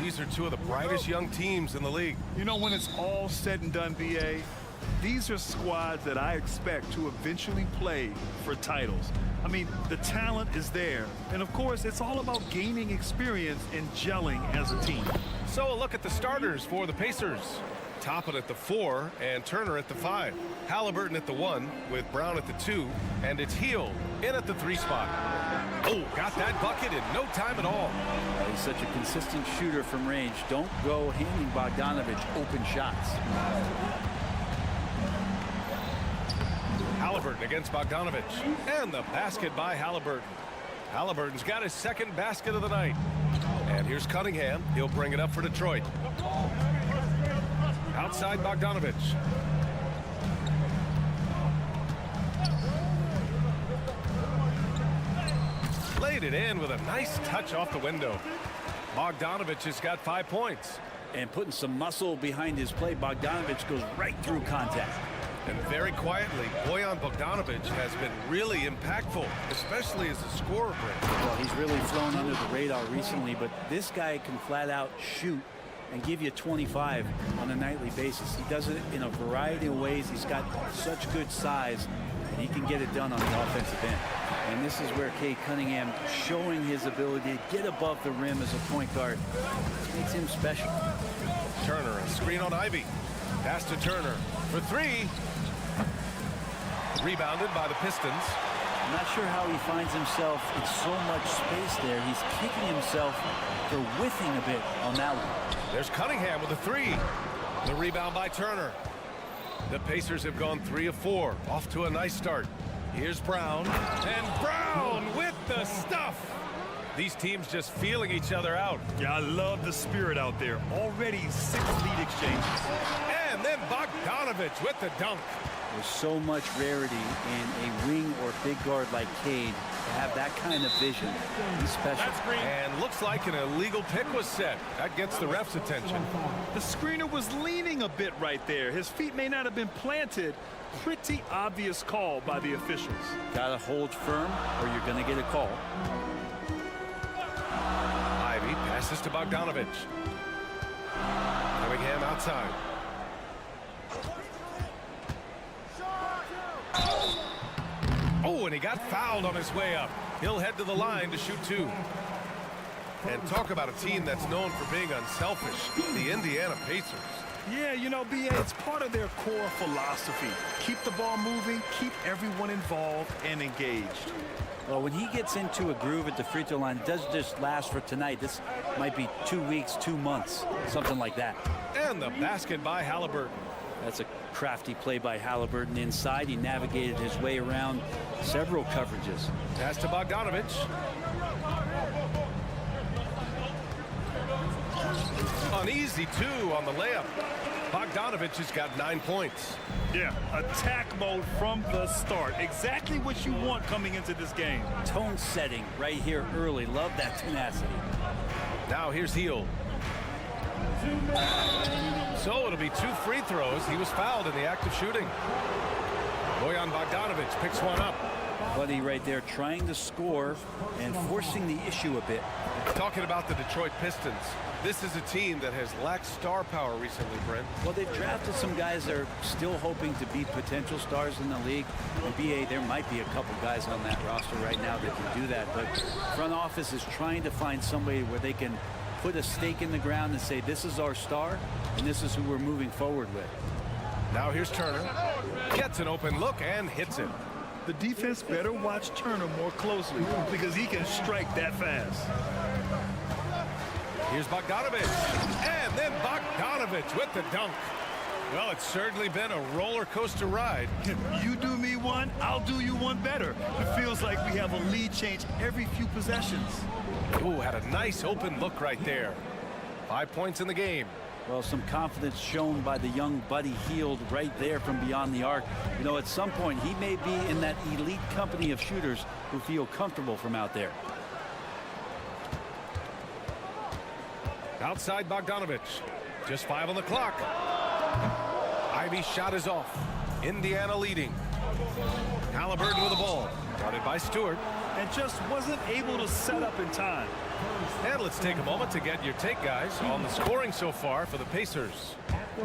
these are two of the brightest young teams in the league. You know, when it's all said and done, B.A., these are squads that I expect to eventually play for titles. I mean, the talent is there. And, of course, it's all about gaining experience and gelling as a team. So a look at the starters for the Pacers. Toppin at the 4 and Turner at the 5. Halliburton at the 1 with Brown at the 2. And it's Hield in at the 3 spot. Oh, got that bucket in no time at all. He's such a consistent shooter from range. Don't go handing Bogdanovich open shots. Halliburton against Bogdanovich. And the basket by Halliburton. Halliburton's got his second basket of the night. And here's Cunningham. He'll bring it up for Detroit. Outside Bogdanovich. Laid it in with a nice touch off the window. Bogdanovich has got 5 points. And putting some muscle behind his play, Bogdanovich goes right through contact. And very quietly, Bojan Bogdanovic has been really impactful, especially as a scorer. Well, he's really flown under the radar recently, but this guy can flat out shoot and give you 25 on a nightly basis. He does it in a variety of ways. He's got such good size, and he can get it done on the offensive end. And this is where Cade Cunningham showing his ability to get above the rim as a point guard. This makes him special. Turner, a screen on Ivy. Pass to Turner for 3. Rebounded by the Pistons. I'm not sure how he finds himself in so much space there. He's kicking himself for whiffing a bit on that one. There's Cunningham with a 3. The rebound by Turner. The Pacers have gone 3 of 4. Off to a nice start. Here's Brown. And Brown with the stuff. These teams just feeling each other out. Yeah, I love the spirit out there. Already 6 lead exchanges. And then Bogdanovich with the dunk. There's so much rarity in a wing or big guard like Cade to have that kind of vision. He's special. And looks like an illegal pick was set. That gets the ref's attention. The screener was leaning a bit right there. His feet may not have been planted. Pretty obvious call by the officials. Gotta hold firm or you're gonna get a call. Ivy passes to Bogdanovich. Cunningham outside. Oh, and he got fouled on his way up. He'll head to the line to shoot 2. And talk about a team that's known for being unselfish, the Indiana Pacers. Yeah, you know, B.A., it's part of their core philosophy. Keep the ball moving, keep everyone involved and engaged. Well, when he gets into a groove at the free throw line, it doesn't just last for tonight. This might be 2 weeks, 2 months, something like that. And the basket by Halliburton. That's a crafty play by Halliburton inside. He navigated his way around several coverages. Pass to Bogdanovich. An easy 2 on the layup. Bogdanovich has got 9 points. Yeah, attack mode from the start. Exactly what you want coming into this game. Tone setting right here early. Love that tenacity. Now here's Hield. So it'll be 2 free throws. He was fouled in the act of shooting. Bojan Bogdanovich picks one up. Buddy right there trying to score and forcing the issue a bit. Talking about the Detroit Pistons. This is a team that has lacked star power recently, Brent. Well, they've drafted some guys that are still hoping to be potential stars in the league. And BA, there might be a couple guys on that roster right now that can do that. But front office is trying to find somebody where they can put a stake in the ground and say, this is our star, and this is who we're moving forward with. Now here's Turner. Gets an open look and hits it. The defense better watch Turner more closely because he can strike that fast. Here's Bogdanovich. And then Bogdanovich with the dunk. Well, it's certainly been a roller coaster ride. You do me one, I'll do you one better. It feels like we have a lead change every few possessions. Ooh, had a nice open look right there. 5 points in the game. Well, some confidence shown by the young Buddy Hield right there from beyond the arc. You know, at some point, he may be in that elite company of shooters who feel comfortable from out there. Outside Bogdanovich. Just 5 on the clock. Ivy's shot is off. Indiana leading. Halliburton with the ball. Guarded by Stewart. and just wasn't able to set up in time. And let's take a moment to get your take, guys, on the scoring so far for the Pacers.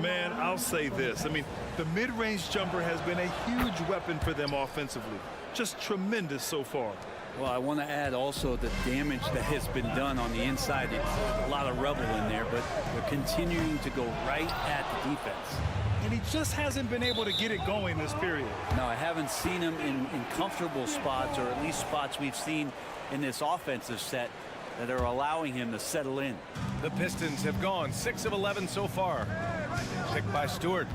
Man, I'll say this. I mean, the mid-range jumper has been a huge weapon for them offensively. Just tremendous so far. Well, I want to add also the damage that has been done on the inside. It's a lot of rubble in there, but they're continuing to go right at the defense. And he just hasn't been able to get it going this period. No, I haven't seen him in comfortable spots, or at least spots we've seen in this offensive set that are allowing him to settle in. The Pistons have gone 6 of 11 so far. Picked by Stewart.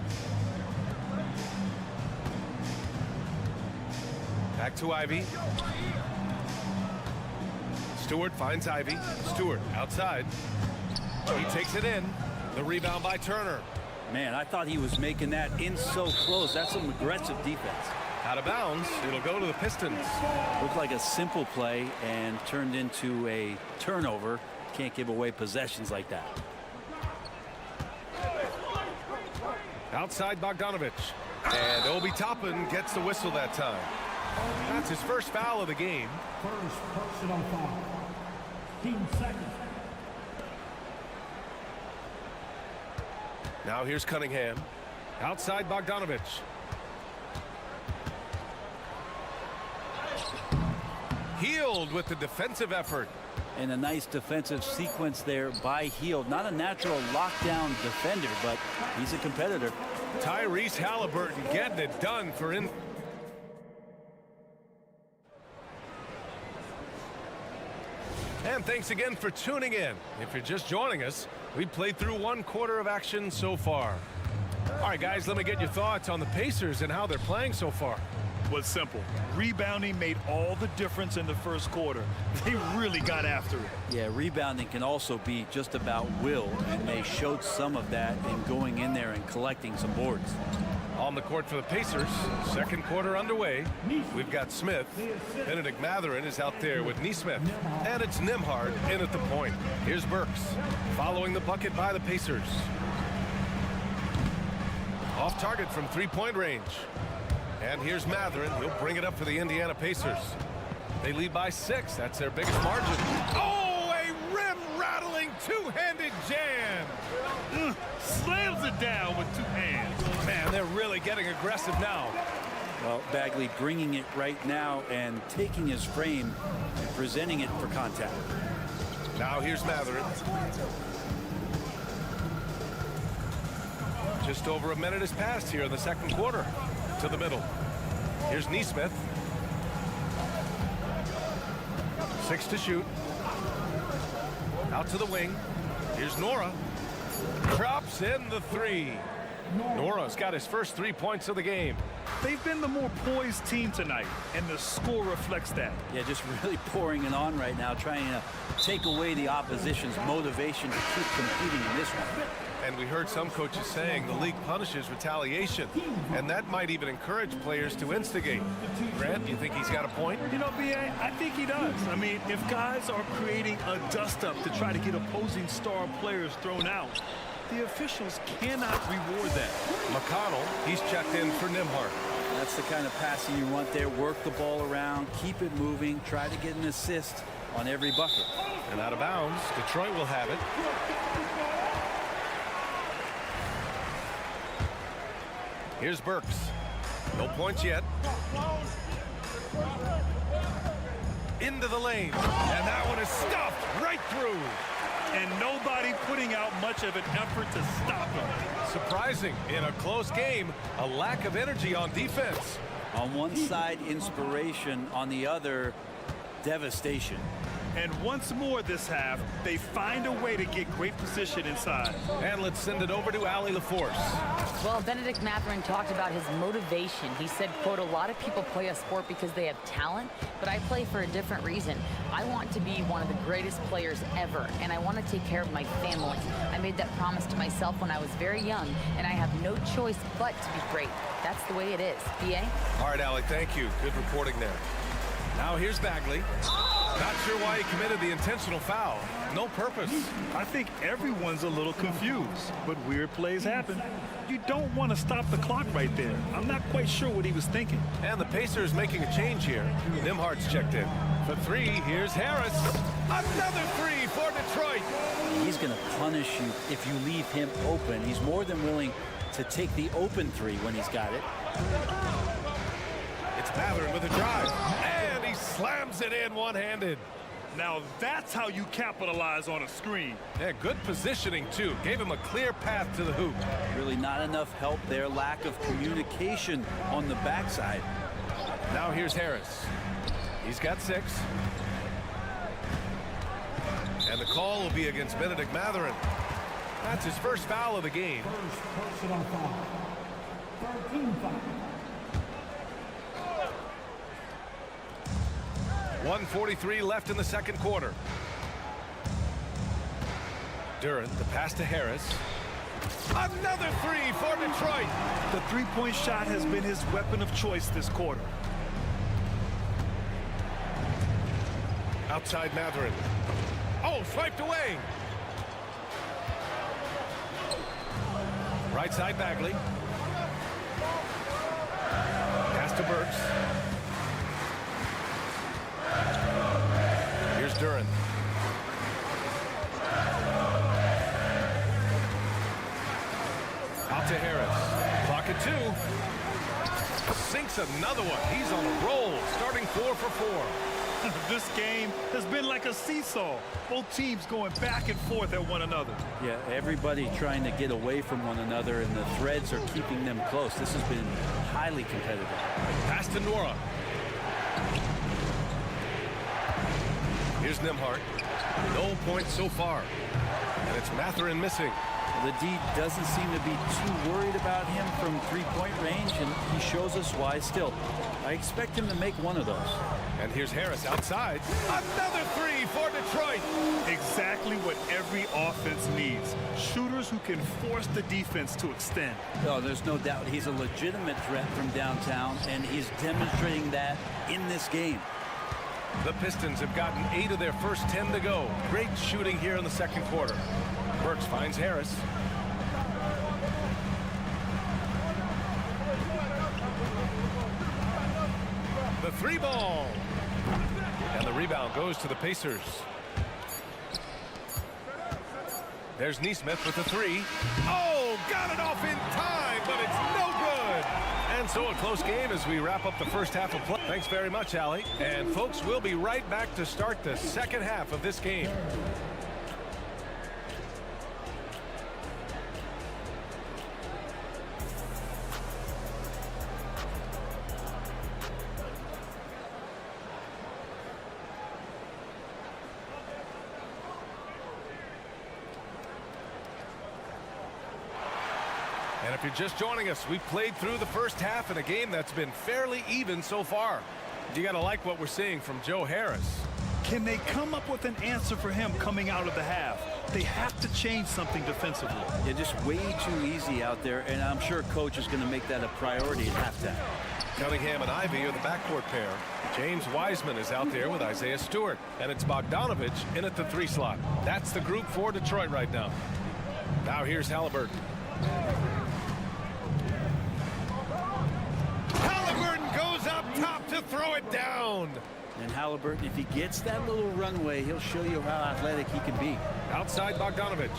Back to Ivy. Stewart finds Ivy. Stewart outside. He takes it in. The rebound by Turner. Man, I thought he was making that in so close. That's some aggressive defense. Out of bounds. It'll go to the Pistons. Looked like a simple play and turned into a turnover. Can't give away possessions like that. Outside Bogdanovich. And Obi Toppin gets the whistle that time. That's his first foul of the game. First personal foul. Team second. Now here's Cunningham. Outside Bogdanovich. Healed with the defensive effort. And a nice defensive sequence there by Heald. Not a natural lockdown defender, but he's a competitor. Tyrese Halliburton getting it done for in. And thanks again for tuning in. If you're just joining us, we played through 1 quarter of action so far. All right, guys, let me get your thoughts on the Pacers and how they're playing so far. Was simple. Rebounding made all the difference in the first quarter. They really got after it. Yeah, rebounding can also be just about will, and they showed some of that in going in there and collecting some boards. On the court for the Pacers, second quarter underway. We've got Smith. Benedict Mathurin is out there with Neesmith. And it's Nembhard in at the point. Here's Burks following the bucket by the Pacers. Off target from three-point range. And here's Mathurin. He'll bring it up for the Indiana Pacers. They lead by 6. That's their biggest margin. Oh, a rim-rattling two-handed jam. Slams it down with 2 hands. Man, they're really getting aggressive now. Well, Bagley bringing it right now and taking his frame and presenting it for contact. Now here's Mathurin. Just over a minute has passed here in the second quarter. To the middle. Here's Neesmith. 6 to shoot. Out to the wing. Here's Nora. Drops in the 3. Nora's got his first 3 points of the game. They've been the more poised team tonight, and the score reflects that. Yeah, just really pouring it on right now, trying to take away the opposition's motivation to keep competing in this one. And we heard some coaches saying the league punishes retaliation, and that might even encourage players to instigate. Grant, do you think he's got a point? You know, B.A., I think he does. I mean, if guys are creating a dust-up to try to get opposing star players thrown out, the officials cannot reward that. McConnell, he's checked in for Nembhard. That's the kind of passing you want there. Work the ball around, keep it moving, try to get an assist on every bucket. And out of bounds, Detroit will have it. Here's Burks. No points yet. Into the lane. And that one is stuffed right through. And nobody putting out much of an effort to stop him. Surprising. In a close game, a lack of energy on defense. On one side, inspiration. On the other, devastation. And once more this half, they find a way to get great position inside. And let's send it over to Allie LaForce. Well, Benedict Mathurin talked about his motivation. He said, quote, a lot of people play a sport because they have talent, but I play for a different reason. I want to be one of the greatest players ever, and I want to take care of my family. I made that promise to myself when I was very young, and I have no choice but to be great. That's the way it is. B.A.? All right, Allie, thank you. Good reporting there. Now here's Bagley. Not sure why he committed the intentional foul. No purpose. I think everyone's a little confused, but weird plays happen. You don't want to stop the clock right there. I'm not quite sure what he was thinking. And the Pacers making a change here. Nimhardt's checked in. For three, here's Harris. Another three for Detroit. He's going to punish you if you leave him open. He's more than willing to take the open three when he's got it. It's Mathurin with a drive. And he slams it in one-handed. Now that's how you capitalize on a screen. Yeah, good positioning, too. Gave him a clear path to the hoop. Really not enough help there. Lack of communication on the backside. Now here's Harris. He's got 6. And the call will be against Benedict Mathurin. That's his first foul of the game. First personal foul. 13 foul. 1:43 left in the second quarter. Durant, the pass to Harris. Another three for Detroit. The three-point shot has been his weapon of choice this quarter. Outside Mathurin. Oh, swiped away. Right side Bagley. Pass to Burks. Here's Durant. Out to Harris. Clock at 2. Sinks another one. He's on a roll. Starting 4 for 4. This game has been like a seesaw. Both teams going back and forth at one another. Yeah, everybody trying to get away from one another, and the threads are keeping them close. This has been highly competitive. Pass to Nora. Here's Nimhardt. No points so far. And it's Mathurin missing. The D doesn't seem to be too worried about him from three-point range, and he shows us why still. I expect him to make one of those. And here's Harris outside. Another three for Detroit. Exactly what every offense needs. Shooters who can force the defense to extend. Oh, there's no doubt he's a legitimate threat from downtown, and he's demonstrating that in this game. The Pistons have gotten 8 of their first 10 to go. Great shooting here in the second quarter. Burks finds Harris. The 3 ball. And the rebound goes to the Pacers. There's Nesmith with the 3. Oh, got it off in time, but it's no good. And so a close game as we wrap up the first half of play. Thanks very much, Allie. And folks, we'll be right back to start the second half of this game. And if you're just joining us, we've played through the first half in a game that's been fairly even so far. You got to like what we're seeing from Joe Harris. Can they come up with an answer for him coming out of the half? They have to change something defensively. They're just way too easy out there, and I'm sure coach is going to make that a priority at halftime. Cunningham and Ivy are the backcourt pair. James Wiseman is out there with Isaiah Stewart. And it's Bogdanovich in at the 3 slot. That's the group for Detroit right now. Now here's Halliburton. Halliburton goes up top to throw it down. And Halliburton, if he gets that little runway, he'll show you how athletic he can be. Outside Bogdanovich.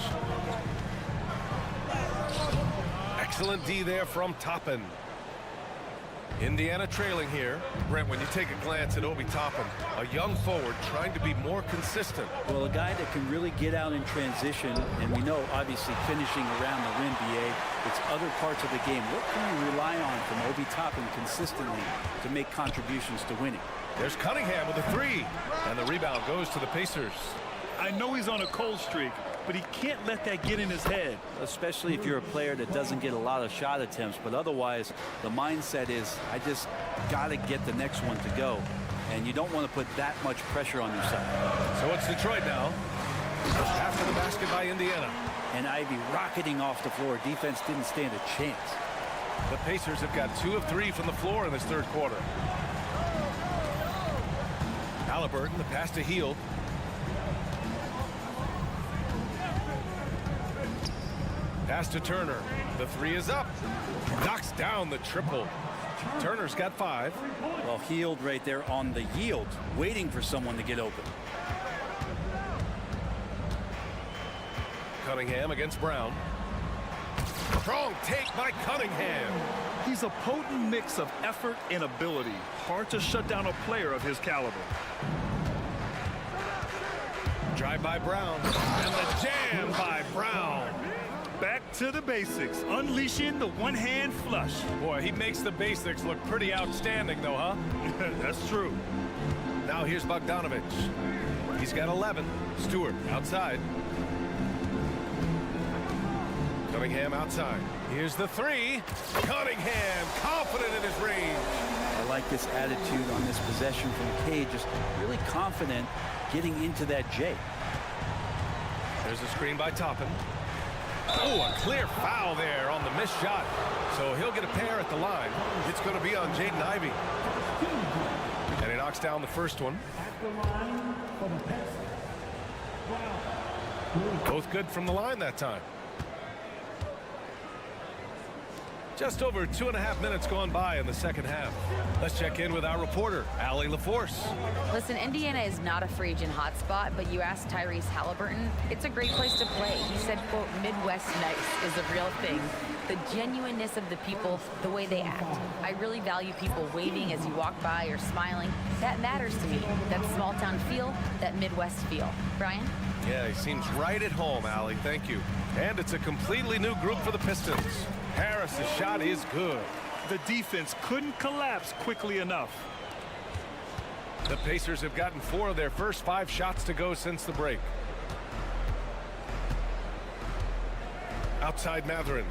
Excellent D there from Toppin. Indiana trailing here. Brent, when you take a glance at Obi Toppin, a young forward trying to be more consistent. Well, a guy that can really get out in transition, and we know, obviously, finishing around the rim, BA, it's other parts of the game. What can you rely on from Obi Toppin consistently to make contributions to winning? There's Cunningham with a 3, and the rebound goes to the Pacers. I know he's on a cold streak, but he can't let that get in his head. Especially if you're a player that doesn't get a lot of shot attempts, but otherwise the mindset is, I just got to get the next one to go, and you don't want to put that much pressure on your side. So it's Detroit now. After the basket by Indiana. And Ivy rocketing off the floor. Defense didn't stand a chance. The Pacers have got 2 of 3 from the floor in this third quarter. Halliburton, the pass to Hield. Pass to Turner. The three is up. Knocks down the triple. Turner's got 5. Well, Hield right there on the yield, waiting for someone to get open. Cunningham against Brown. Strong take by Cunningham. He's a potent mix of effort and ability. Hard to shut down a player of his caliber. Drive by Brown. And the jam by Brown. Back to the basics, unleashing the one-hand flush. Boy, he makes the basics look pretty outstanding, though, huh? That's true. Now here's Bogdanovich. He's got 11. Stewart outside. Cunningham outside. Here's the 3. Cunningham confident in his range. I like this attitude on this possession from Cade, just really confident getting into that J. There's a screen by Toppin. Oh, a clear foul there on the missed shot. So he'll get a pair at the line. It's going to be on Jaden Ivey. And he knocks down the first one. Both good from the line that time. Just over 2.5 minutes gone by in the second half. Let's check in with our reporter, Allie LaForce. Listen, Indiana is not a free agent hotspot, but you asked Tyrese Halliburton, it's a great place to play. He said, quote, Midwest nice is a real thing. The genuineness of the people, the way they act. I really value people waving as you walk by or smiling. That matters to me. That small town feel, that Midwest feel. Brian? Yeah, he seems right at home, Allie. Thank you. And it's a completely new group for the Pistons. Harris's shot is good. The defense couldn't collapse quickly enough. The Pacers have gotten 4 of their first 5 shots to go since the break. Outside Mathurin.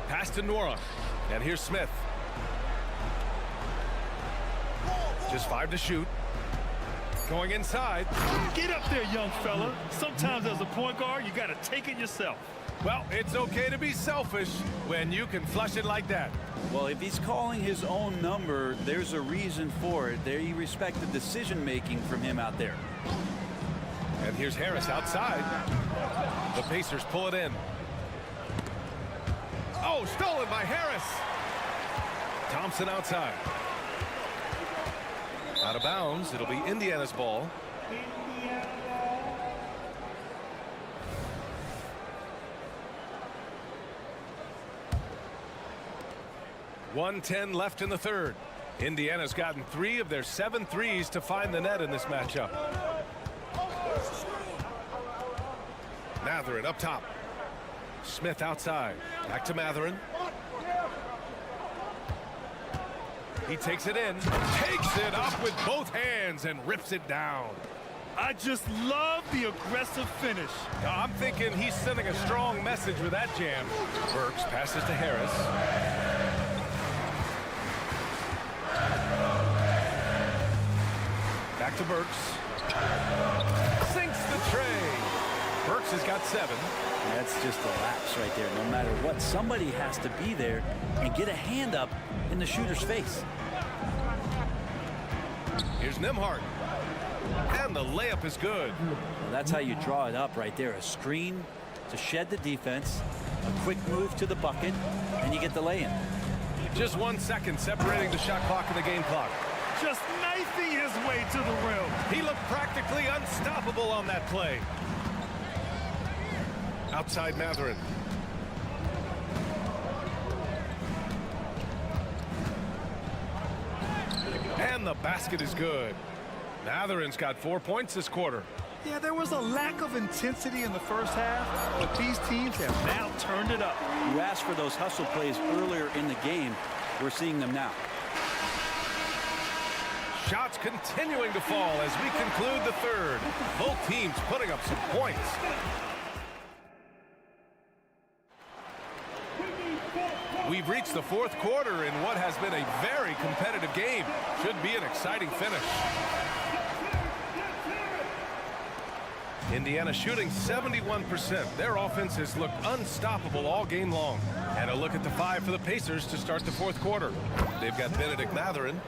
Pass to Nora. And here's Smith. Just 5 to shoot. Going inside. Get up there, young fella. Sometimes as a point guard, you got to take it yourself. Well, it's okay to be selfish when you can flush it like that. Well, if he's calling his own number, there's a reason for it. There you respect the decision-making from him out there. And here's Harris outside. The Pacers pull it in. Oh, stolen by Harris. Thompson outside. Out of bounds. It'll be Indiana's ball. .110 left in the third. Indiana's gotten 3 of their 7 threes to find the net in this matchup. Mathurin up top. Smith outside. Back to Mathurin. He takes it in. Takes it up with both hands and rips it down. I just love the aggressive finish. I'm thinking he's sending a strong message with that jam. Burks passes to Harris. Back to Burks. Sinks the tray. Burks has got 7. That's just a lapse right there. No matter what, somebody has to be there and get a hand up in the shooter's face. Here's Nembhard. And the layup is good. Well, that's how you draw it up right there. A screen to shed the defense, a quick move to the bucket, and you get the lay-in. Just 1 second separating the shot clock and the game clock. Just knifing his way to the rim. He looked practically unstoppable on that play. Outside Mathurin. And the basket is good. Mathurin's got 4 points this quarter. Yeah, there was a lack of intensity in the first half, but these teams have now turned it up. You asked for those hustle plays earlier in the game. We're seeing them now. Shots continuing to fall as we conclude the third. Both teams putting up some points. We've reached the fourth quarter in what has been a very competitive game. Should be an exciting finish. Indiana shooting 71%. Their offense has looked unstoppable all game long. And a look at the 5 for the Pacers to start the fourth quarter. They've got Benedict Mathurin,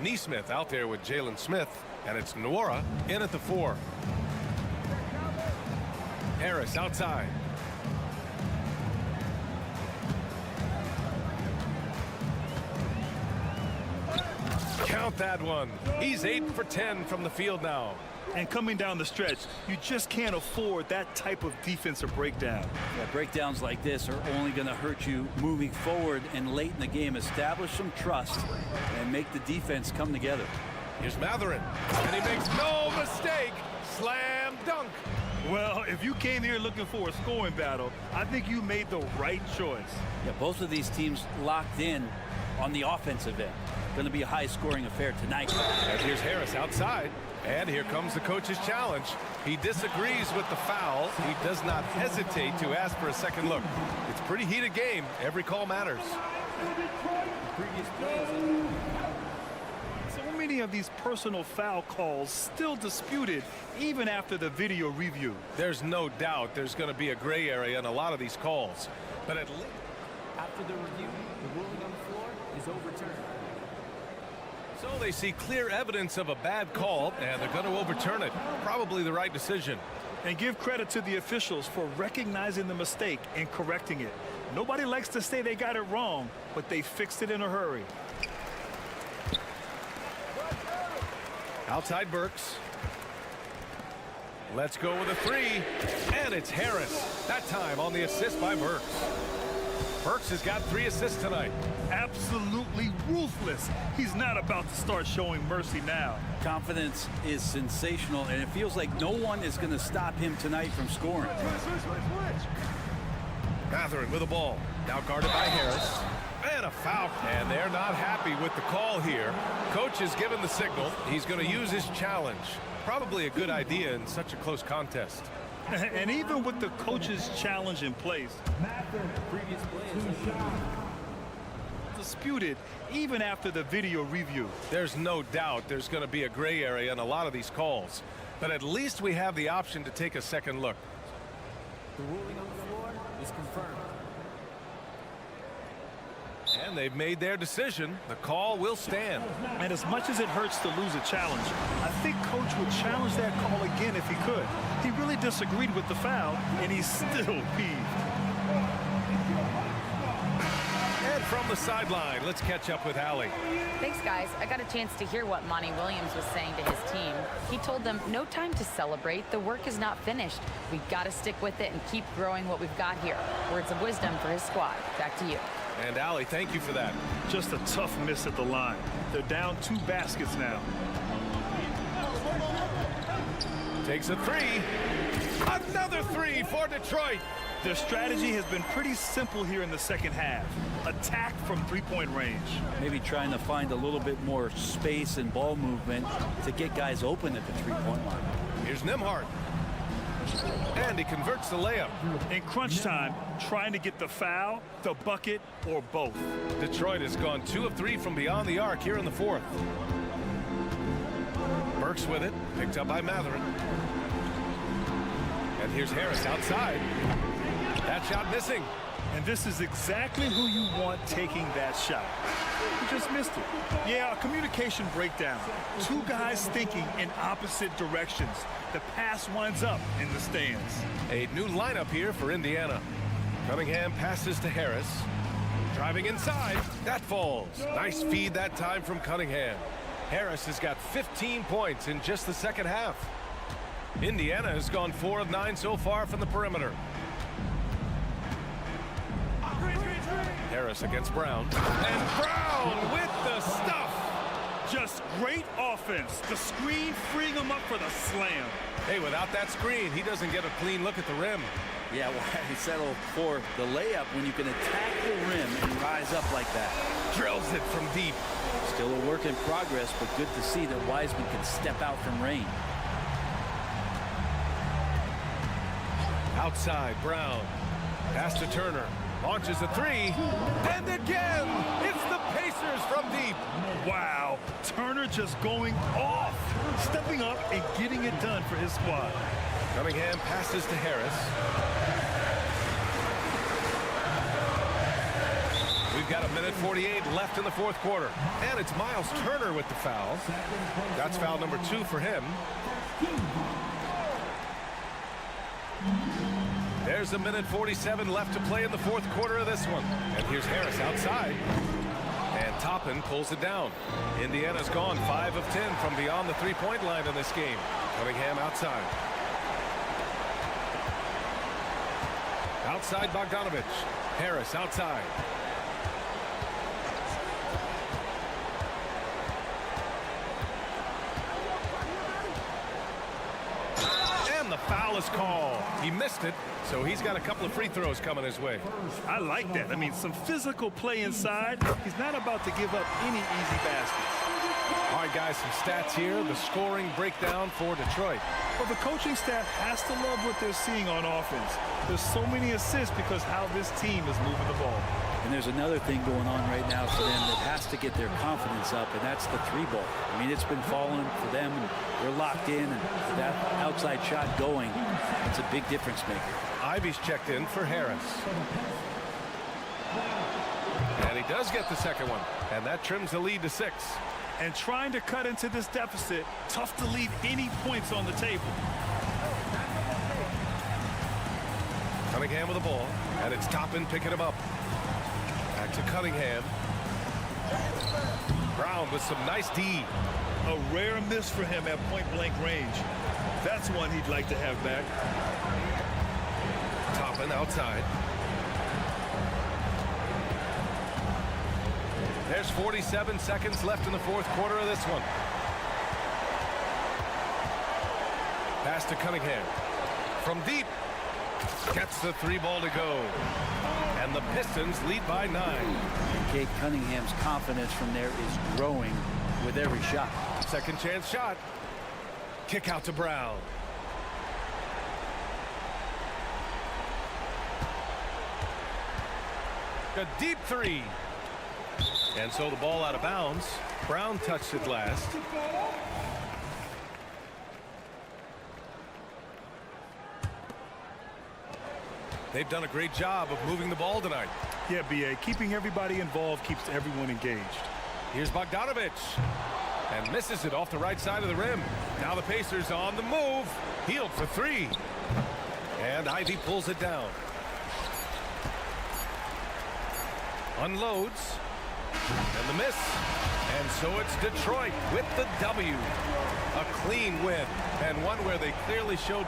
Neesmith out there with Jalen Smith, and it's Nwora in at the 4. Harris outside. Count that one. He's 8 for 10 from the field now. And coming down the stretch, you just can't afford that type of defensive breakdown. Yeah, breakdowns like this are only going to hurt you moving forward and late in the game. Establish some trust and make the defense come together. Here's Matherin, and he makes no mistake. Slam dunk. Well, if you came here looking for a scoring battle, I think you made the right choice. Yeah, both of these teams locked in on the offensive end. Going to be a high-scoring affair tonight. And here's Harris outside. And here comes the coach's challenge. He disagrees with the foul. He does not hesitate to ask for a second look. It's a pretty heated game. Every call matters. So many of these personal foul calls still disputed even after the video review. There's no doubt there's going to be a gray area in a lot of these calls. But at least After the review, the ruling on the floor is overturned. so they see clear evidence of a bad call, and they're going to overturn it. Probably the right decision. And give credit to the officials for recognizing the mistake and correcting it. Nobody likes to say they got it wrong, but they fixed it in a hurry. Outside Burks. Let's go with a 3. And it's Harris. That time on the assist by Burks. Burks has got 3 assists tonight. Absolutely ruthless. He's not about to start showing mercy now. Confidence is sensational, and it feels like no one is going to stop him tonight from scoring. Matherin with the ball. Now guarded by Harris. And a foul. And they're not happy with the call here. Coach has given the signal. He's going to use his challenge. Probably a good idea in such a close contest. And even with the coach's challenge in place, Previous play is disputed even after the video review. There's no doubt there's going to be a gray area in a lot of these calls. But at least we have the option to take a second look. The ruling on the floor is confirmed. And they've made their decision. The call will stand. And as much as it hurts to lose a challenge, I think Coach would challenge that call again if he could. He really disagreed with the foul, and he's still peeved. And from the sideline, let's catch up with Allie. Thanks, guys. I got a chance to hear what Monty Williams was saying to his team. He told them, no time to celebrate. The work is not finished. We've got to stick with it and keep growing what we've got here. Words of wisdom for his squad. Back to you. And Allie, thank you for that. Just a tough miss at the line. They're down 2 baskets now. Takes a 3. Another 3 for Detroit. Their strategy has been pretty simple here in the second half. Attack from 3-point range. Maybe trying to find a little bit more space and ball movement to get guys open at the 3-point line. Here's Nembhard. And he converts the layup. In crunch time, trying to get the foul, the bucket, or both. Detroit has gone 2 of 3 from beyond the arc here in the 4th. Burks with it, picked up by Matherin. And here's Harris outside. That shot missing. And this is exactly who you want taking that shot. He just missed it. Yeah, a communication breakdown. 2 guys thinking in opposite directions. The pass winds up in the stands. A new lineup here for Indiana. Cunningham passes to Harris. Driving inside. That falls. Nice feed that time from Cunningham. Harris has got 15 points in just the second half. Indiana has gone 4 of 9 so far from the perimeter. Harris against Brown. And Brown with the stuff. Just great offense. The screen freeing him up for the slam. Hey, without that screen, he doesn't get a clean look at the rim. Yeah, well, he settled for the layup when you can attack the rim and rise up like that. Drills it from deep. Still a work in progress, but good to see that Wiseman can step out from range. Outside, Brown. Pass to Turner. Launches a 3. And again, it's the Pacers from deep. Wow, Turner just going off. Stepping up and getting it done for his squad. Cunningham passes to Harris. We've got 1:48 left in the fourth quarter. And it's Miles Turner with the foul. That's foul number 2 for him. There's 1:47 left to play in the fourth quarter of this one. And here's Harris outside. And Toppin pulls it down. Indiana's gone 5 of 10 from beyond the three-point line in this game. Cunningham outside. Outside Bogdanovich. Harris outside. And the foul is called. He missed it, so he's got a couple of free throws coming his way. I like that. I mean, some physical play inside. He's not about to give up any easy baskets. All right, guys, some stats here. The scoring breakdown for Detroit. Well, the coaching staff has to love what they're seeing on offense. There's so many assists because how this team is moving the ball. And there's another thing going on right now for them that has to get their confidence up, and that's the 3-ball. I mean, it's been falling for them, and they're locked in, and that outside shot going, it's a big difference maker. Ivy's checked in for Harris. And he does get the second one, and that trims the lead to 6. And trying to cut into this deficit, tough to leave any points on the table. Cunningham with the ball, and it's Toppin picking him up. Back to Cunningham. Brown with some nice D. A rare miss for him at point-blank range. That's one he'd like to have back. Toppin outside. There's 47 seconds left in the fourth quarter of this one. Pass to Cunningham. From deep. Gets the 3-ball to go. And the Pistons lead by 9. Cade Cunningham's confidence from there is growing with every shot. Second chance shot. Kick out to Brown. A deep 3. And so the ball out of bounds. Brown touched it last. They've done a great job of moving the ball tonight. Yeah, B.A. Keeping everybody involved keeps everyone engaged. Here's Bogdanovich. And misses it off the right side of the rim. Now the Pacers on the move. Healed for 3. And Ivy pulls it down. Unloads. And the miss. And so it's Detroit with the W. A clean win. And one where they clearly showed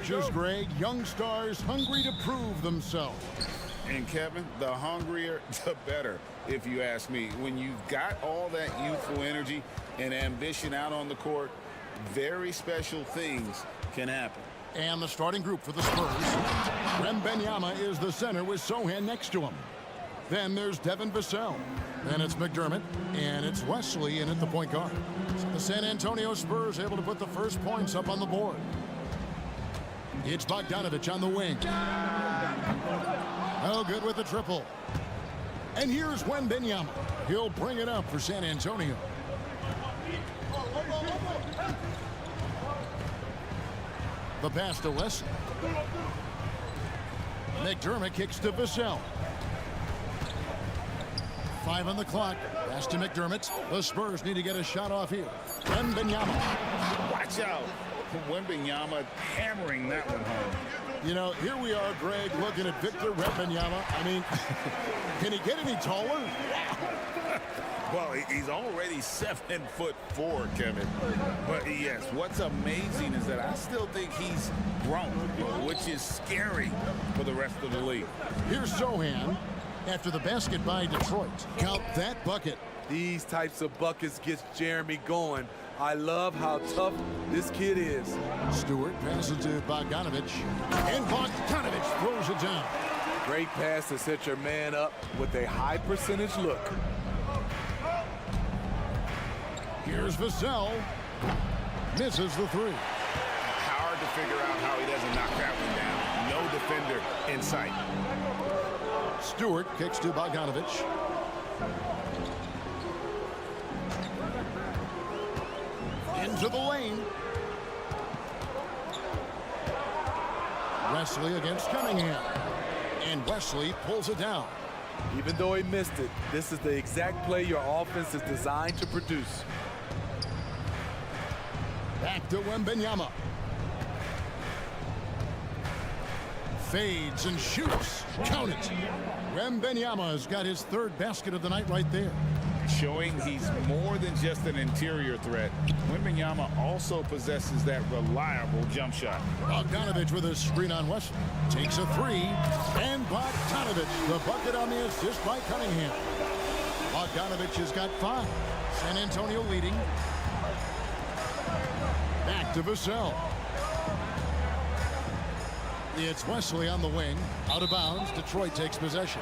Futures, Greg. Young stars hungry to prove themselves. And Kevin, the hungrier, the better, if you ask me. When you've got all that youthful energy and ambition out on the court, very special things can happen. And the starting group for the Spurs. Wembanyama is the center with Sohan next to him. Then there's Devin Vassell. Then it's McDermott, and it's Wesley in at the point guard. The San Antonio Spurs able to put the first points up on the board. It's Bogdanovich on the wing. Oh, good with the triple. And here's Wembanyama. He'll bring it up for San Antonio. The pass to Wesley. McDermott kicks to Vassell. 5 on the clock. Pass to McDermott. The Spurs need to get a shot off here. Wembanyama. Watch out. Wembanyama hammering that one home. You know, here we are, Greg, looking at Victor Wembanyama. I mean, can he get any taller? Well, he's already 7'4", Kevin. But yes, what's amazing is that I still think he's grown, which is scary for the rest of the league. Here's Sohan after the basket by Detroit. Count that bucket. These types of buckets gets Jeremy going. I love how tough this kid is. Stewart passes to Bogdanovich, and Bogdanovich throws it down. Great pass to set your man up with a high percentage look. Here's Vassell. Misses the three. Hard to figure out how he doesn't knock that one down. No defender in sight. Stewart kicks to Bogdanovich. Into the lane. Wesley against Cunningham. And Wesley pulls it down. Even though he missed it, this is the exact play your offense is designed to produce. Back to Wembanyama. Fades and shoots. Count it. Wembanyama has got his third basket of the night right there. Showing he's more than just an interior threat. Wembanyama also possesses that reliable jump shot. Bogdanovich with a screen on Wesley. Takes a three. And Bogdanovich, the bucket on the assist by Cunningham. Bogdanovich has got 5. San Antonio leading. Back to Vassell. It's Wesley on the wing. Out of bounds. Detroit takes possession.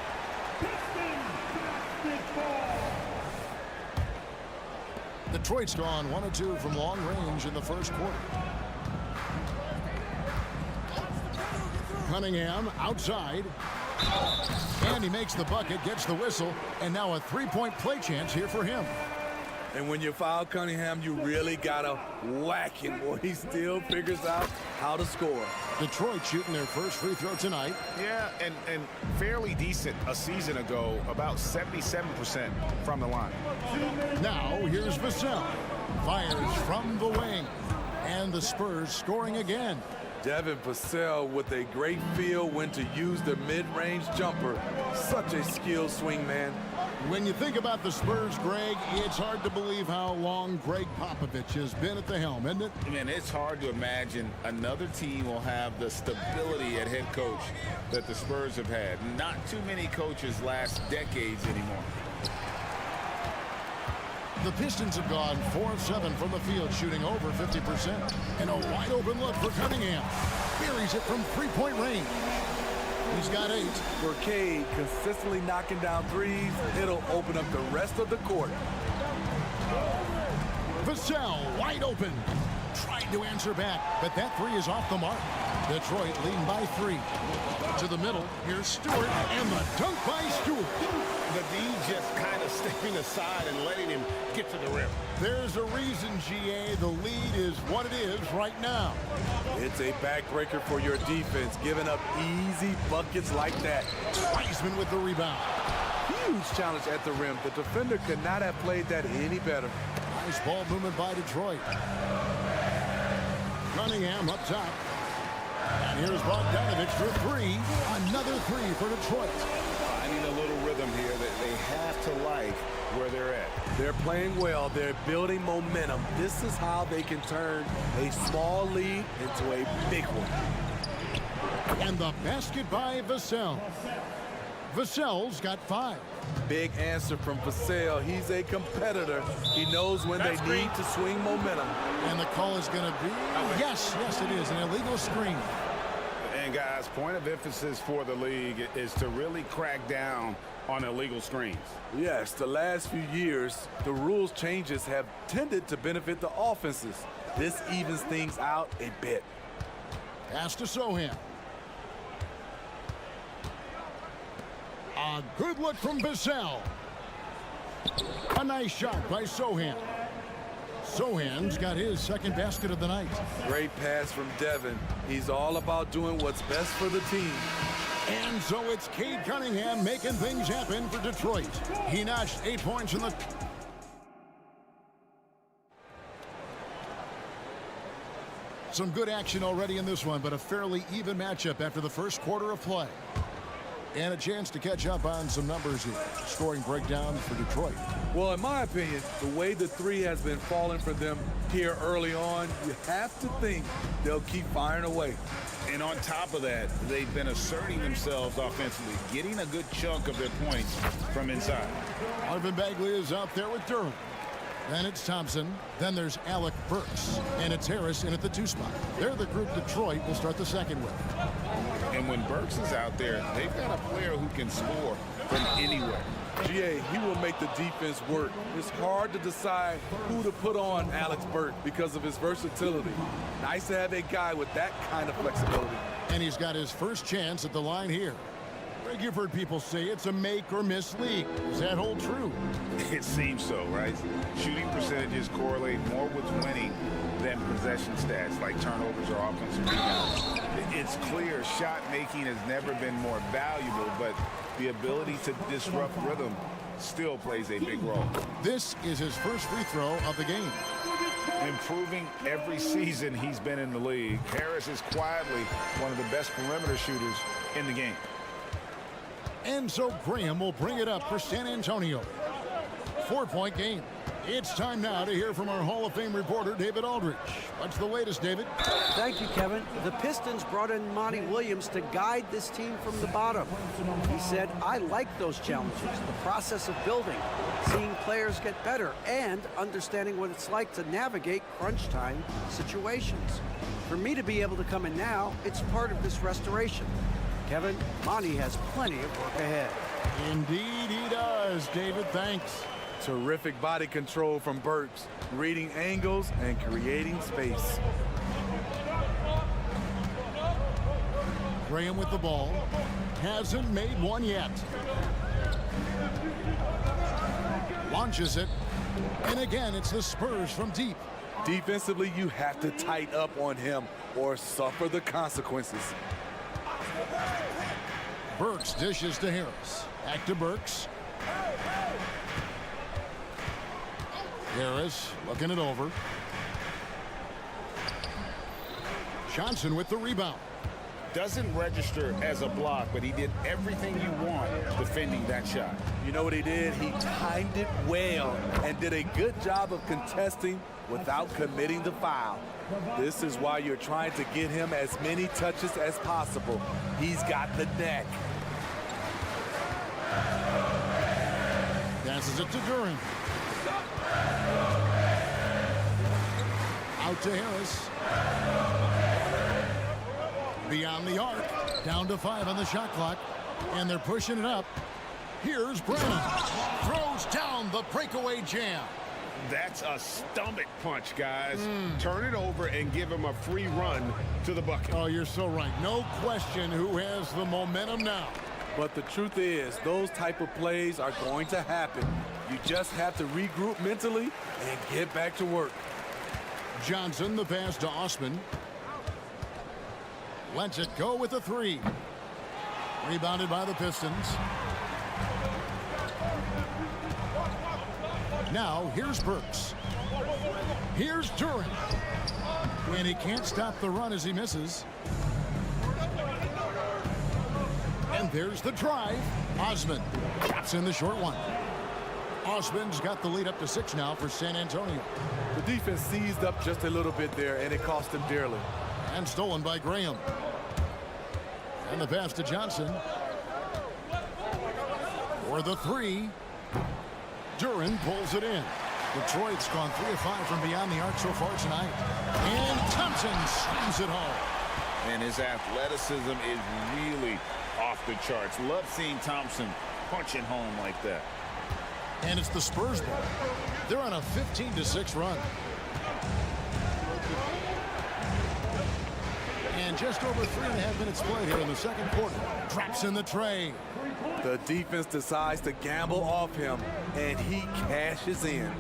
Detroit's gone 1 of 2 from long range in the first quarter. Cunningham outside. And he makes the bucket, gets the whistle, and now a three-point play chance here for him. And when you foul Cunningham, you really got to whack him, boy. He still figures out how to score. Detroit shooting their first free throw tonight. Yeah, and fairly decent a season ago, about 77% from the line. Now here's Vassell. Fires from the wing. And the Spurs scoring again. Devin Vassell with a great feel when to use the mid-range jumper. Such a skilled swing man. When you think about the Spurs, Greg, it's hard to believe how long Greg Popovich has been at the helm, isn't it? Man, it's hard to imagine another team will have the stability at head coach that the Spurs have had. Not too many coaches last decades anymore. The Pistons have gone 4 of 7 from the field, shooting over 50%. And a wide open look for Cunningham. Buries it from three-point range. He's got 8. For Cade, consistently knocking down threes, it'll open up the rest of the court. Vassell wide open. Tried to answer back, but that three is off the mark. Detroit leading by 3. To the middle, here's Stewart, and the dunk by Stewart. The D just kind of stepping aside and letting him get to the rim. There's a reason, GA, the lead is what it is right now. It's a backbreaker for your defense, giving up easy buckets like that. Wiseman with the rebound. Huge challenge at the rim. The defender could not have played that any better. Nice ball movement by Detroit. Cunningham up top. And here's Bogdanovich for 3. Another 3 for Detroit. Finding a little rhythm here that they have to like where they're at. They're playing well. They're building momentum. This is how they can turn a small lead into a big one. And the basket by Vassell. Vassell's got 5. Big answer from Vassell. He's a competitor. He knows when they need to swing momentum. And the call is going to be, yes, it is, an illegal screen. And guys, point of emphasis for the league is to really crack down on illegal screens. Yes, the last few years, the rules changes have tended to benefit the offenses. This evens things out a bit. Pass to Sohan. A good look from Vassell. A nice shot by Sohan. Sohan's got his second basket of the night. Great pass from Devin. He's all about doing what's best for the team. And so it's Cade Cunningham making things happen for Detroit. He notched 8 points in the... Some good action already in this one, but a fairly even matchup after the first quarter of play. And a chance to catch up on some numbers here. Scoring breakdown for Detroit. Well, in my opinion, the way the 3 has been falling for them here early on, you have to think they'll keep firing away. And on top of that, they've been asserting themselves offensively, getting a good chunk of their points from inside. Marvin Bagley is out there with Durham. Then it's Thompson. Then there's Alec Burks. And it's Harris in at the 2 spot. They're the group Detroit will start the second with. And when Burks is out there, they've got a player who can score from anywhere. GA, he will make the defense work. It's hard to decide who to put on Alex Burke because of his versatility. Nice to have a guy with that kind of flexibility. And he's got his first chance at the line here. Greg, you've heard people say it's a make or miss league. Does that hold true? It seems so, right? Shooting percentages correlate more with winning than possession stats like turnovers or offensive rebounds. It's clear shot making has never been more valuable, but the ability to disrupt rhythm still plays a big role. This is his first free throw of the game. Improving every season he's been in the league. Harris is quietly one of the best perimeter shooters in the game. And so Graham will bring it up for San Antonio. 4-point game. It's time now to hear from our Hall of Fame reporter, David Aldridge. What's the latest, David? Thank you, Kevin. The Pistons brought in Monty Williams to guide this team from the bottom. He said, I like those challenges, the process of building, seeing players get better, and understanding what it's like to navigate crunch time situations. For me to be able to come in now, it's part of this restoration. Kevin, Monty has plenty of work ahead. Indeed he does, David. Thanks. Terrific body control from Burks, reading angles and creating space. Graham with the ball. Hasn't made one yet. Launches it. And again, it's the Spurs from deep. Defensively, you have to tighten up on him or suffer the consequences. Burks dishes to Harris. Back to Burks. Harris looking it over. Johnson with the rebound. Doesn't register as a block, but he did everything you want defending that shot. You know what he did? He timed it well and did a good job of contesting without committing the foul. This is why you're trying to get him as many touches as possible. He's got the neck. Passes it to Duran. Out to Harris. Beyond the arc. Down to 5 on the shot clock. And they're pushing it up. Here's Brennan. Throws down the breakaway jam. That's a stomach punch, guys. Turn it over and give him a free run to the bucket. Oh, you're so right. No question who has the momentum now. But the truth is, those type of plays are going to happen. You just have to regroup mentally and get back to work. Johnson, the pass to Osman. Lets it go with a 3. Rebounded by the Pistons. Now, here's Burks. Here's Duran. And he can't stop the run as he misses. And there's the drive. Osman drops in the short one. Osman's got the lead up to 6 now for San Antonio. The defense seized up just a little bit there, and it cost him dearly. And stolen by Graham. And the pass to Johnson. For the 3. Duran pulls it in. Detroit's gone 3 of 5 from beyond the arc so far tonight. And Thompson slams it home. And his athleticism is really off the charts. Love seeing Thompson punching home like that. And it's the Spurs ball. They're on a 15-6 run. And just over 3.5 minutes played here in the second quarter. Drops in the tray. The defense decides to gamble off him, and he cashes in.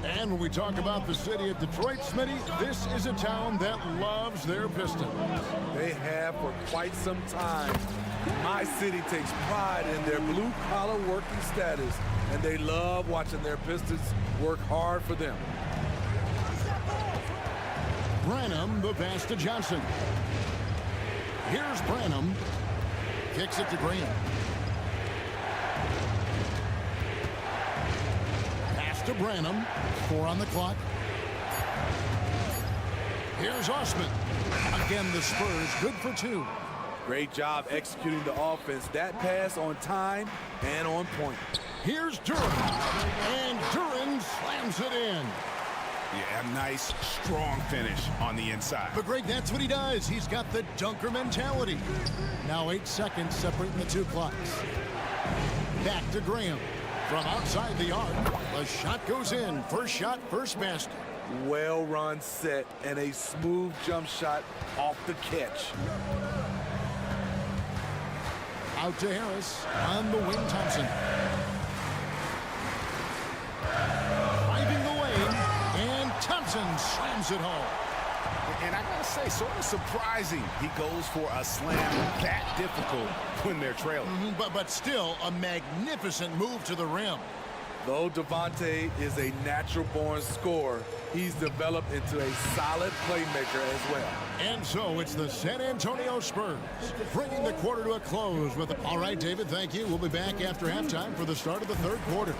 And when we talk about the city of Detroit, Smitty, this is a town that loves their Pistons. They have for quite some time. My city takes pride in their blue-collar working status, and they love watching their Pistons work hard for them. Branham, the pass to Johnson. Here's Branham. Kicks it to Graham. Pass to Branham. 4 on the clock. Here's Osman. Again, the Spurs good for 2. Great job executing the offense. That pass on time and on point. Here's Duran. And Duran slams it in. Yeah, a nice, strong finish on the inside. But, Greg, that's what he does. He's got the dunker mentality. Now 8 seconds separating the 2 clocks. Back to Graham. From outside the arc, the shot goes in. First shot, first basket. Well-run set and a smooth jump shot off the catch. Out to Harris. On the wing, Thompson. Driving the lane. And Thompson slams it home. And I gotta say, sort of surprising he goes for a slam that difficult when they're trailing. But still a magnificent move to the rim. Though Devontae is a natural-born scorer, he's developed into a solid playmaker as well. And so it's the San Antonio Spurs bringing the quarter to a close with it. All right, David, thank you. We'll be back after halftime for the start of the third quarter.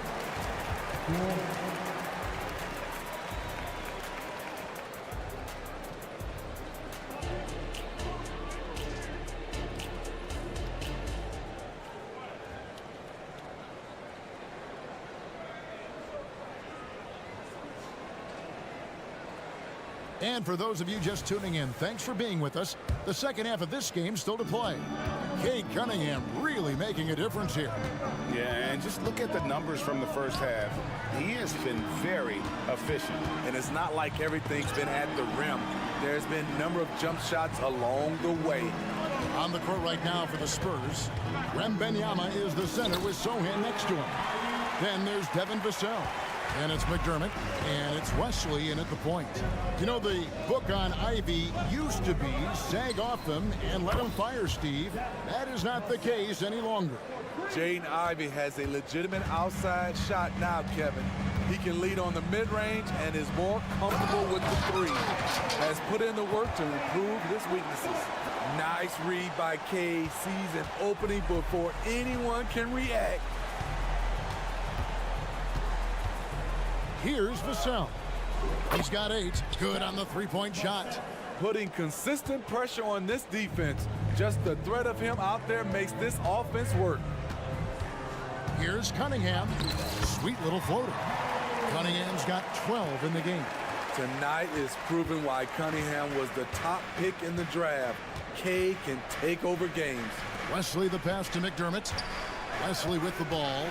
And for those of you just tuning in, thanks for being with us. The second half of this game still to play. Cade Cunningham really making a difference here. Yeah, and just look at the numbers from the first half. He has been very efficient. And it's not like everything's been at the rim. There's been a number of jump shots along the way. On the court right now for the Spurs, Wembanyama is the center with Sohan next to him. Then there's Devin Vassell. And it's McDermott, and it's Wesley in at the point. You know, the book on Ivy used to be sag off them and let them fire, Steve. That is not the case any longer. Jaden Ivey has a legitimate outside shot now, Kevin. He can lead on the mid-range and is more comfortable with the three. Has put in the work to improve his weaknesses. Nice read by Cade. Sees an opening before anyone can react. Here's Vassell. He's got 8. Good on the three-point shot. Putting consistent pressure on this defense. Just the threat of him out there makes this offense work. Here's Cunningham. Sweet little floater. Cunningham's got 12 in the game. Tonight is proving why Cunningham was the top pick in the draft. Cade can take over games. Wesley the pass to McDermott. Wesley with the ball.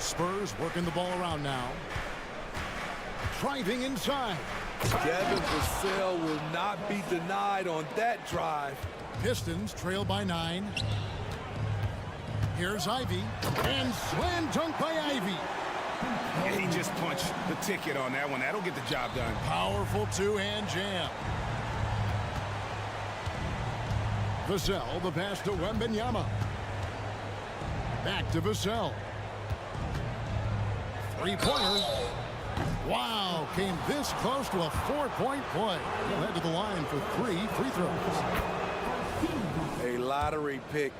Spurs working the ball around now. Driving inside. Devin Vassell will not be denied on that drive. Pistons trail by 9. Here's Ivy. And slam dunk by Ivy. Yeah, he just punched the ticket on that one. That'll get the job done. Powerful two-hand jam. Vassell, the pass to Wembanyama. Back to Vassell. Three-pointer. Wow, came this close to a 4-point play. He'll head to the line for 3 free throws. A lottery pick.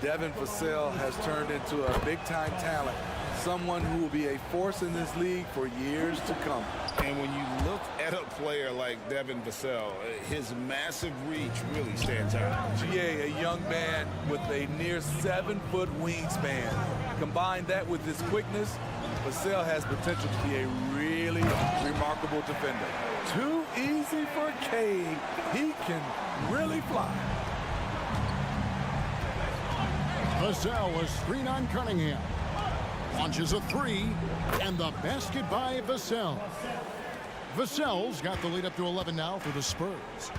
Devin Vassell has turned into a big-time talent. Someone who will be a force in this league for years to come. And when you look at a player like Devin Vassell, his massive reach really stands out. GA, a young man with a near 7-foot wingspan. Combine that with his quickness, Vassell has potential to be a really remarkable defender. Too easy for Cade. He can really fly. Vassell, a screen on Cunningham. Launches a 3, and the basket by Vassell. Vassell's got the lead up to 11 now for the Spurs.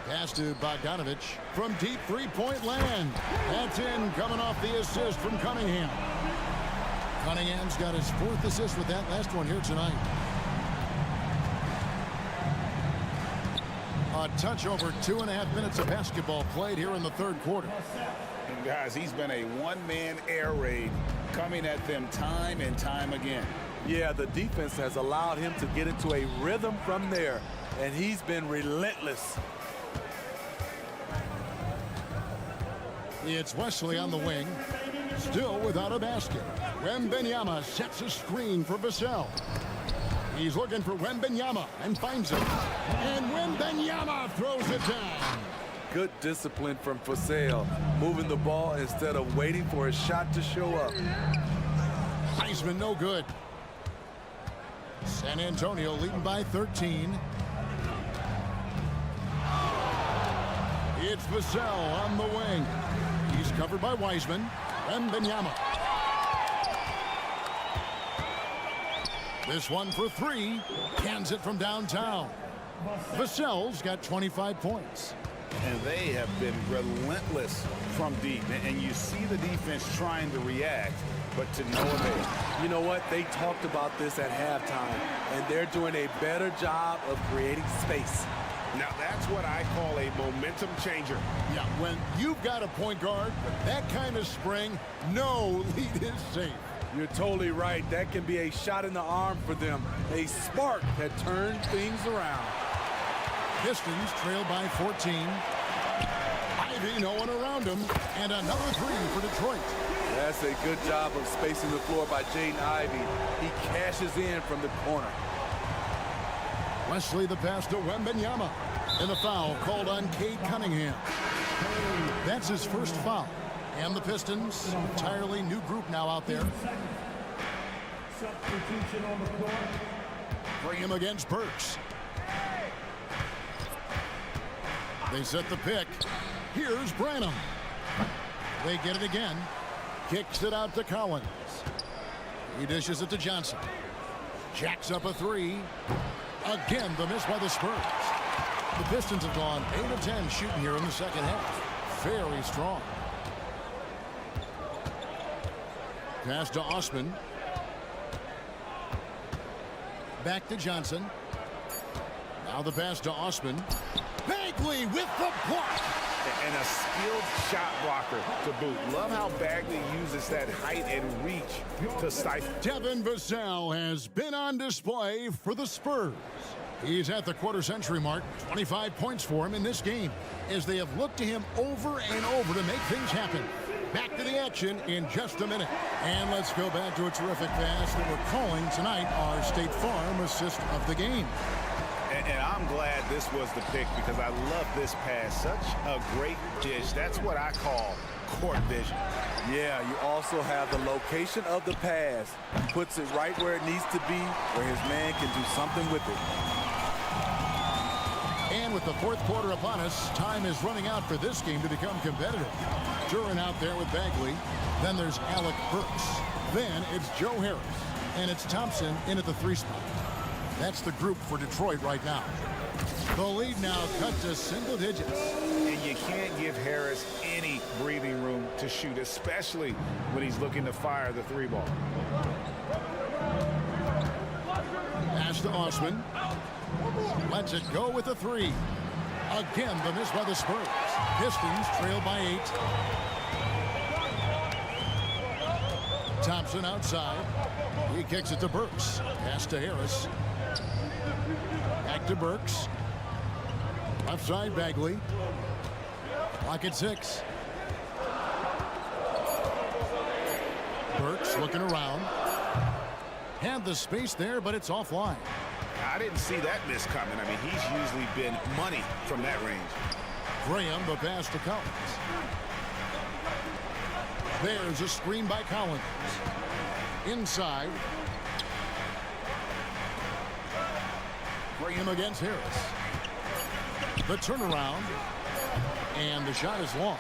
Pass to Bogdanovich from deep three-point land. That's in, coming off the assist from Cunningham. Cunningham's got his 4th assist with that last one here tonight. A touch over 2.5 minutes of basketball played here in the third quarter. And guys, he's been a one-man air raid coming at them time and time again. Yeah, the defense has allowed him to get into a rhythm from there, and he's been relentless. It's Wesley on the wing, still without a basket. Wembanyama sets a screen for Vassell. He's looking for Wembanyama and finds him. And Wembanyama throws it down. Good discipline from Vassell, moving the ball instead of waiting for a shot to show up. Heisman no good. San Antonio leading by 13. It's Vassell on the wing. He's covered by Wiseman. Wembanyama. This one for 3. Cans it from downtown. Vassell's got 25 points. And they have been relentless from deep. And you see the defense trying to react, but to no avail. You know what? They talked about this at halftime, and they're doing a better job of creating space. Now that's what I call a momentum changer. Yeah, when you've got a point guard with that kind of spring, no lead is safe. You're totally right. That can be a shot in the arm for them. A spark that turns things around. Pistons trail by 14. Ivy, no one around him, and another 3 for Detroit. That's a good job of spacing the floor by Jaden Ivey. He cashes in from the corner. Wesley the pass to Wembanyama. And a foul called on Cade Cunningham. That's his first foul. And the Pistons, entirely new group now out there. Substitution on the floor. Graham against Burks. They set the pick. Here's Branham. They get it again. Kicks it out to Collins. He dishes it to Johnson. Jacks up a three. Again, the miss by the Spurs. The Pistons have gone 8 of 10 shooting here in the second half. Very strong. Pass to Osman. Back to Johnson. Now the pass to Osman. Bagley with the block. And a skilled shot blocker to boot. Love how Bagley uses that height and reach to stifle. Devin Vassell has been on display for the Spurs. He's at the quarter-century mark. 25 points for him in this game as they have looked to him over and over to make things happen. Back to the action in just a minute. And let's go back to a terrific pass that we're calling tonight our State Farm assist of the game. And I'm glad this was the pick because I love this pass. Such a great dish. That's what I call court vision. Yeah, you also have the location of the pass. Puts it right where it needs to be, where his man can do something with it. And with the fourth quarter upon us, time is running out for this game to become competitive. Duran out there with Bagley. Then there's Alec Burks. Then it's Joe Harris. And it's Thompson in at the 3 spot. That's the group for Detroit right now. The lead now cut to single digits. And you can't give Harris any breathing room to shoot, especially when he's looking to fire the 3 ball. Pass to Osman. Lets it go with a 3. Again, the miss by the Spurs. Pistons trail by 8. Thompson outside. He kicks it to Burks. Pass to Harris. Back to Burks. Left side, Bagley. Clock at 6. Burks looking around. Had the space there, but it's offline. I didn't see that miss coming. I mean, he's usually been money from that range. Graham, the pass to Collins. There's a screen by Collins. Inside. Graham against Harris. The turnaround. And the shot is long.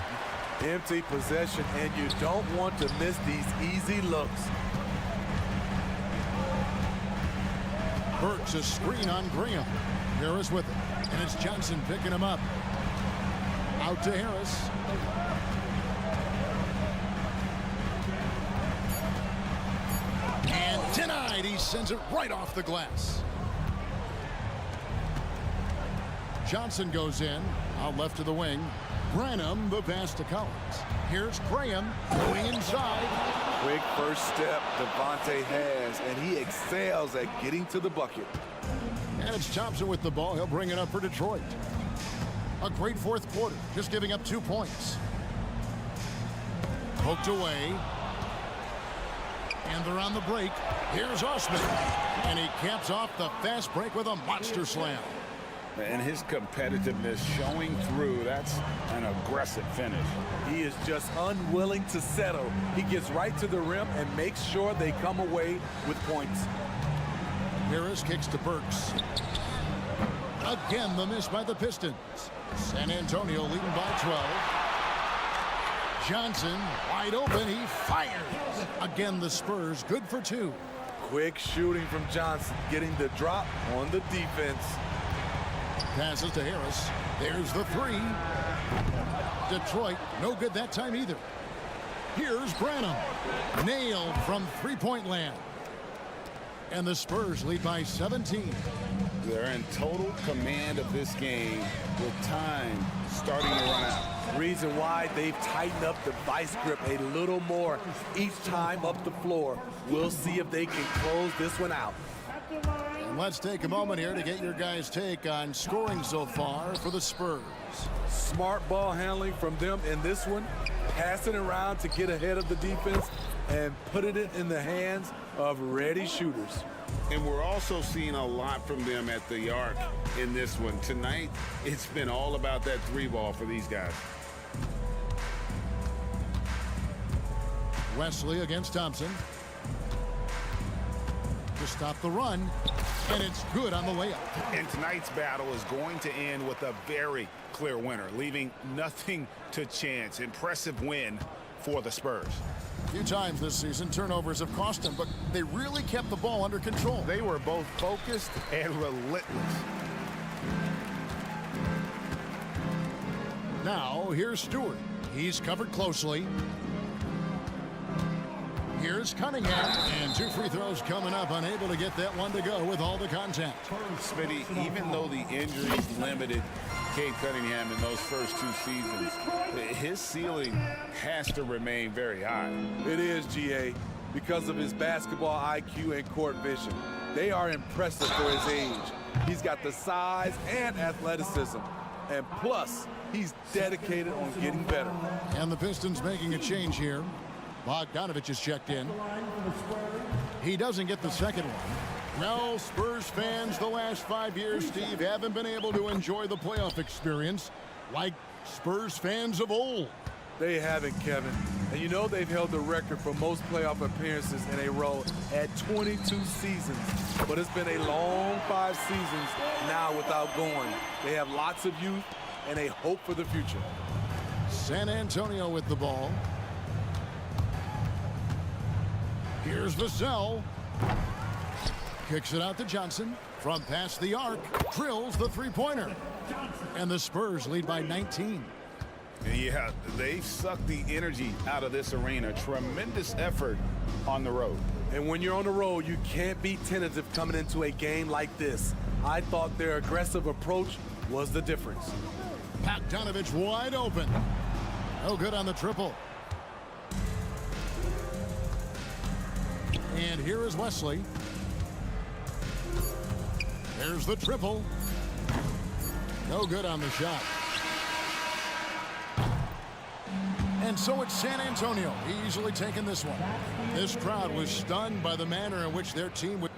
Empty possession, and you don't want to miss these easy looks. Burks a screen on Graham. Harris with it. And it's Johnson picking him up. Out to Harris. And denied. He sends it right off the glass. Johnson goes in. Out left to the wing. Branham, the pass to Collins. Here's Graham going inside. Quick first step Devontae has, and he excels at getting to the bucket. And it's Thompson with the ball. He'll bring it up for Detroit. A great fourth quarter, just giving up 2 points. Poked away. And they're on the break. Here's Osman. And he caps off the fast break with a monster slam. And his competitiveness showing through. That's an aggressive finish. He is just unwilling to settle. He gets right to the rim and makes sure they come away with points. Harris kicks to Burks. Again, the miss by the Pistons. San Antonio leading by 12. Johnson wide open. He fires. Again, the Spurs good for 2. Quick shooting from Johnson, getting the drop on the defense. Passes to Harris. There's the 3. Detroit, no good that time either. Here's Branham. Nailed from three-point land. And the Spurs lead by 17. They're in total command of this game with time starting to run out. Reason why they've tightened up the vice grip a little more each time up the floor. We'll see if they can close this one out. And let's take a moment here to get your guys' take on scoring so far for the Spurs. Smart ball handling from them in this one. Passing around to get ahead of the defense and putting it in the hands of ready shooters. And we're also seeing a lot from them at the arc in this one. Tonight, it's been all about that 3 ball for these guys. Wesley against Thompson. to stop the run, and it's good on the way up. And tonight's battle is going to end with a very clear winner, leaving nothing to chance. Impressive win for the Spurs. A few times this season, turnovers have cost them, but they really kept the ball under control. They were both focused and relentless. Now, here's Stewart. He's covered closely. Here's Cunningham, and 2 free throws coming up, unable to get that one to go with all the contact. Smitty, even though the injuries limited Cade Cunningham in those first 2 seasons, his ceiling has to remain very high. It is, GA, because of his basketball IQ and court vision. They are impressive for his age. He's got the size and athleticism. And plus, he's dedicated on getting better. And the Pistons making a change here. Bogdanovich is checked in. He doesn't get the second one. Well, Spurs fans, the last 5 years, Steve, haven't been able to enjoy the playoff experience like Spurs fans of old. They haven't, Kevin. And you know they've held the record for most playoff appearances in a row at 22 seasons. But it's been a long 5 seasons now without going. They have lots of youth and a hope for the future. San Antonio with the ball. Here's Vassell. Kicks it out to Johnson. From past the arc, drills the three-pointer. And the Spurs lead by 19. Yeah, they've sucked the energy out of this arena. Tremendous effort on the road. And when you're on the road, you can't be tentative coming into a game like this. I thought their aggressive approach was the difference. Bogdanovich wide open. No good on the triple. And here is Wesley. There's the triple. No good on the shot. And so it's San Antonio easily taking this one. This crowd was stunned by the manner in which their team would